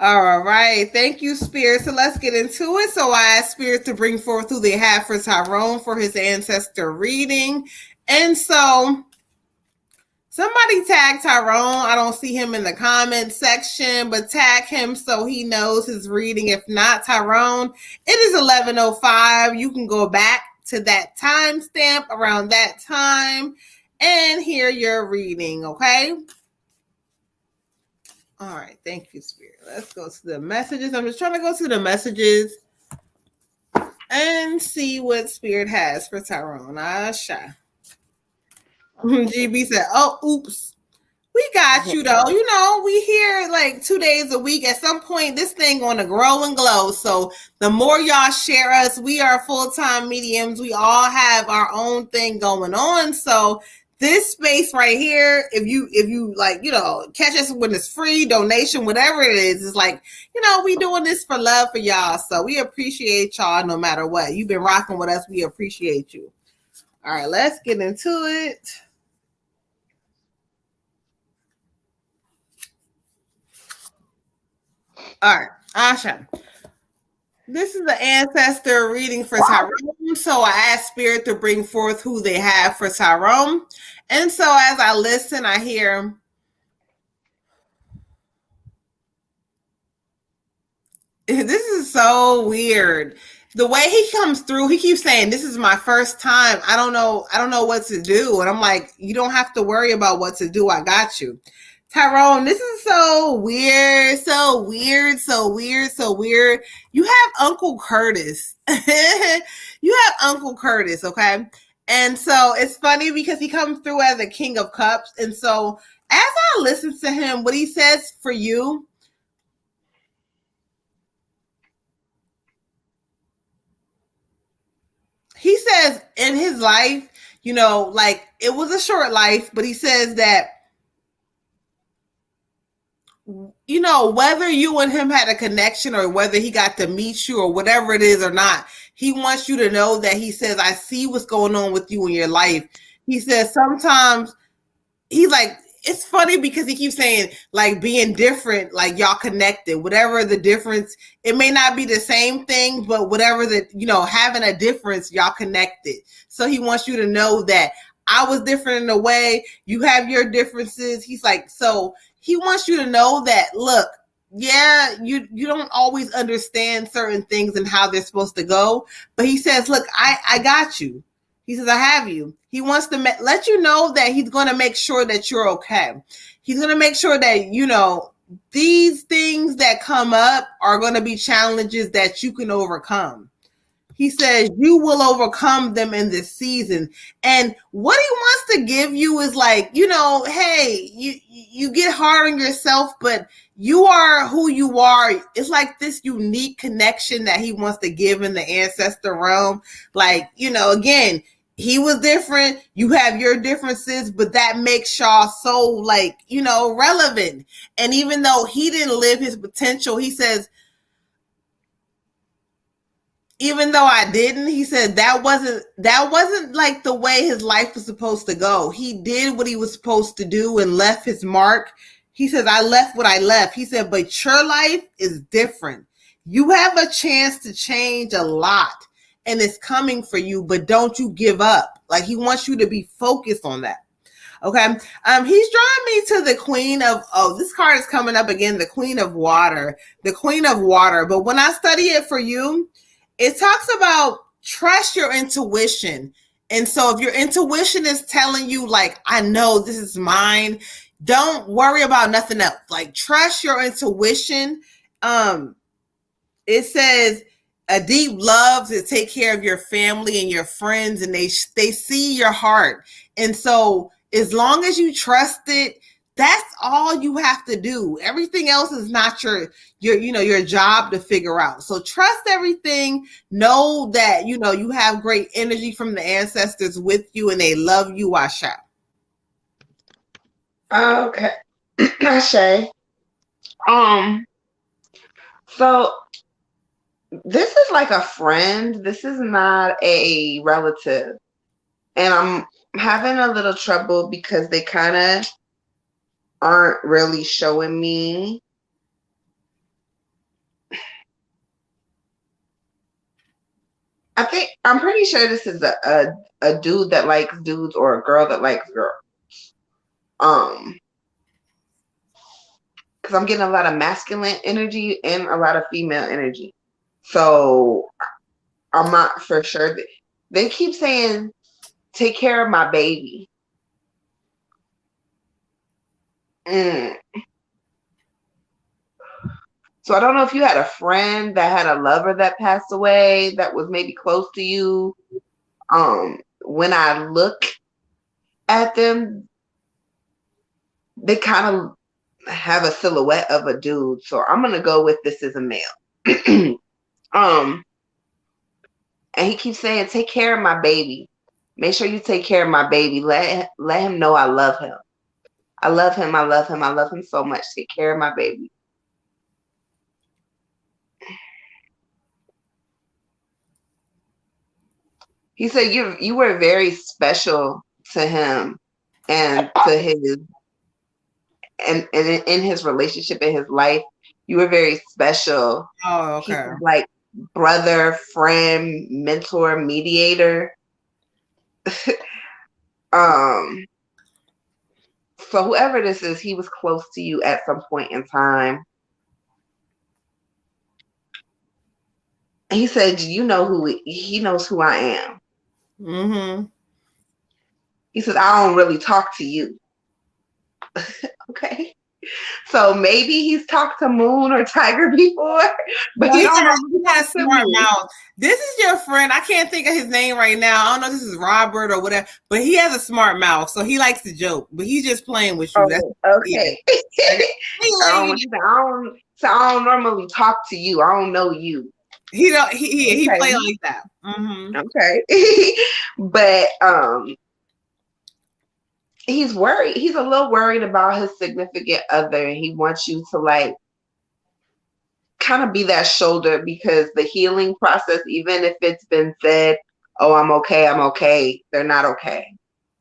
All right. Thank you, Spirit. So let's get into it. So I asked Spirit to bring forth who they have for Tyrone for his ancestor reading. And so somebody tag Tyrone. I don't see him in the comment section, but tag him so he knows his reading. If not, Tyrone, it is 11:05. You can go back to that timestamp around that time and hear your reading, okay? All right, thank you, Spirit. Let's go to the messages. I'm just trying to go to the messages and see what Spirit has for Tyrone. Asha. GB said, oh, oops. We got you, though. You know, we here like 2 days a week. At some point, this thing gonna grow and glow. So the more y'all share us, we are full-time mediums. We all have our own thing going on. So this space right here, if you like, you know, catch us when it's free, donation, whatever it is like, you know, we doing this for love for y'all. So we appreciate y'all no matter what. You've been rocking with us. We appreciate you. All right, let's get into it. All right, Asha. This is the ancestor reading for Tyrone. So I asked Spirit to bring forth who they have for Tyrone. And so as I listen, I hear, this is so weird. The way he comes through, he keeps saying, this is my first time. I don't know what to do. And I'm like, you don't have to worry about what to do. I got you. Tyrone, this is so weird, so weird, so weird, so weird. You have Uncle Curtis. You have Uncle Curtis, okay? And so it's funny because he comes through as a King of Cups. And so as I listen to him, what he says for you, he says in his life, you know, like it was a short life, but he says that, you know, whether you and him had a connection or whether he got to meet you or whatever it is or not, he wants you to know that he says, I see what's going on with you in your life. He says sometimes he's like, it's funny because he keeps saying like being different, like y'all connected, whatever the difference, it may not be the same thing, but whatever the, you know, having a difference, y'all connected. So he wants you to know that I was different in a way, you have your differences. He's like, so he wants you to know that, look, yeah, you don't always understand certain things and how they're supposed to go. But he says, look, I got you. He says, I have you. He wants to let you know that he's going to make sure that you're okay. He's going to make sure that, you know, these things that come up are going to be challenges that you can overcome. He says you will overcome them in this season. And what he wants to give you is like, you know, hey, you get hard on yourself, but you are who you are. It's like this unique connection that he wants to give in the ancestor realm. Like, you know, again, he was different. You have your differences, but that makes y'all so like, you know, relevant. And even though he didn't live his potential, he says, even though I didn't, he said that wasn't like the way his life was supposed to go. He did what he was supposed to do and left his mark. He says, I left what I left. He said, but your life is different. You have a chance to change a lot and it's coming for you, but don't you give up. Like he wants you to be focused on that. Okay. He's drawing me to the Queen of, this card is coming up again, the Queen of Water, the Queen of Water. But when I study it for you, it talks about trust your intuition. And so if your intuition is telling you like, I know this is mine, don't worry about nothing else. Like trust your intuition. It says a deep love to take care of your family and your friends, and they see your heart. And so as long as you trust it, that's all you have to do. Everything else is not your job to figure out. So trust everything. Know that, you know, you have great energy from the ancestors with you and they love you, Asha. Okay. Asha. So this is like a friend. This is not a relative. And I'm having a little trouble because they kind of aren't really showing me I'm pretty sure this is a dude that likes dudes or a girl that likes girls. Because I'm getting a lot of masculine energy and a lot of female energy. So I'm not for sure. They keep saying, take care of my baby. So I don't know if you had a friend that had a lover that passed away that was maybe close to you. When I look at them, they kind of have a silhouette of a dude. So I'm gonna go with this is a male. And he keeps saying, take care of my baby. Make sure you take care of my baby. Let him know I love him. I love him. I love him. I love him so much. Take care of my baby. He said you were very special to him and to his and in his relationship, in his life. You were very special. Oh, okay. He's like brother, friend, mentor, mediator. So whoever this is, he was close to you at some point in time. He said, you know he knows who I am. Mm-hmm. He says, I don't really talk to you. Okay. So maybe he's talked to Moon or Tiger before, but he got a smart mouth. This is your friend. I can't think of his name right now. I don't know if this is Robert or whatever, but he has a smart mouth, so he likes to joke, but he's just playing with you. That's okay. I don't normally talk to you. I don't know you. He play like that. Mm-hmm. Okay. But he's worried. He's a little worried about his significant other, and he wants you to like kind of be that shoulder, because the healing process, even if it's been said, oh, I'm okay, they're not okay.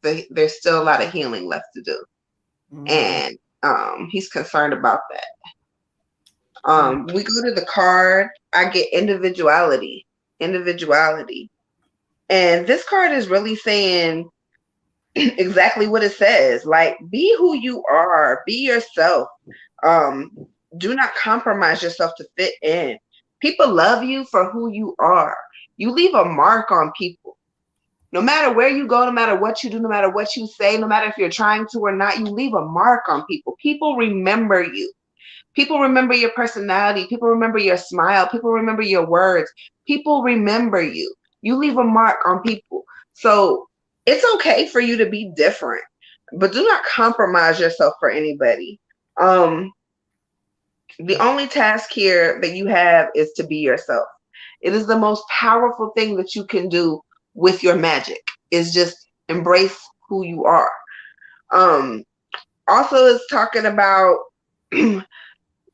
There's still a lot of healing left to do. Mm-hmm. And he's concerned about that. We go to the card. I get individuality. And this card is really saying exactly what it says. Like, be who you are, be yourself. Do not compromise yourself to fit in. People love you for who you are. You leave a mark on people. No matter where you go, no matter what you do, no matter what you say, no matter if you're trying to or not, you leave a mark on people. People remember you. People remember your personality. People remember your smile. People remember your words. People remember you. You leave a mark on people. So it's okay for you to be different, but do not compromise yourself for anybody. The only task here that you have is to be yourself. It is the most powerful thing that you can do with your magic, is just embrace who you are. Also, it's talking about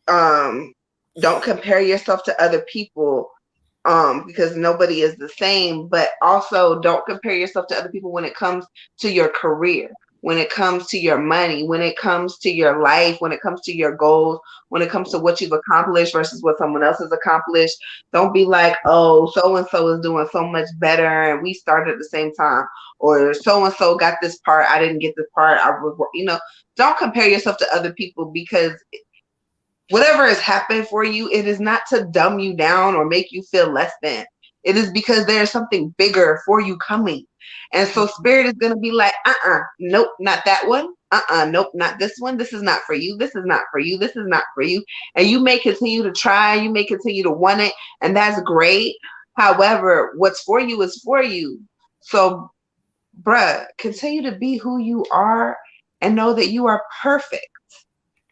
don't compare yourself to other people, because nobody is the same, but also don't compare yourself to other people when it comes to your career, when it comes to your money, when it comes to your life, when it comes to your goals, when it comes to what you've accomplished versus what someone else has accomplished. Don't be like, oh, so-and-so is doing so much better and we started at the same time, or so-and-so got this part, I didn't get this part. Don't compare yourself to other people, because whatever has happened for you, it is not to dumb you down or make you feel less than. It is because there's something bigger for you coming. And so spirit is going to be like, nope, not that one. Nope, not this one. This is not for you. This is not for you. This is not for you. And you may continue to try. You may continue to want it. And that's great. However, what's for you is for you. So, bruh, continue to be who you are and know that you are perfect.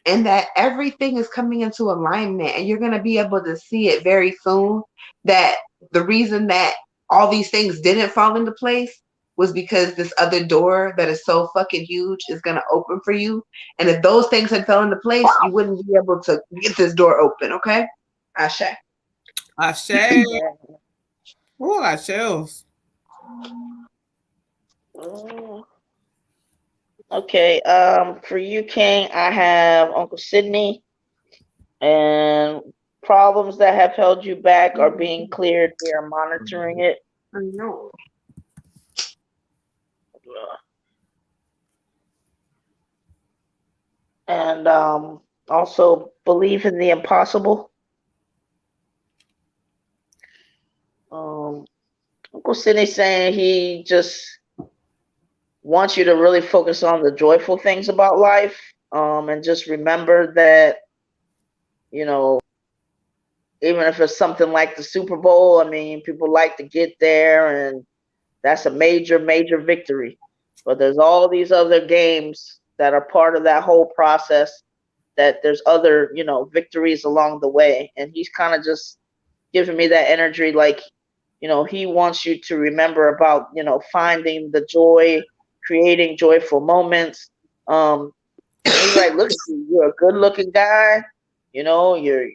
And that everything is coming into alignment, and you're going to be able to see it very soon, that the reason that all these things didn't fall into place was because this other door that is so fucking huge is going to open for you. And if those things had fell into place, you wouldn't be able to get this door open. Okay. Ashe. Oh, I got chills. Okay, for you, King, I have Uncle Sydney, and problems that have held you back are being cleared. We are monitoring it. I know. And also believe in the impossible. Uncle Sidney saying he just wants you to really focus on the joyful things about life, and just remember that, you know, even if it's something like the Super Bowl, I mean, people like to get there, and that's a major, major victory. But there's all these other games that are part of that whole process, that there's other, you know, victories along the way. And he's kind of just giving me that energy, like, you know, he wants you to remember about, you know, finding the joy, creating joyful moments. He's like, look, you're a good looking guy, you know, you're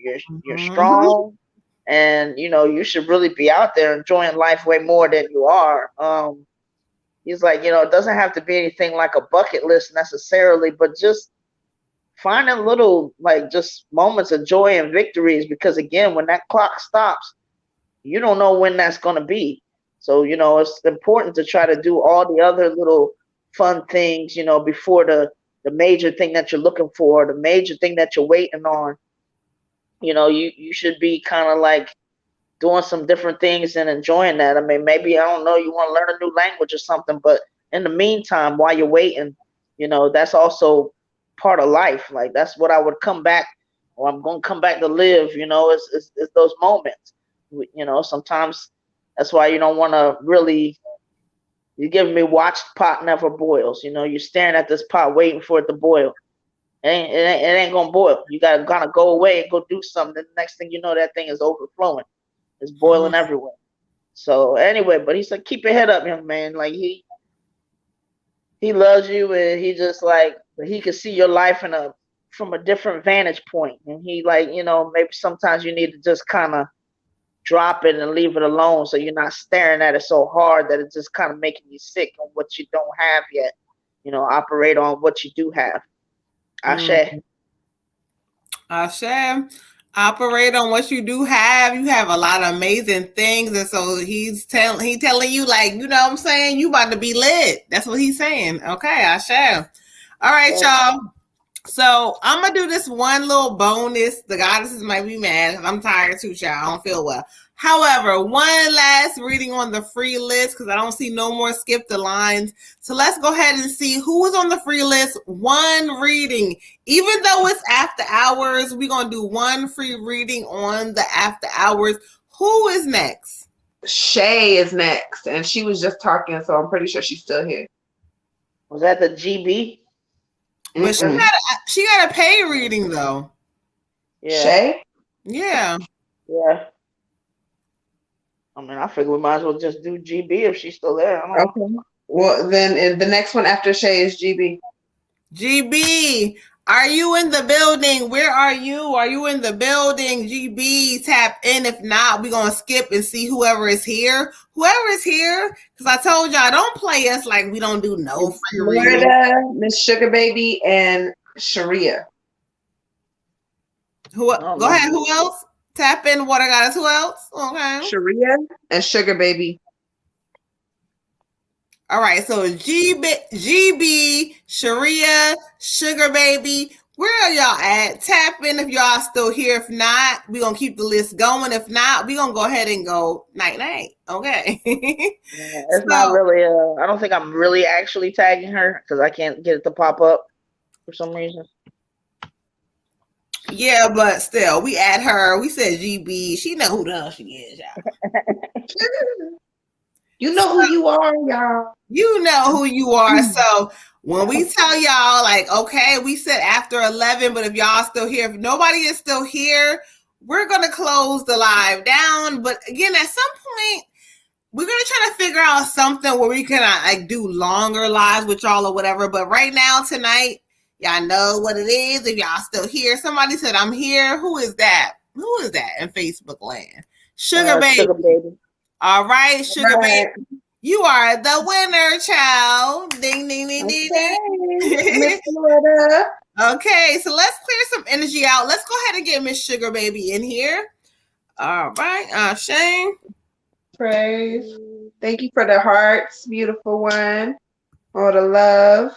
strong, and you know, you should really be out there enjoying life way more than you are. He's like, you know, it doesn't have to be anything like a bucket list necessarily, but just finding little, like, just moments of joy and victories, because again, when that clock stops, you don't know when that's going to be. So, you know, it's important to try to do all the other little fun things, you know, before the major thing that you're looking for, the major thing that you're waiting on. You know, you should be kind of like doing some different things and enjoying that. I mean, maybe, I don't know, you want to learn a new language or something, but in the meantime, while you're waiting, you know, that's also part of life. Like, that's what I would come back, or I'm going to come back to live, you know, it's those moments. You know, sometimes that's why you don't want to really, you're giving me watch the pot never boils. You know, you're staring at this pot waiting for it to boil. It ain't gonna boil. You gotta go away and go do something. The next thing you know, that thing is overflowing. It's boiling everywhere. So anyway, but he said, keep your head up, young man. Like, he loves you, and he just like, he can see your life from a different vantage point. And he, like, you know, maybe sometimes you need to just kind of drop it and leave it alone, so you're not staring at it so hard that it's just kind of making you sick on what you don't have yet. You know, operate on what you do have. Ashe. Ashe. Operate on what you do have. You have a lot of amazing things, and so he's telling you, like, you know what I'm saying, you about to be lit. That's what he's saying. Okay, Ashe. All right, y'all. So I'm gonna do this one little bonus. The goddesses might be mad because I'm tired too, y'all. I don't feel well. However, one last reading on the free list, because I don't see no more skip the lines. So let's go ahead and see who is on the free list. One reading. Even though it's after hours, we're going to do one free reading on the after hours. Who is next? Shay is next, and she was just talking, so I'm pretty sure she's still here. Was that the GB? But she got a pay reading, though. Yeah. Shay? Yeah. Yeah. I mean, I figure we might as well just do GB if she's still there. I don't know. Well, then the next one after Shay is GB. GB, are you in the building? Where are you? Are you in the building? GB, tap in. If not, we're going to skip and see whoever is here. Whoever is here, because I told y'all, don't play us like we don't do no free reading. Florida, Miss Sugar Baby, and Sharia. Go ahead. Who else? Tap in, Water Goddess. Who else? Okay. Sharia and Sugar Baby. All right. So GB, Sharia, Sugar Baby. Where are y'all at? Tap in if y'all still here. If not, we're going to keep the list going. If not, we're going to go ahead and go night-night. Okay. It's not really, I don't think I'm really actually tagging her because I can't get it to pop up for some reason. Yeah, but still, we add her. We said GB. She know who the hell she is, y'all. You know who you are, y'all. You know who you are. So when we tell y'all, like, okay, we said after 11, but if y'all still here, if nobody is still here, we're going to close the live down. But again, at some point, we're going to try to figure out something where we can like do longer lives with y'all or whatever. But right now, tonight, y'all know what it is. If y'all still here, somebody said, I'm here. Who is that? Who is that in Facebook land? Sugar Baby. Sugar Baby. All right, Sugar Baby. You are the winner, child. Ding, ding, ding, ding, ding. Miss Florida. Okay, so let's clear some energy out. Let's go ahead and get Miss Sugar Baby in here. All right, Shane. Praise. Thank you for the hearts, beautiful one. All the love.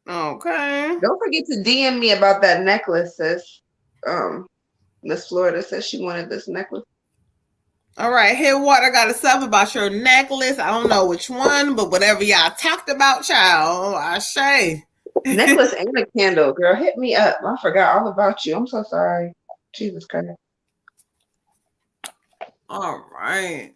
Okay. Don't forget to DM me about that necklace, sis. Miss Florida says she wanted this necklace. All right, Hit Water got a stuff about your necklace. I don't know which one, but whatever y'all talked about, child, I say. Necklace and a candle, girl. Hit me up. I forgot all about you. I'm so sorry. Jesus Christ. All right.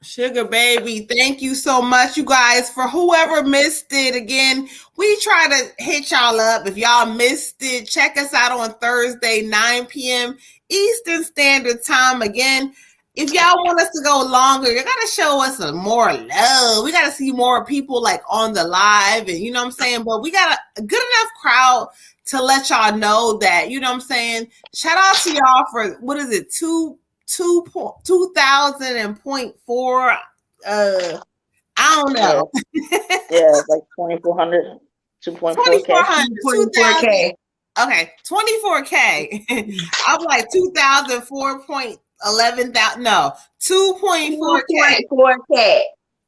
Sugar baby, thank you so much, you guys. For whoever missed it, again, we try to hit y'all up. If y'all missed it, check us out on Thursday, 9 p.m. Eastern Standard Time. Again, if y'all want us to go longer, you gotta show us some more love. We gotta see more people like on the live, and you know what I'm saying. But we got a good enough crowd to let y'all know that, you know what I'm saying. Shout out to y'all for what is it, 2,000.4. I don't know. Yeah, like 2,400, 2.4K. 2,400. Okay, 24K. I'm like 2,004.11. No, 2.4K. 2.4K.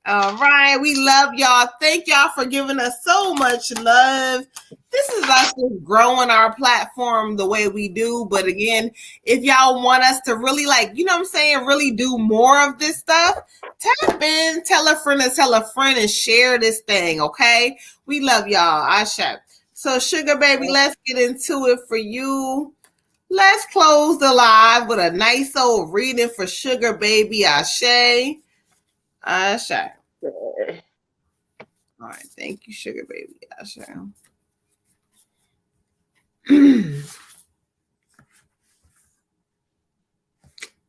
All right, we love y'all. Thank y'all for giving us so much love. This is us just growing our platform the way we do. But again, if y'all want us to really, like, you know what I'm saying, really do more of this stuff, tap in, tell a friend, and share this thing, okay? We love y'all. Asha. So, Sugar Baby, let's get into it for you. Let's close the live with a nice old reading for Sugar Baby. Ashe. Asha. Okay. All right, thank you, Sugar Baby. Asha.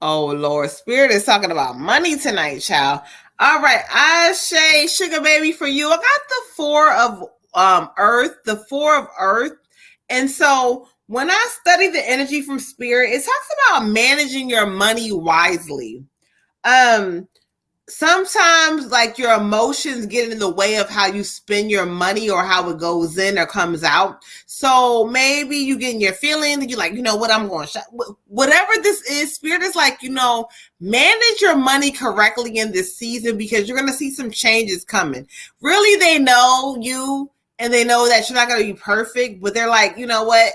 Oh Lord, Spirit is talking about money tonight, child. All right, Ashe, Sugar Baby, for you. I got the Four of Earth, the Four of Earth, and so when I study the energy from Spirit, it talks about managing your money wisely. Sometimes like your emotions get in the way of how you spend your money or how it goes in or comes out. So maybe you get in your feelings and you're like, you know what, I'm going to whatever this is. Spirit is like, you know, manage your money correctly in this season because you're going to see some changes coming. Really, they know you and they know that you're not going to be perfect, but they're like, you know what,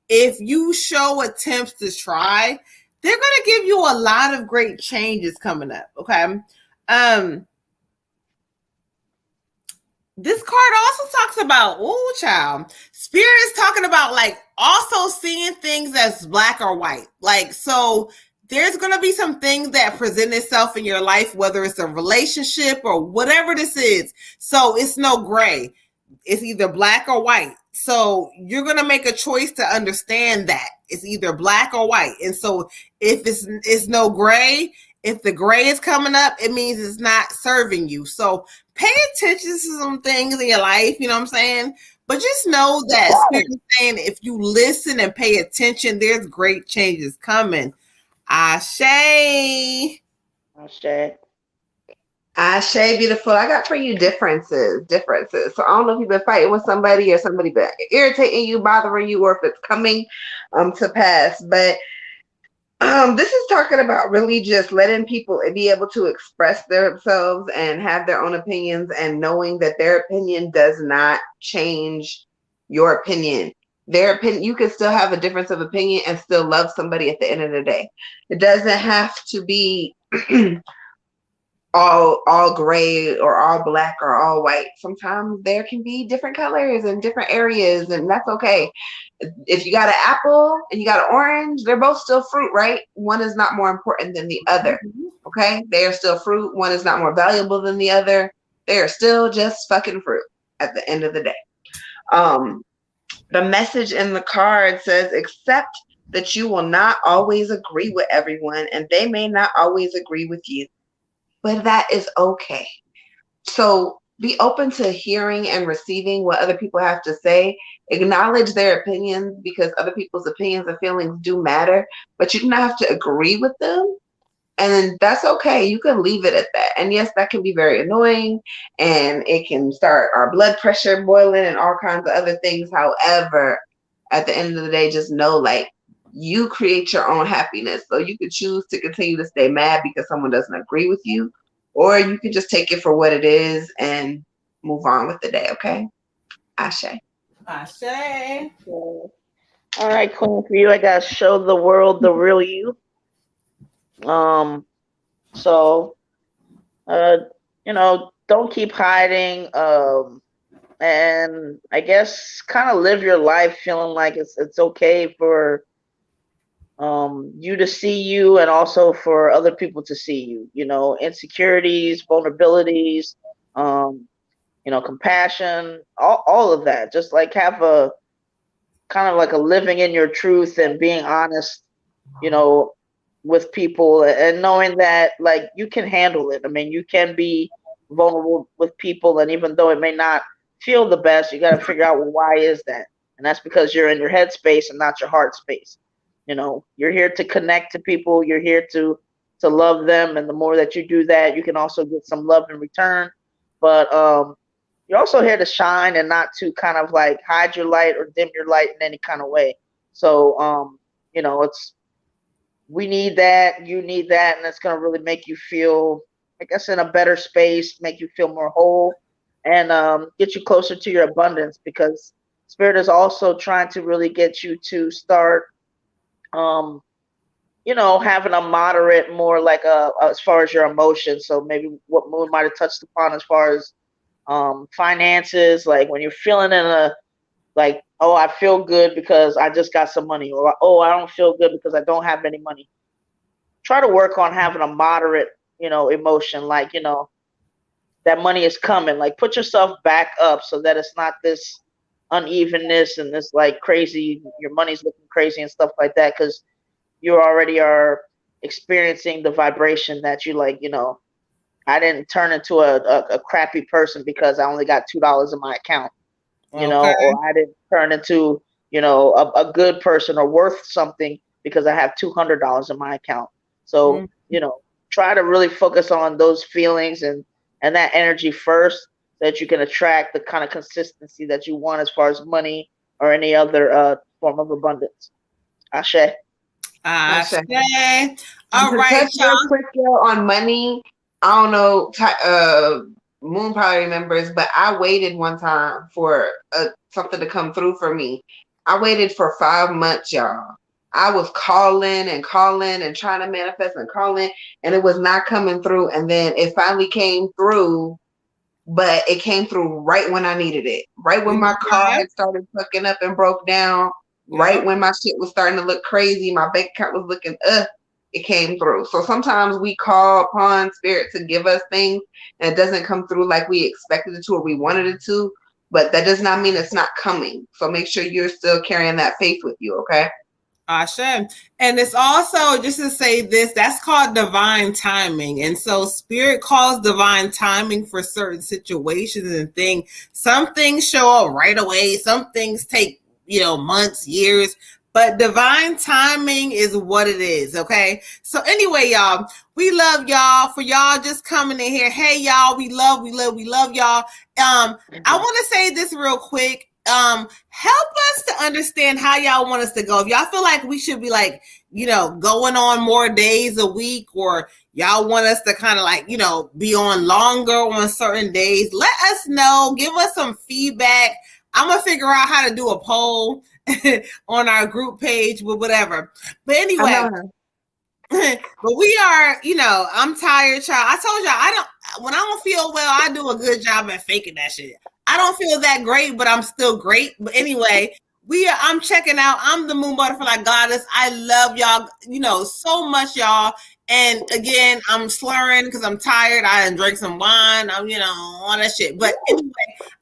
if you show attempts to try, they're going to give you a lot of great changes coming up. Okay. This card also talks about, oh child, Spirit is talking about like also seeing things as black or white. Like, so there's going to be some things that present itself in your life, whether it's a relationship or whatever this is. So it's no gray. It's either black or white. So you're going to make a choice to understand that it's either black or white. And so if it's no gray, if the gray is coming up, it means it's not serving you. So pay attention to some things in your life, you know what I'm saying? But just know that Spirit is saying if you listen and pay attention, there's great changes coming. Ashe. Ashe. Ashe, beautiful. I got for you differences. So I don't know if you've been fighting with somebody or somebody been irritating you, bothering you, or if it's coming to pass. But this is talking about really just letting people be able to express themselves and have their own opinions and knowing that their opinion does not change your opinion. Their opinion, you can still have a difference of opinion and still love somebody at the end of the day. It doesn't have to be all gray or all black or all white. Sometimes there can be different colors in different areas, and that's okay. If you got an apple and you got an orange, they're both still fruit, right? One is not more important than the other. Okay, they are still fruit. One is not more valuable than the other. They are still just fucking fruit at the end of the day. The message in the card says, accept that you will not always agree with everyone and they may not always agree with you, but that is okay. So be open to hearing and receiving what other people have to say. Acknowledge their opinions because other people's opinions and feelings do matter, but you don't have to agree with them. And that's okay. You can leave it at that. And yes, that can be very annoying and it can start our blood pressure boiling and all kinds of other things. However, at the end of the day, just know like you create your own happiness. So you could choose to continue to stay mad because someone doesn't agree with you, or you can just take it for what it is and move on with the day. Okay, Ashe. Ashe. All right, Queen, for you, I gotta show the world the real you. So, uh, don't keep hiding. And I guess kind of live your life feeling like it's okay for you to see you and also for other people to see you. Insecurities, vulnerabilities, um, compassion, all of that. Just like have a kind of like a living in your truth and being honest, you know, with people and knowing that like you can handle it. I mean, you can be vulnerable with people, and even though it may not feel the best, you got to figure out, well, why is that? And that's because you're in your head space and not your heart space. You're here to connect to people. You're here to love them, and the more that you do that, you can also get some love in return. But you're also here to shine and not to kind of like hide your light or dim your light in any kind of way. So it's we need that, you need that, and it's gonna really make you feel, I guess, in a better space, make you feel more whole, and get you closer to your abundance, because Spirit is also trying to really get you to start um having a moderate, more like as far as your emotions. So maybe what Moon might have touched upon as far as finances, like when you're feeling in a like, oh, I feel good because I just got some money, or oh, I don't feel good because I don't have any money. Try to work on having a moderate, emotion, like, that money is coming. Like put yourself back up so that it's not this unevenness and this like crazy, your money's looking crazy and stuff like that, because you already are experiencing the vibration that you like, I didn't turn into a crappy person because I only got $2 in my account, Okay. or I didn't turn into, a good person or worth something because I have $200 in my account. So, try to really focus on those feelings and that energy first, so that you can attract the kind of consistency that you want as far as money or any other form of abundance. Ashe. Ashe. All To right, touch real y'all. quick on money, I don't know. Moon probably remembers, but I waited one time for something to come through for me. I waited for 5 months, y'all. I was calling and calling and trying to manifest and calling, and it was not coming through. And then it finally came through, but it came through right when I needed it. Right when my car had started fucking up and broke down. Right when my shit was starting to look crazy, my bank account was looking it came through. So sometimes we call upon Spirit to give us things and it doesn't come through like we expected it to or we wanted it to, but that does not mean it's not coming. So make sure you're still carrying that faith with you, okay? Ashe. And it's also, just to say this, that's called divine timing. And so Spirit calls divine timing for certain situations and things. Some things show up right away. Some things take, months, years. But divine timing is what it is, okay? So anyway, y'all, we love y'all. For y'all just coming in here, hey, y'all, we love y'all. I want to say this real quick. Help us to understand how y'all want us to go. If y'all feel like we should be like, going on more days a week, or y'all want us to kind of like, be on longer on certain days, let us know. Give us some feedback. I'm going to figure out how to do a poll on our group page with whatever. But anyway, but we are, I'm tired, child. I told y'all, when I don't feel well, I do a good job at faking that shit. I don't feel that great, but I'm still great. But anyway, I'm checking out. I'm the Moon Butterfly Goddess. I love y'all, so much, y'all. And again, I'm slurring because I'm tired. I done drank some wine. I'm, all that shit. But anyway,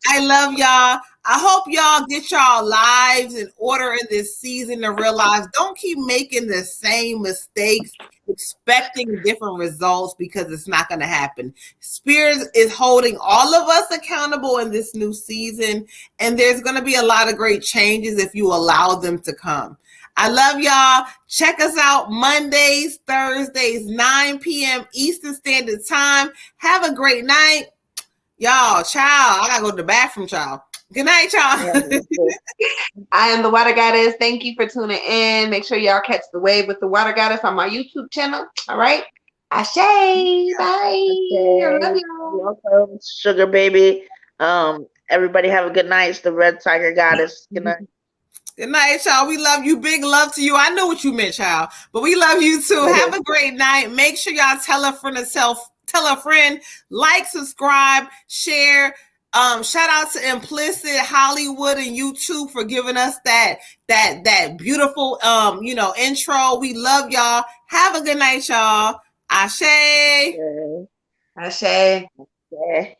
I love y'all. I hope y'all get y'all lives in order in this season to realize don't keep making the same mistakes, expecting different results, because it's not going to happen. Spirit is holding all of us accountable in this new season, and there's going to be a lot of great changes if you allow them to come. I love y'all. Check us out Mondays, Thursdays, 9 p.m. Eastern Standard Time. Have a great night. Y'all, child, I got to go to the bathroom, child. Good night, y'all. I am the Water Goddess. Thank you for tuning in. Make sure y'all catch the wave with the Water Goddess on my YouTube channel. All right. Ashe. Bye. Okay. I love y'all. Welcome, Sugar Baby. Everybody have a good night. It's the Red Tiger Goddess. Good night. Good night, y'all. We love you. Big love to you. I know what you meant, child, but we love you too. Have a great night. Make sure y'all tell a friend, like, subscribe, share. Shout out to Implicit Hollywood and YouTube for giving us that beautiful intro. We love y'all. Have a good night, y'all. Ashe. Okay. Ashe. Okay.